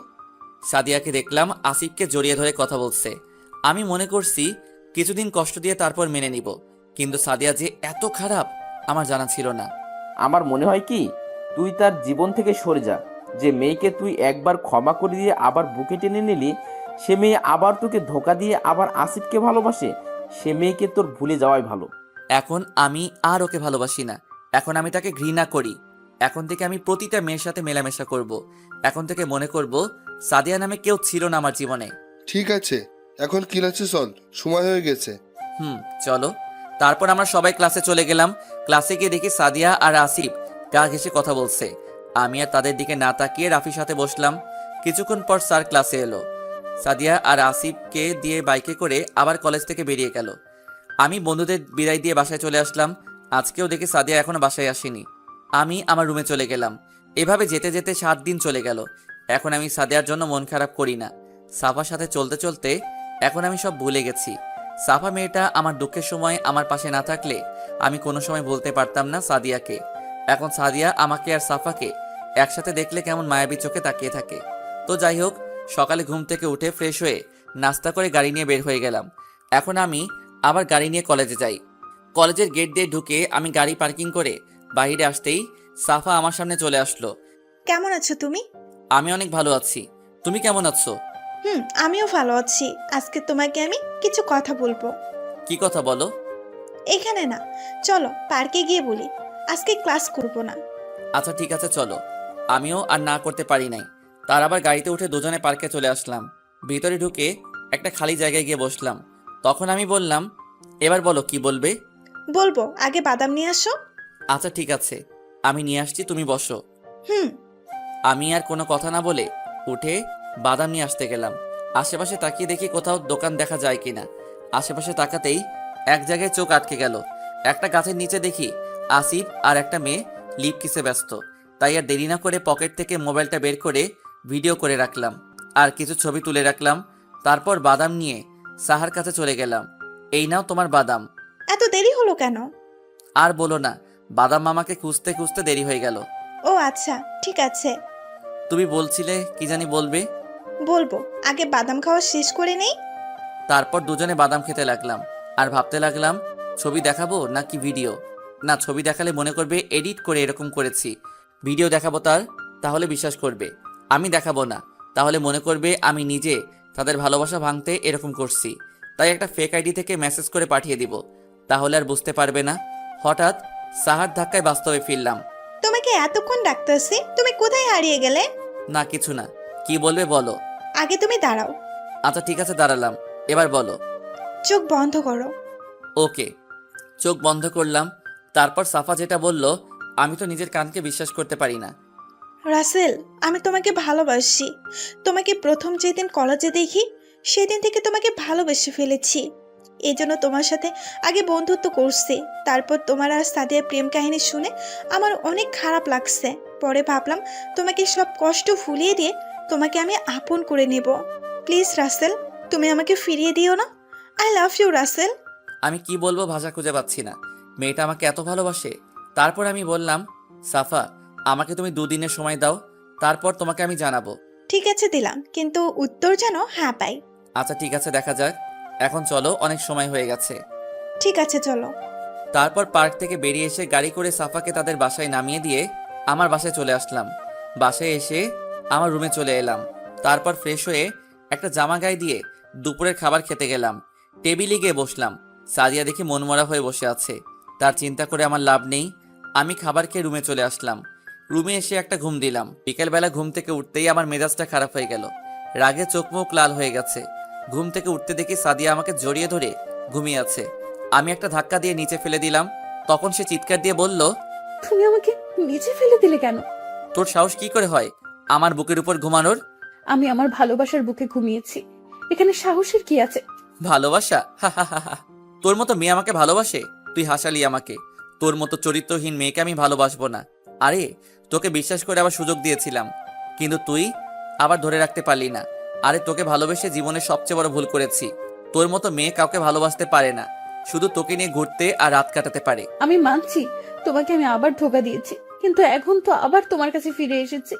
সাদিয়াকে দেখলাম আসিফকে জড়িয়ে ধরে কথা বলছে। আমি মনে করছি কিছুদিন কষ্ট দিয়ে তারপর মেনে নিব, কিন্তু সাদিয়া যে এত খারাপ আমার জানা ছিল না। আমার মনে হয় কি, তুই তার জীবন থেকে সরে যা। যে মেয়েকে তুই একবার ক্ষমা করে দিয়ে আবার বুকে টেনে নিলি, সে মেয়ে আবার তোকে ধোকা দিয়ে আবার আসিফকে ভালোবাসে। সে মেয়েকে তোর ভুলে যাওয়াই ভালো। এখন আমি আর ওকে ভালোবাসি না, এখন আমি তাকে ঘৃণা করি। এখন থেকে আমি প্রতিটা মেয়ের সাথে মেলামেশা করব। এখন থেকে মনে করব সাদিয়া নামে কেউ ছিল না আমার জীবনে। ঠিক আছে, এখন ক্লাসে চল, সময় হয়ে গেছে। চলো। তারপর আমরা সবাই ক্লাসে চলে গেলাম। ক্লাসে গিয়ে দেখি সাদিয়া আর আসিফ গা ঘেঁষে কথা বলছে। আমি আর তাদের দিকে না তাকিয়ে রাফির সাথে বসলাম। কিছুক্ষণ পর স্যার ক্লাসে এলো। সাদিয়া আর আসিফকে দিয়ে বাইকে করে আবার কলেজ থেকে বেরিয়ে গেল। আমি বন্ধুদের বিদায় দিয়ে বাসায় চলে আসলাম। আজকেও দেখি সাদিয়া এখনো বাসায় আসেনি। আমি আমার রুমে চলে গেলাম। এভাবে যেতে যেতে 7 দিন চলে গেল। এখন আমি সাদিয়ার জন্য মন খারাপ করি না। সাফার সাথে চলতে চলতে এখন আমি সব ভুলে গেছি। সাফা মেয়েটা আমার দুঃখের সময় আমার পাশে না থাকলে আমি কোনো সময় বলতে পারতাম না সাদিয়াকে। এখন সাদিয়া আমাকে আর সাফাকে একসাথে দেখলে কেমন মায়াবী চোখে তাকিয়ে থাকে। তো যাই হোক, সকালে ঘুম থেকে উঠে ফ্রেশ হয়ে নাস্তা করে গাড়ি নিয়ে বের হয়ে গেলাম। এখন আমি আবার গাড়ি নিয়ে কলেজে যাই। কলেজের গেট দিয়ে ঢুকে আমি গাড়ি পার্কিং করে বাইরে আসতেই সাফা আমার সামনে চলে আসলো। কেমন আছো তুমি? আমি অনেক ভালো আছি, তুমি কেমন আছো? আমিও ভালো আছি। আজকে তোমাকে আমি কিছু কথা বলবো। কি কথা বলো? এখানে না, চলো পার্কে গিয়ে বলি। আজকে ক্লাস করব না। আচ্ছা ঠিক আছে চলো। আমিও আর না করতে পারি নাই। তার আবার গাড়িতে উঠে দুজনে পার্কে চলে আসলাম। ভিতরে ঢুকে একটা খালি জায়গায় গিয়ে বসলাম। তখন আমি বললাম, এবার বলো কি বলবে। বলবো, আগে বাদাম নিয়ে আসো। আচ্ছা ঠিক আছে, আমি নিয়ে আসছি, তুমি বসো। হুম। আমি আর কোনো কথা না বলে উঠে বাদাম নিয়ে আসতে গেলাম। আশেপাশে তাকিয়ে দেখি কোথাও দোকান দেখা যায় কিনা। আশেপাশে তাকাতেই এক জায়গায় চোখ আটকে গেল। একটা গাছের নিচে দেখি আসিফ আর একটা মেয়ে লিপ কিসে ব্যস্ত। তাই আর দেরি না করে পকেট থেকে মোবাইলটা বের করে ভিডিও করে রাখলাম আর কিছু ছবি তুলে রাখলাম। তারপর বাদাম নিয়ে সাহার কাছে চলে গেলাম। এই নাও তোমার বাদাম। এত দেরি হলো কেন? আর বলো না, বাদাম মামাকে খুঁজতে খুঁজতে দেরি হয়ে গেল। ও আচ্ছা, ঠিক আছে, তুমি বলছিলে কি জানি বলবে। বলবো, আগে বাদাম খাওয়া শেষ করে নেই। তারপর দুজনে বাদাম খেতে লাগলাম আর ভাবতে লাগলাম ছবি দেখাবো নাকি ভিডিও। না, ছবি দেখালে মনে করবে এডিট করে এরকম করেছি। ভিডিও দেখাবো তাহলে বিশ্বাস করবে। আমি দেখাবো না, তাহলে মনে করবে আমি নিজে তাদের ভালোবাসা ভাঙতে এরকম করছি। তাই একটা ফেক আইডি থেকে মেসেজ করে পাঠিয়ে দিব, তাহলে আর বুঝতে পারবে না। হঠাৎ সাহার ধাক্কায় বাস্তবে ফিরলাম। তোমাকে এতক্ষণ ডাকতেছি, তুমি কোথায় হারিয়ে গেলে? না কিছু না, কি বলবে বলো। আগে তুমি দাঁড়াও। আচ্ছা ঠিক আছে, দাঁড়ালাম, এবার বলো। চোখ বন্ধ করো। ওকে, চোখ বন্ধ করলাম। তারপর সাফা যেটা বলল আমি তো নিজের কানকে বিশ্বাস করতে পারি না। রাসেল, আমি তোমাকে ভালোবাসি। তোমাকে প্রথম যেদিন কলেজে দেখি সেদিন থেকে তোমাকে ভালোবেসে ফেলেছি। এই জন্য তোমার সাথে আগে বন্ধুত্ব করছি। তারপর তোমার আর সাদিয়ার প্রেম কাহিনী শুনে আমার অনেক খারাপ লাগছে। পরে ভাবলাম তোমাকে সব কষ্ট ভুলিয়ে দিয়ে তোমাকে আমি আপন করে নেব। প্লিজ রাসেল, তুমি আমাকে ফিরিয়ে দিও না। I love you Rasel. আমি কি বলবো ভাষা খুঁজে পাচ্ছি না। মেয়েটা আমাকে এত ভালোবাসে। তারপর আমি বললাম, সাফা আমাকে তুমি 2 দিনের সময় দাও, তারপর তোমাকে আমি জানাবো। ঠিক আছে দিলাম, কিন্তু উত্তর যেন হ্যাঁ পাই। আচ্ছা ঠিক আছে, দেখা যাক। এখন চলো, অনেক সময় হয়ে গেছে। ঠিক আছে চলো। তারপর পার্ক থেকে বেরিয়ে এসে গাড়ি করে সাফাকে তাদের বাসায় নামিয়ে দিয়ে আমার বাসায় চলে আসলাম। বাসায় এসে আমার রুমে চলে এলাম। তারপর ফ্রেশ হয়ে একটা জামা গায়ে দিয়ে দুপুরের খাবার খেতে গেলাম। টেবিলে গিয়ে বসলাম। সাদিয়া দেখি মনমরা হয়ে বসে আছে। তার চিন্তা করে আমার লাভ নেই। আমি খাবার খেয়ে রুমে চলে আসলাম। রুমে এসে একটা ঘুম দিলাম। বিকেলবেলা ঘুম থেকে উঠতেই আমার মেজাজটা খারাপ হয়ে গেল। রাগে চোখ মুখ লাল হয়ে গেছে। ঘুম থেকে উঠতে দেখি সাদিয়া আমাকে জড়িয়ে ধরে ঘুমিয়ে আছে। আমি একটা ধাক্কা দিয়ে নিচে ফেলে দিলাম। তখন সে চিৎকার দিয়ে বলল, তুমি আমাকে নিচে ফেলে দিলে কেন? তোর সাহস কি করে হয় আমার বুকের উপর ঘুমানোর? আমি আমার ভালোবাসার বুকে ঘুমিয়েছি, এখানে সাহসের কি আছে? ভালোবাসা? হা হা হা হা। তোর মতো মেয়ে আমাকে ভালোবাসে? তুই হাসালি আমাকে। তোর মতো চরিত্রহীন মেয়েকে আমি ভালোবাসবো না। আরে তোকে বিশ্বাস করে আবার সুযোগ দিয়েছিলাম, কিন্তু তুই আবার ধরে রাখতে পারলি না। আরে তোকে ভালোবেসে জীবনের সবচেয়ে বড় ভুল করেছি। তোর মতো মেয়ে কাউকে ভালোবাসতে পারে না, শুধু তোকে নিয়ে ঘুরতে আর রাত কাটাতে পারে। আমি মানছি তোমাকে আমি আবার ধোকা দিয়েছি, কিন্তু এখন তো আবার তোমার কাছে ফিরে এসেছি।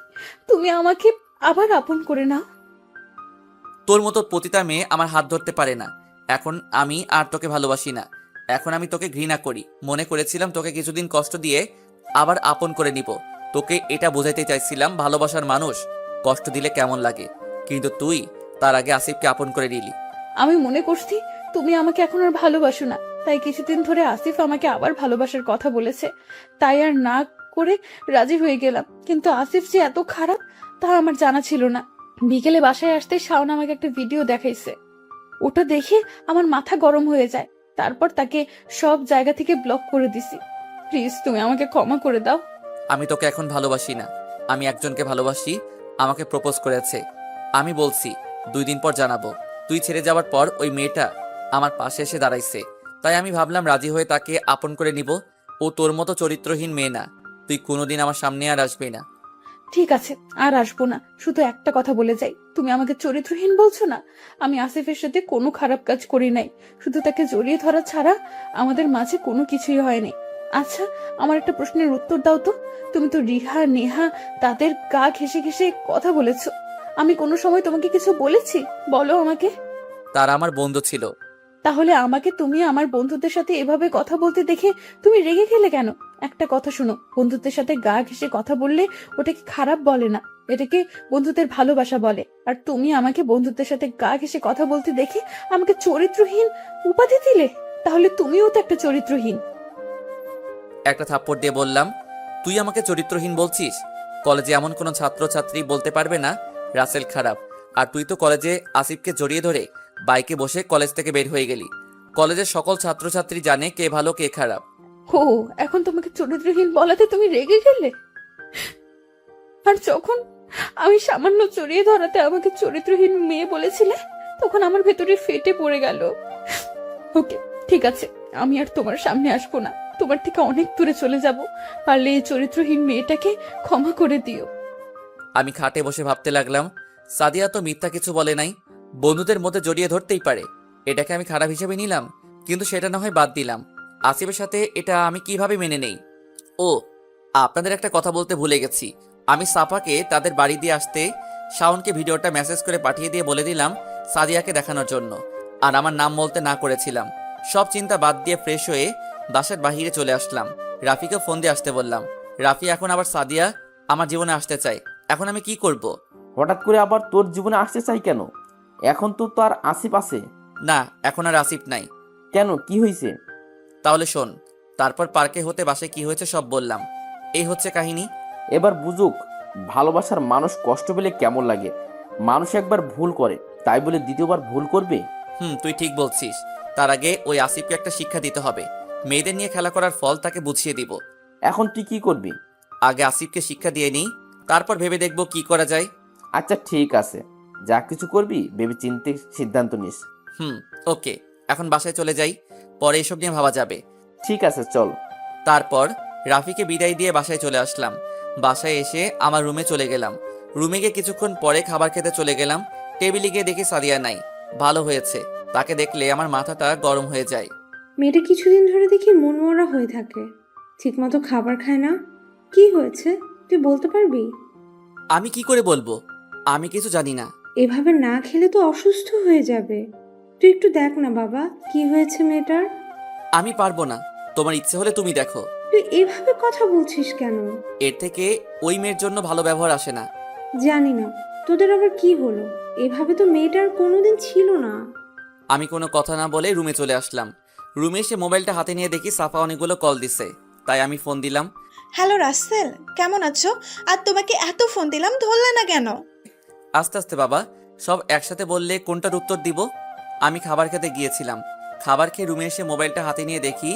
তুমি আমাকে আবার আপন করে নাও। তোর মতো পতিতা মেয়ে আমার হাত ধরতে পারে না। এখন আমি আর তোকে ভালোবাসি না। এখন আমি তোকে ঘৃণা করি। মনে করেছিলাম তোকে কিছুদিন কষ্ট দিয়ে আবার আপন করে নিব। তোকে এটা বোঝাইতে চাইছিলাম ভালোবাসার মানুষ কষ্ট দিলে কেমন লাগে, কিন্তু তুই তার আগে আসিফকে আপন করে নিলি। আমি মনে করছি তুমি আমাকে এখন আর ভালোবাসো না, তাই কিছুদিন ধরে আসিফ আমাকে আবার ভালোবাসার কথা বলেছে, তাই আর না করে রাজি হয়ে গেলাম। কিন্তু আসিফ যে এত খারাপ তা আমার জানা ছিল না। বিকেলে বাসায় আসতে শাওন আমাকে একটা ভিডিও দেখাইছে, ওটা দেখে আমার মাথা গরম হয়ে যায়। তারপর তাকে সব জায়গা থেকে ব্লক করে দিছি। প্লিজ তুমি আমাকে ক্ষমা করে দাও। আমি তোকে এখন ভালোবাসি না। আমি একজনকে ভালোবাসি, আমাকে প্রপোজ করেছে। আমি বলছি 2 দিন পর জানাবো। তুই ছেড়ে যাওয়ার পর ওই মেয়েটা আমার পাশে এসে দাঁড়াইছে, তাই আমি ভাবলাম রাজি হয়ে তাকে আপন করে নিব। ও তোর মতো চরিত্রহীন মেয়ে না। তুই কোনোদিন আমার সামনে আর আসবি না। ঠিক আছে, আর আসবো না। শুধু একটা কথা বলে যাই, তুমি আমাকে চরিত্রহীন বলছো না? আমি আসিফের সাথে কোনো খারাপ কাজ করি নাই, শুধু তাকে জড়িয়ে ধরা ছাড়া আমাদের মাঝে কোনো কিছুই হয়নি। আচ্ছা, আমার একটা প্রশ্নের উত্তর দাও তো। তুমি তো রিহা নেহা তাদের গা ঘেঁষে ঘেঁষে কথা বলেছো, আমি কোনো সময় তোমাকে কিছু বলেছি? বলো আমাকে। তারা আমার বন্ধু ছিল। তাহলে আমাকে তুমি আমার বন্ধুদের সাথে এভাবে কথা বলতে দেখে তুমি রেগে গেলে কেন? একটা কথা শোনো, বন্ধুদের সাথে গা ঘেঁষে কথা বললে ওটাকে খারাপ বলে না, এটাকে বন্ধুদের ভালোবাসা বলে। আর তুমি আমাকে বন্ধুদের সাথে গা ঘেঁষে কথা বলতে দেখে আমাকে চরিত্রহীন উপাধি দিলে, তাহলে তুমিও তো একটা চরিত্রহীন। একটা থাপ্পড় দিয়ে বললাম, তুই আমাকে চরিত্রহীন বলছিস? কলেজে এমন কোনো ছাত্রছাত্রী বলতে পারবে না রাসেল খারাপ। আর তুই তো কলেজে আসিফকে জড়িয়ে ধরে বাইকে বসে কলেজ থেকে বের হয়ে গেলি। কলেজের সকল ছাত্রছাত্রী জানে কে ভালো কে খারাপ। ও, এখন তোমাকে চরিত্রহীন বলাতে তুমি রেগে গেলে? আর যখন আমি সামান্য জড়িয়ে ধরাতে আমাকে চরিত্রহীন মেয়ে বলেছিলে, তখন আমার ভেতরে ফেটে পড়ে গেল। ওকে, ঠিক আছে, আমি আর তোমার সামনে আসবো না, তোমার থেকে অনেক দূরে চলে যাব। পারলে এই চরিত্রহীন মেয়েটাকে ক্ষমা করে দিও। আমি খাটে বসে ভাবতে লাগলাম, সাদিয়া তো মিথ্যা কিছু বলে নাই। বন্ধুদের মধ্যে জড়িয়ে ধরতেই পারে, এটাকে আমি খারাপ হিসেবে নিলাম। কিন্তু সেটা না হয় বাদ দিলাম, আসিফের সাথে এটা আমি কিভাবে মেনে নেই? ও, আপনাদের একটা কথা বলতে ভুলে গেছি। আমি সাফাকে তাদের বাড়ি দিয়ে আসতে শাওনকে ভিডিওটা মেসেজ করে পাঠিয়ে দিয়ে বলে দিলাম সাদিয়াকে দেখানোর জন্য, আর আমার নাম বলতে না করেছিলাম। সব চিন্তা বাদ দিয়ে ফ্রেশ হয়ে বাসার বাহিরে চলে আসলাম। রাফিকে ফোন দিয়ে আসতে বললাম। রাফি এখন আবার সাদিয়া আমার জীবনে আসতে চায়। এখন আমি কি করব? হঠাৎ করে আবার তোর জীবনে আসতে চাই কেন? এখন তো তার আসিফ আছে। না, এখন আর আসিফ নাই। কেন, কি হয়েছে? তাহলে শোন। তারপর পার্কে হতে বাসায় কি হয়েছে সব বললাম। এই হচ্ছে কাহিনী। এবার বুঝুক ভালোবাসার মানুষ কষ্ট পেলে কেমন লাগে। মানুষ একবার ভুল করে, তাই বলে দ্বিতীয়বার ভুল করবে? তুই ঠিক বলছিস। তার আগে ওই আসিফকে একটা শিক্ষা দিতে হবে। মেয়েদের নিয়ে খেলা করার ফল তাকে বুঝিয়ে দিব। এখন তুই কি করবি? আগে আসিফকে শিক্ষা দিয়ে নিই, তারপর ভেবে দেখব কি করা যায়। আচ্ছা ঠিক আছে, যা কিছু করবি ভেবে চিন্তে সিদ্ধান্ত নিস। ওকে, এখন বাসায় চলে যাই, পরে এসব নিয়ে ভাবা যাবে। ঠিক আছে, চল। তারপর রাফিকে বিদায় দিয়ে বাসায় চলে আসলাম। বাসায় এসে আমার রুমে চলে গেলাম। রুমে গিয়ে কিছুক্ষণ পরে খাবার খেতে চলে গেলাম। টেবিলে গিয়ে দেখি সাদিয়া নাই। ভালো হয়েছে, তাকে দেখলে আমার মাথাটা গরম হয়ে যায়। মেয়েটা কিছুদিন ধরে দেখি মনমরা হয়ে থাকে, ঠিকমতো খাবার খায় না। কি হয়েছে তুই বলতে পারবি? আমি কি করে বলবো? আমি কিছু জানি না। এভাবে না খেলে তো অসুস্থ হয়ে যাবে। তুই একটু দেখ না বাবা, কি হয়েছে মেয়েটার। আমি পারবো না, তোমার ইচ্ছে হলে তুমি দেখো। তুই এভাবে কথা বলছিস কেন? এর থেকে ওই মেয়ের জন্য ভালো ব্যবহার আসে না। জানি না তোদের আবার কি হলো, এভাবে তো মেয়েটার কোনোদিন ছিল না। আমি কোনো কথা না বলে রুমে চলে আসলাম। রুমে এসে মোবাইলটা হাতে নিয়ে দেখি সাফা অনেকগুলো কল দিছে, তাই আমি ফোন দিলাম। হ্যালো রাসেল, কেমন আছো? আর তোমাকে এত ফোন দিলাম, ধরলে না কেন? আস্তে আস্তে বাবা, সব একসাথে বললে কোনটার উত্তর দিব? আমি খাবার খেতে গিয়েছিলাম। খাবার খেয়ে রুমে এসে মোবাইলটা হাতে নিয়ে দেখি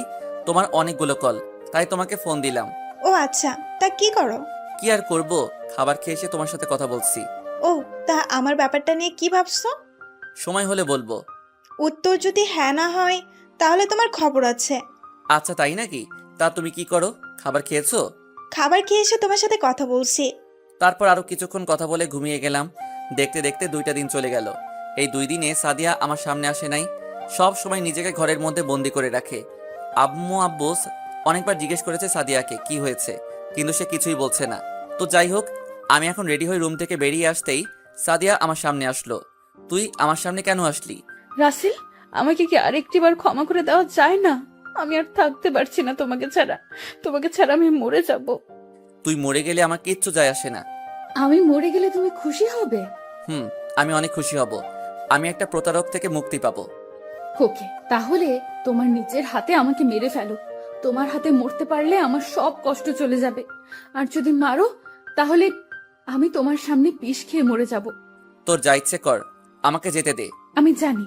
তোমার অনেকগুলো কল, তাই তোমাকে ফোন দিলাম। ও আচ্ছা, তা কি করো? কি আর করব, খাবার খেয়ে এসে তোমার সাথে কথা বলছি। ও, তা আমার ব্যাপারটা নিয়ে কি ভাবছো? সময় হলে বলবো। উত্তর যদি হ্যাঁ না হয় তাহলে তোমার খবর আছে। আচ্ছা তাই নাকি? তা তুমি কি করো? খাবার খেয়েছো? খাবার খেয়ে এসে তোমার সাথে কথা বলছি। তারপর আরো কিছুক্ষণ কথা বলে ঘুমিয়ে গেলাম। দেখতে দেখতে 2টা দিন চলে গেল। এই 2 দিনে সাদিয়া আমার সামনে আসে নাই। সব সময় নিজেকে ঘরের মধ্যে বন্দি করে রাখে। আব্বু অনেকবার জিজ্ঞেস করেছে সাদিয়াকে কি হয়েছে, কিন্তু সে কিছুই বলছে না। তো যাই হোক, আমি এখন রেডি হয়ে রুম থেকে বেরিয়ে আসতেই সাদিয়া আমার সামনে আসলো। তুই আমার সামনে কেন আসলি? রাসেল, আমাকে কি আরেকটিবার ক্ষমা করে দেওয়া যায় না? আমি আর থাকতে পারছি না তোমাকে ছাড়া। তোমাকে ছাড়া আমি মরে যাব। তুই মরে গেলে আমার কিচ্ছু যায় আসে না। আমি মরে গেলে তুমি খুশি হবে? আমি অনেক খুশি হব। আমি একটা প্রতারক থেকে মুক্তি পাবো। ওকে, তাহলে তোমার নিজের হাতে আমাকে মেরে ফেলো। তোমার হাতে মরতে পারলে আমার সব কষ্ট চলে যাবে। আর যদি মারো তাহলে আমি তোমার সামনে বিষ খেয়ে মরে যাব। তোর যা ইচ্ছে কর, আমাকে যেতে দে। আমি জানি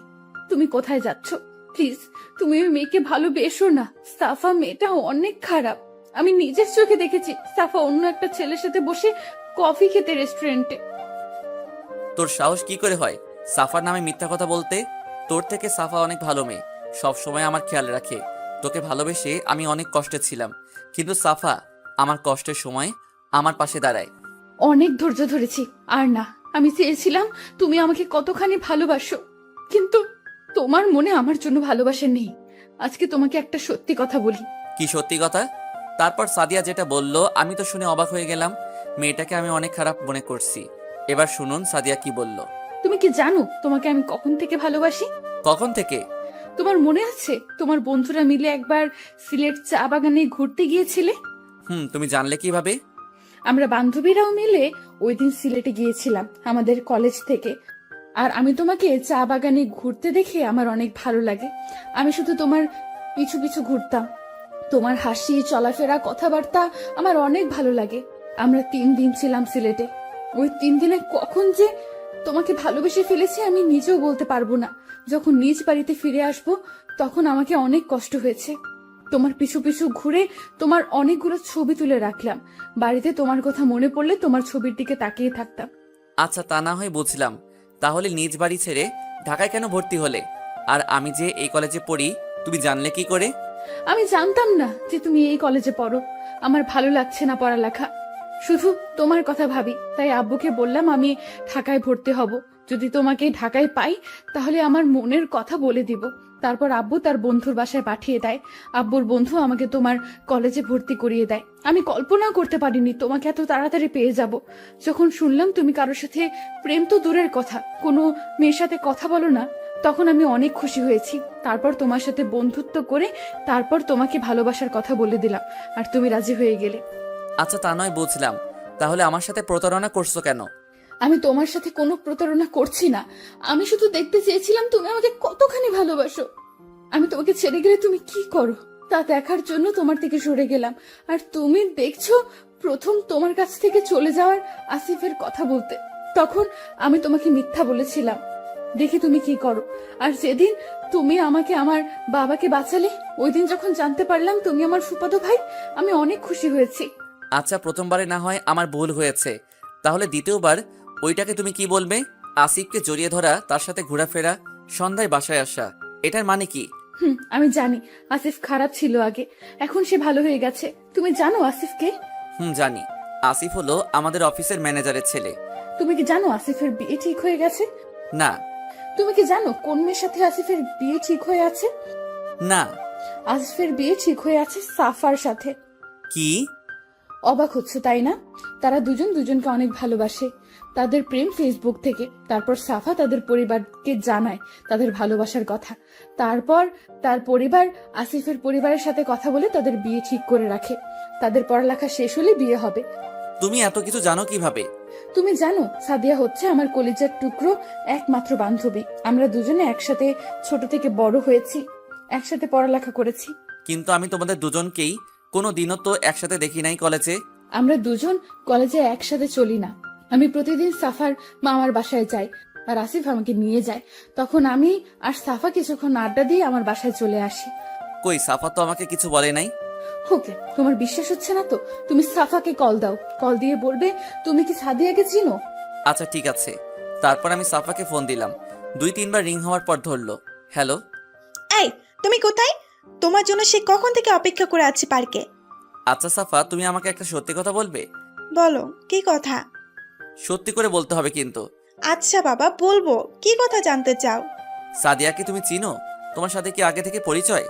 তুমি কোথায় যাচ্ছ। প্লিজ, তুমি ওই মেয়েকে ভালোবেসো না। সাফা মেয়েটা অনেক খারাপ। আমি নিজের চোখে দেখেছি সাফা অন্য একটা ছেলের সাথে বসে কফি খেতে রেস্টুরেন্টে। তোর সাহস কি করে হয় সাফার নামে মিথ্যা কথা বলতে? তোর থেকে সাফা অনেক ভালো মেয়ে, সব সময় আমার খেয়াল রাখে। তোকে ভালোবেসে আমি অনেক কষ্টে ছিলাম, কিন্তু সাফা আমার কষ্টের সময় আমার পাশে দাঁড়ায়। অনেক ধৈর্য ধরেছি, আর না। আমি চেয়েছিলাম তুমি আমাকে কতখানি ভালোবাসো, কিন্তু তোমার মনে আমার জন্য ভালোবাসা নেই। আজকে তোমাকে একটা সত্যি কথা বলি। কি সত্যি কথা? তারপর সাদিয়া যেটা বলল আমি তো শুনে অবাক হয়ে গেলাম। মেয়েটাকে আমি অনেক খারাপ মনে করছি। এবার শুনুন সাদিয়া কি বলল। তুমি কি জানো তোমাকে আমি কখন থেকে ভালোবাসি? কখন থেকে? তোমার মনে আছে তোমার বন্ধুরা মিলে একবার সিলেট চা বাগানে ঘুরতে গিয়েছিলে? তুমি জানলে কিভাবে? আমরা বান্ধবীরাও মিলে ওই দিন সিলেটে গিয়েছিলাম আমাদের কলেজ থেকে। আর আমি তোমাকে চা বাগানে ঘুরতে দেখে আমার অনেক ভালো লাগে। আমি শুধু তোমার পিছু পিছু ঘুরতাম। তোমার হাসি, চলাফেরা, কথাবার্তা আমার অনেক ভালো লাগে। আমরা 3 দিন ছিলাম সিলেটে। ওই 3 দিনে কখন যে তোমাকে ভালোবেসে ফেলেছি আমি নিজেও বলতে পারবো না। যখন নিজ বাড়িতে ফিরে আসবো তখন আমাকে অনেক কষ্ট হয়েছে। তোমার পিছু পিছু ঘুরে তোমার অনেকগুলো ছবি তুলে রাখলাম। বাড়িতে তোমার কথা মনে পড়লে তোমার ছবির দিকে তাকিয়ে থাকতাম। আচ্ছা, তা না হয় বুঝলাম। তাহলে নিজ বাড়ি ছেড়ে ঢাকায় কেন ভর্তি হলে? আর আমি যে এই কলেজে পড়ি তুমি জানলে কি করে? আমি জানতাম না যে তুমি এই কলেজে পড়ো। আমার ভালো লাগছে না পড়ালেখা, শুধু তোমার কথা ভাবি। তাই আব্বুকে বললাম আমি ঢাকায় ভর্তি হব। যদি তোমাকে ঢাকায় পাই তাহলে আমার মনের কথা বলে দিব, তারপর আব্বু তার বন্ধুর বাসায় পাঠিয়ে দেয়। আব্বুর বন্ধু আমাকে তোমার কলেজে ভর্তি করিয়ে দেয়। আমি কল্পনাও করতে পারিনি তোমাকে এত তাড়াতাড়ি পেয়ে যাব। যখন শুনলাম তুমি কারোর সাথে, প্রেম তো দূরের কথা, কোনো মেয়ের সাথে কথা বলো না, তখন আমি অনেক খুশি হয়েছি। তারপর তোমার সাথে বন্ধুত্ব করে তারপর তোমাকে ভালোবাসার কথা বলে দিলাম, আর তুমি রাজি হয়ে গেলে। আচ্ছা, তা নয় বুঝলাম, তাহলে আমার সাথে প্রতারণা করছো কেন? আমি তোমার সাথে কোনো প্রতারণা করছি না। আমি শুধু দেখতে চেয়েছিলাম তুমি আমাকে কতখানি ভালোবাসো। আমি তোমাকে ছেড়ে গেলে তুমি কি করো তা দেখার জন্য তোমার থেকে সরে গেলাম। আর তুমি দেখছো প্রথম তোমার কাছ থেকে চলে যাওয়ার আসিফের কথা বলতে, তখন আমি তোমাকে মিথ্যা বলেছিলাম। দেখি তুমি কি করো। আর যেদিন তুমি আমাকে আমার বাবাকে বাঁচালে, ওই দিন যখন জানতে পারলাম তুমি আমার ফুফাতো ভাই, আমি অনেক খুশি হয়েছি। আচ্ছা, প্রথমবারে না হয় আমার ভুল হয়েছে, তাহলে দ্বিতীয়বার ওইটাকে তুমি কি বলবে? আসিফকে জড়িয়ে ধরা, তার সাথে ঘোরাফেরা, সন্ধ্যায় বাসায় আসা, এটার মানে কি? আমি জানি আসিফ খারাপ ছিল আগে, এখন সে ভালো হয়ে গেছে। তুমি জানো আসিফকে? জানি। আসিফ হলো আমাদের অফিসের ম্যানেজারের ছেলে। তুমি কি জানো আসিফের বিয়ে ঠিক হয়ে গেছে? না। তুমি কি জানো কোন মেয়ের সাথে আসিফের বিয়ে ঠিক হয়ে আছে? না। আসিফের বিয়ে ঠিক হয়ে আছে সাফার সাথে। কি? অবাক হচ্ছে তাই না? তারা দুজন দুজনকে অনেক ভালোবাসে। তাদের প্রেম ফেসবুক থেকে। তারপর সাফা তাদের পরিবারকে জানায় তাদের ভালোবাসার কথা। তারপর তার পরিবার আসিফের পরিবারের সাথে কথা বলে তাদের বিয়ে ঠিক করে রাখে। তাদের পড়ালেখা শেষ হলে বিয়ে হবে। তুমি এত কিছু জানো কিভাবে? তুমি জানো সাদিয়া হচ্ছে আমার কলিজার টুকরো একমাত্র বান্ধবী। আমরা দুজনে একসাথে ছোট থেকে বড় হয়েছি, একসাথে পড়ালেখা করেছি। কিন্তু আমি তোমাদের দুজনকেই কোনো দিনও তো একসাথে দেখি নাই কলেজে। আমরা দুজন কলেজে একসাথে চলি না। আমি প্রতিদিন সাফার মামার বাসায় যাই, আর আসিফ আমাকে নিয়ে যায়। তখন আমি আর সাফা কিছুক্ষণ আড্ডা দিয়ে আমার বাসায় চলে আসি। কই, সাফা তো আমাকে কিছু বলে নাই। ওকে, তোমার বিশ্বাস হচ্ছে না তো তুমি সাফাকে কল দাও। কল দিয়ে বলবে তুমি কি সাদিয়াকে চিনো। আচ্ছা ঠিক আছে। তারপর আমি সাফাকে ফোন দিলাম। 2-3 বার রিং হওয়ার পর ধরলো। হ্যালো। এই, তুমি কোথায়? তোমার জন্য সে কখন থেকে অপেক্ষা করে আছে পার্কে। আচ্ছা সাফা, তুমি আমাকে একটা সত্যি কথা বলবে? বলো, কি কথা? সত্যি করে বলতে হবে কিন্তু। আচ্ছা বাবা, বলবো। কি কথা জানতে চাও? সাদিয়াকে তুমি চিনো? তোমার সাথে কি আগে থেকে পরিচয়?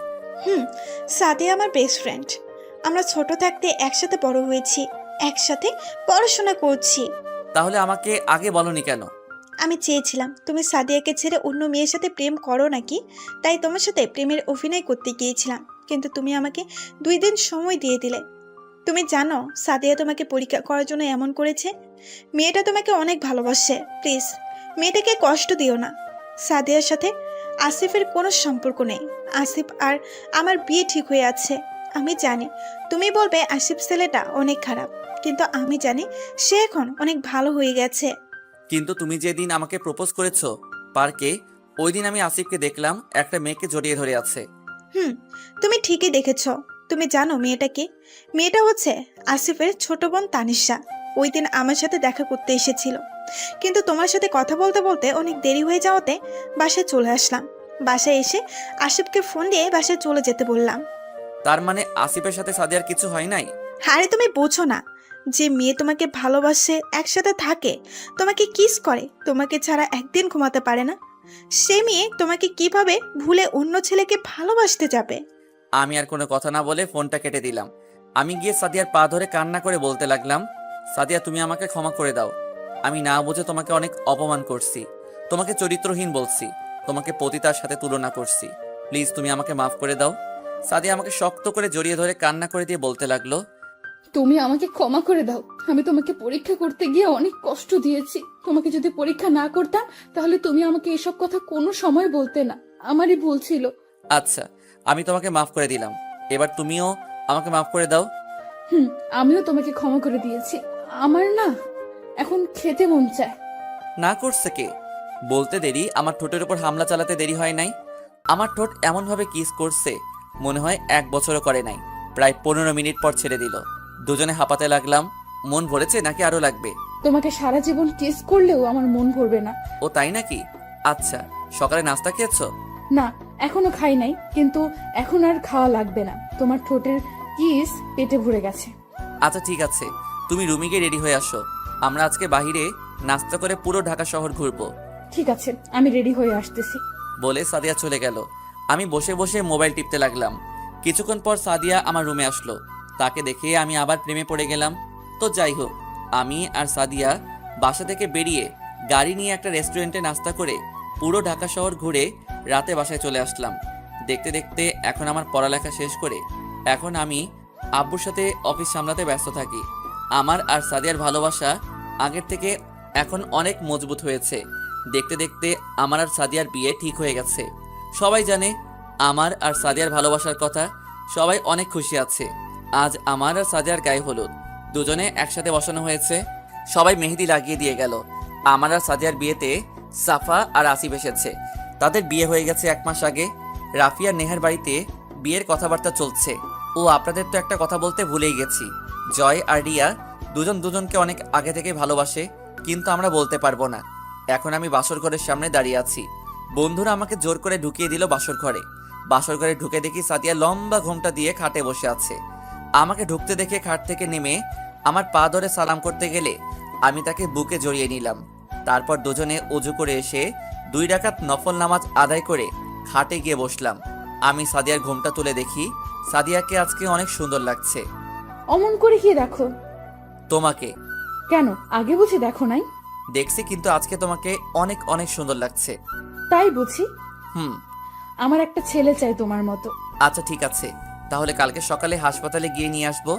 সাদিয়া আমার বেস্ট ফ্রেন্ড। আমরা ছোট থাকতে একসাথে বড় হয়েছি, একসাথে পড়াশোনা করছি। তাহলে আমাকে আগে বলনি কেন? আমি চেয়েছিলাম তুমি সাদিয়াকে ছেড়ে অন্য মেয়ের সাথে প্রেম করো নাকি, তাই তোমার সাথে প্রেমের অভিনয় করতে গিয়েছিলাম। কিন্তু তুমি আমাকে 2 দিন সময় দিয়ে দিলে। তুমি জানো সাদিয়া তোমাকে পরীক্ষা করার জন্য এমন করেছে। মেয়েটা তোমাকে অনেক ভালোবাসে। প্লিজ মেয়েটাকে কষ্ট দিও না। সাদিয়ার সাথে আসিফের কোনো সম্পর্ক নেই। আসিফ আর আমার বিয়ে ঠিক হয়ে আছে। আমি জানি তুমি বলবে আসিফ ছেলেটা অনেক খারাপ, কিন্তু আমি জানি সে এখন অনেক ভালো হয়ে গেছে। কিন্তু তুমি যেদিন আমাকে প্রপোজ করেছো পার্কে, ওই দিন আমি আসিফকে দেখলাম একটা মেয়েকে জড়িয়ে ধরে আছে। তুমি ঠিকই দেখেছ। তুমি জানো মেয়েটা কি? মেয়েটা হচ্ছে আসিফের ছোট বোন তানিশা। ওই দিন আমার সাথে দেখা করতে এসেছিল, কিন্তু তোমার সাথে কথা বলতে বলতে অনেক দেরি হয়ে যাওয়াতে বাসায় চলে আসলাম। বাসায় এসে আসিফকে ফোন দিয়ে বাসায় চলে যেতে বললাম। তার মানে আসিফের সাথে সাদিয়ার কিছু হয় নাই? আরে তুমি বোঝো না, যে মেয়ে তোমাকে ভালোবাসে, একসাথে থাকে, তোমাকে কিস করে, তোমাকে ছাড়া একদিন ঘুমাতে পারে না, সে মেয়ে তোমাকে কিভাবে ভুলে অন্য ছেলেকে ভালোবাসতে যাবে? আমি আর কোনো কথা না বলে ফোনটা কেটে দিলাম। আমি গিয়ে সাদিয়ার পা ধরে কান্না করে বলতে লাগলাম, সাদিয়া তুমি আমাকে ক্ষমা করে দাও। আমি না বুঝে তোমাকে অনেক অপমান করছি, তোমাকে চরিত্রহীন বলছি, তোমাকে পতিতার সাথে তুলনা করছি। প্লিজ তুমি আমাকে মাফ করে দাও। সাদিয়া আমাকে শক্ত করে জড়িয়ে ধরে কান্না করে দিয়ে বলতে লাগলো, তুমি আমাকে ক্ষমা করে দাও। আমি তোমাকে পরীক্ষা করতে গিয়ে অনেক কষ্ট দিয়েছি। তোমাকে যদি পরীক্ষা না করতাম তাহলে তুমি আমাকে এসব কথা কোনো সময় বলতে না। আমারই ভুল ছিল। আচ্ছা আমি তোমাকে মাফ করে দিলাম, এবার তুমিও আমাকে মাফ করে দাও। আমিও তোমাকে ক্ষমা করে দিয়েছি। আমার না এখন খেতে মন চায়। না করছে কে? বলতে দেরি আমার ঠোঁটের উপর হামলা চালাতে দেরি হয় নাই। আমার ঠোঁট এমনভাবে কিস করছে মনে হয় 1 বছরও করে নাই। প্রায় 15 মিনিট পর ছেড়ে দিল। দুজনে হাঁপাতে লাগলাম। মন ভরেছে নাকি আরো লাগবে? তোমাকে সারা জীবন কিস করলেও আমার মন ভরবে না। ও তাই নাকি? আচ্ছা সকালে নাস্তা খেয়েছো? না, এখনো খাই নাই, কিন্তু এখন আর খাওয়া লাগবে না। তোমার ঠোঁটের কিস পেটে ভরে গেছে। আচ্ছা ঠিক আছে, তুমি রুমে গিয়ে রেডি হয়ে আসো। আমরা আজকে বাহিরে নাস্তা করে পুরো ঢাকা শহর ঘুরবো। ঠিক আছে, আমি রেডি হয়ে আসতেছি। বলে সাদিয়া চলে গেল। আমি বসে বসে মোবাইল টিপতে লাগলাম। কিছুক্ষণ পর সাদিয়া আমার রুমে আসলো। তাকে দেখে আমি আবার প্রেমে পড়ে গেলাম। তো যাই হোক, আমি আর সাদিয়া বাসা থেকে বেরিয়ে গাড়ি নিয়ে একটা রেস্টুরেন্টে নাস্তা করে পুরো ঢাকা শহর ঘুরে রাতে বাসায় চলে আসলাম। দেখতে দেখতে এখন আমার পড়ালেখা শেষ করে এখন আমি আব্বুর সাথে অফিস সামলাতে ব্যস্ত থাকি। আমার আর সাদিয়ার ভালোবাসা আগের থেকে এখন অনেক মজবুত হয়েছে। দেখতে দেখতে আমার আর সাদিয়ার বিয়ে ঠিক হয়ে গেছে। সবাই জানে আমার আর সাদিয়ার ভালোবাসার কথা। সবাই অনেক খুশি আছে। আজ আমার আর সাদিয়ার গায়ে হলুদ, দুজনে একসাথে বসানো হয়েছে। সবাই মেহেদি লাগিয়ে দিয়ে গেল। আমার আর সাদিয়ার বিয়েতে সাফা আর আসিফ এসেছে। তাদের বিয়ে হয়ে গেছে 1 মাস আগে। রাফিয়া নেহার বাড়িতে বিয়ের কথাবার্তা চলছে। ও আপনাদের তো একটা কথা বলতে ভুলেই গেছি, জয় আর রিয়া দুজন দুজনকে অনেক আগে থেকে ভালোবাসে, কিন্তু আমরা বলতে পারবো না। এখন আমি বাসর ঘরের সামনে দাঁড়িয়ে আছি। বন্ধুরা আমাকে জোর করে ঢুকিয়ে দিল বাসর ঘরে। বাসর ঘরে ঢুকে দেখি সাদিয়া লম্বা ঘোমটা দিয়ে খাটে বসে আছে। আমাকে ঢুকতে দেখে খাট থেকে নেমে আমার পা ধরে সালাম করতে গেলে আমি তাকে বুকে জড়িয়ে নিলাম। তারপর দুজনে অজু করে এসে 2 রাকাত নফল নামাজ আদায় করে খাটে গিয়ে বসলাম। আমি সাদিয়ার ঘোমটা তুলে দেখি সাদিয়াকে আজকে অনেক সুন্দর লাগছে। অমন করে কি দেখো? তোমাকে কেন, আগে বুঝি দেখো নাই? দেখছি, কিন্তু আজকে তোমাকে অনেক অনেক সুন্দর লাগছে। তাই বুঝি? হুম। আমার একটা ছেলে চাই তোমার মতো। আচ্ছা ঠিক আছে, তাহলে কালকে সকালে হাসপাতালে গিয়ে নিয়ে আসবো।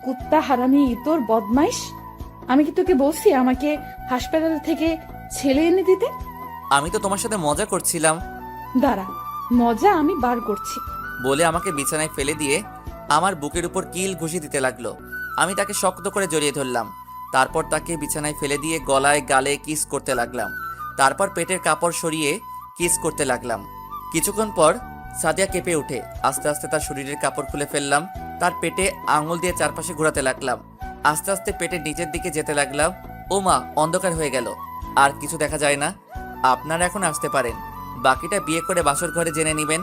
কুত্তা হারামি তোর বদমাইশ! আমি কি তোকে বলছি আমাকে হাসপাতাল থেকে ছেলে এনে দিতে? আমি তো তোমার সাথে মজা করছিলাম। দাঁড়া, মজা আমি বার করছি। বলে আমাকে বিছানায় ফেলে দিয়ে আমার বুকের উপর কিল ঘুষি দিতে লাগলো। আমি তাকে শক্ত করে জড়িয়ে ধরলাম। তারপর তাকে বিছানায় ফেলে দিয়ে গলায় গালে কিস করতে লাগলাম। তারপর পেটের কাপড় সরিয়ে কিস করতে লাগলাম। কিছুক্ষণ পর সাদিয়া কেঁপে উঠে আস্তে আস্তে তার শরীরের কাপড় খুলে ফেললাম। তার পেটে আঙুল দিয়ে চারপাশে ঘোরাতে লাগলাম। আস্তে আস্তে পেটের নিচের দিকে যেতে লাগলাম। ও মা, অন্ধকার হয়ে গেল, আর কিছু দেখা যায় না। আপনারা এখন আসতে পারেন। বাকিটা বিয়ে করে বাসর ঘরে জেনে নেবেন।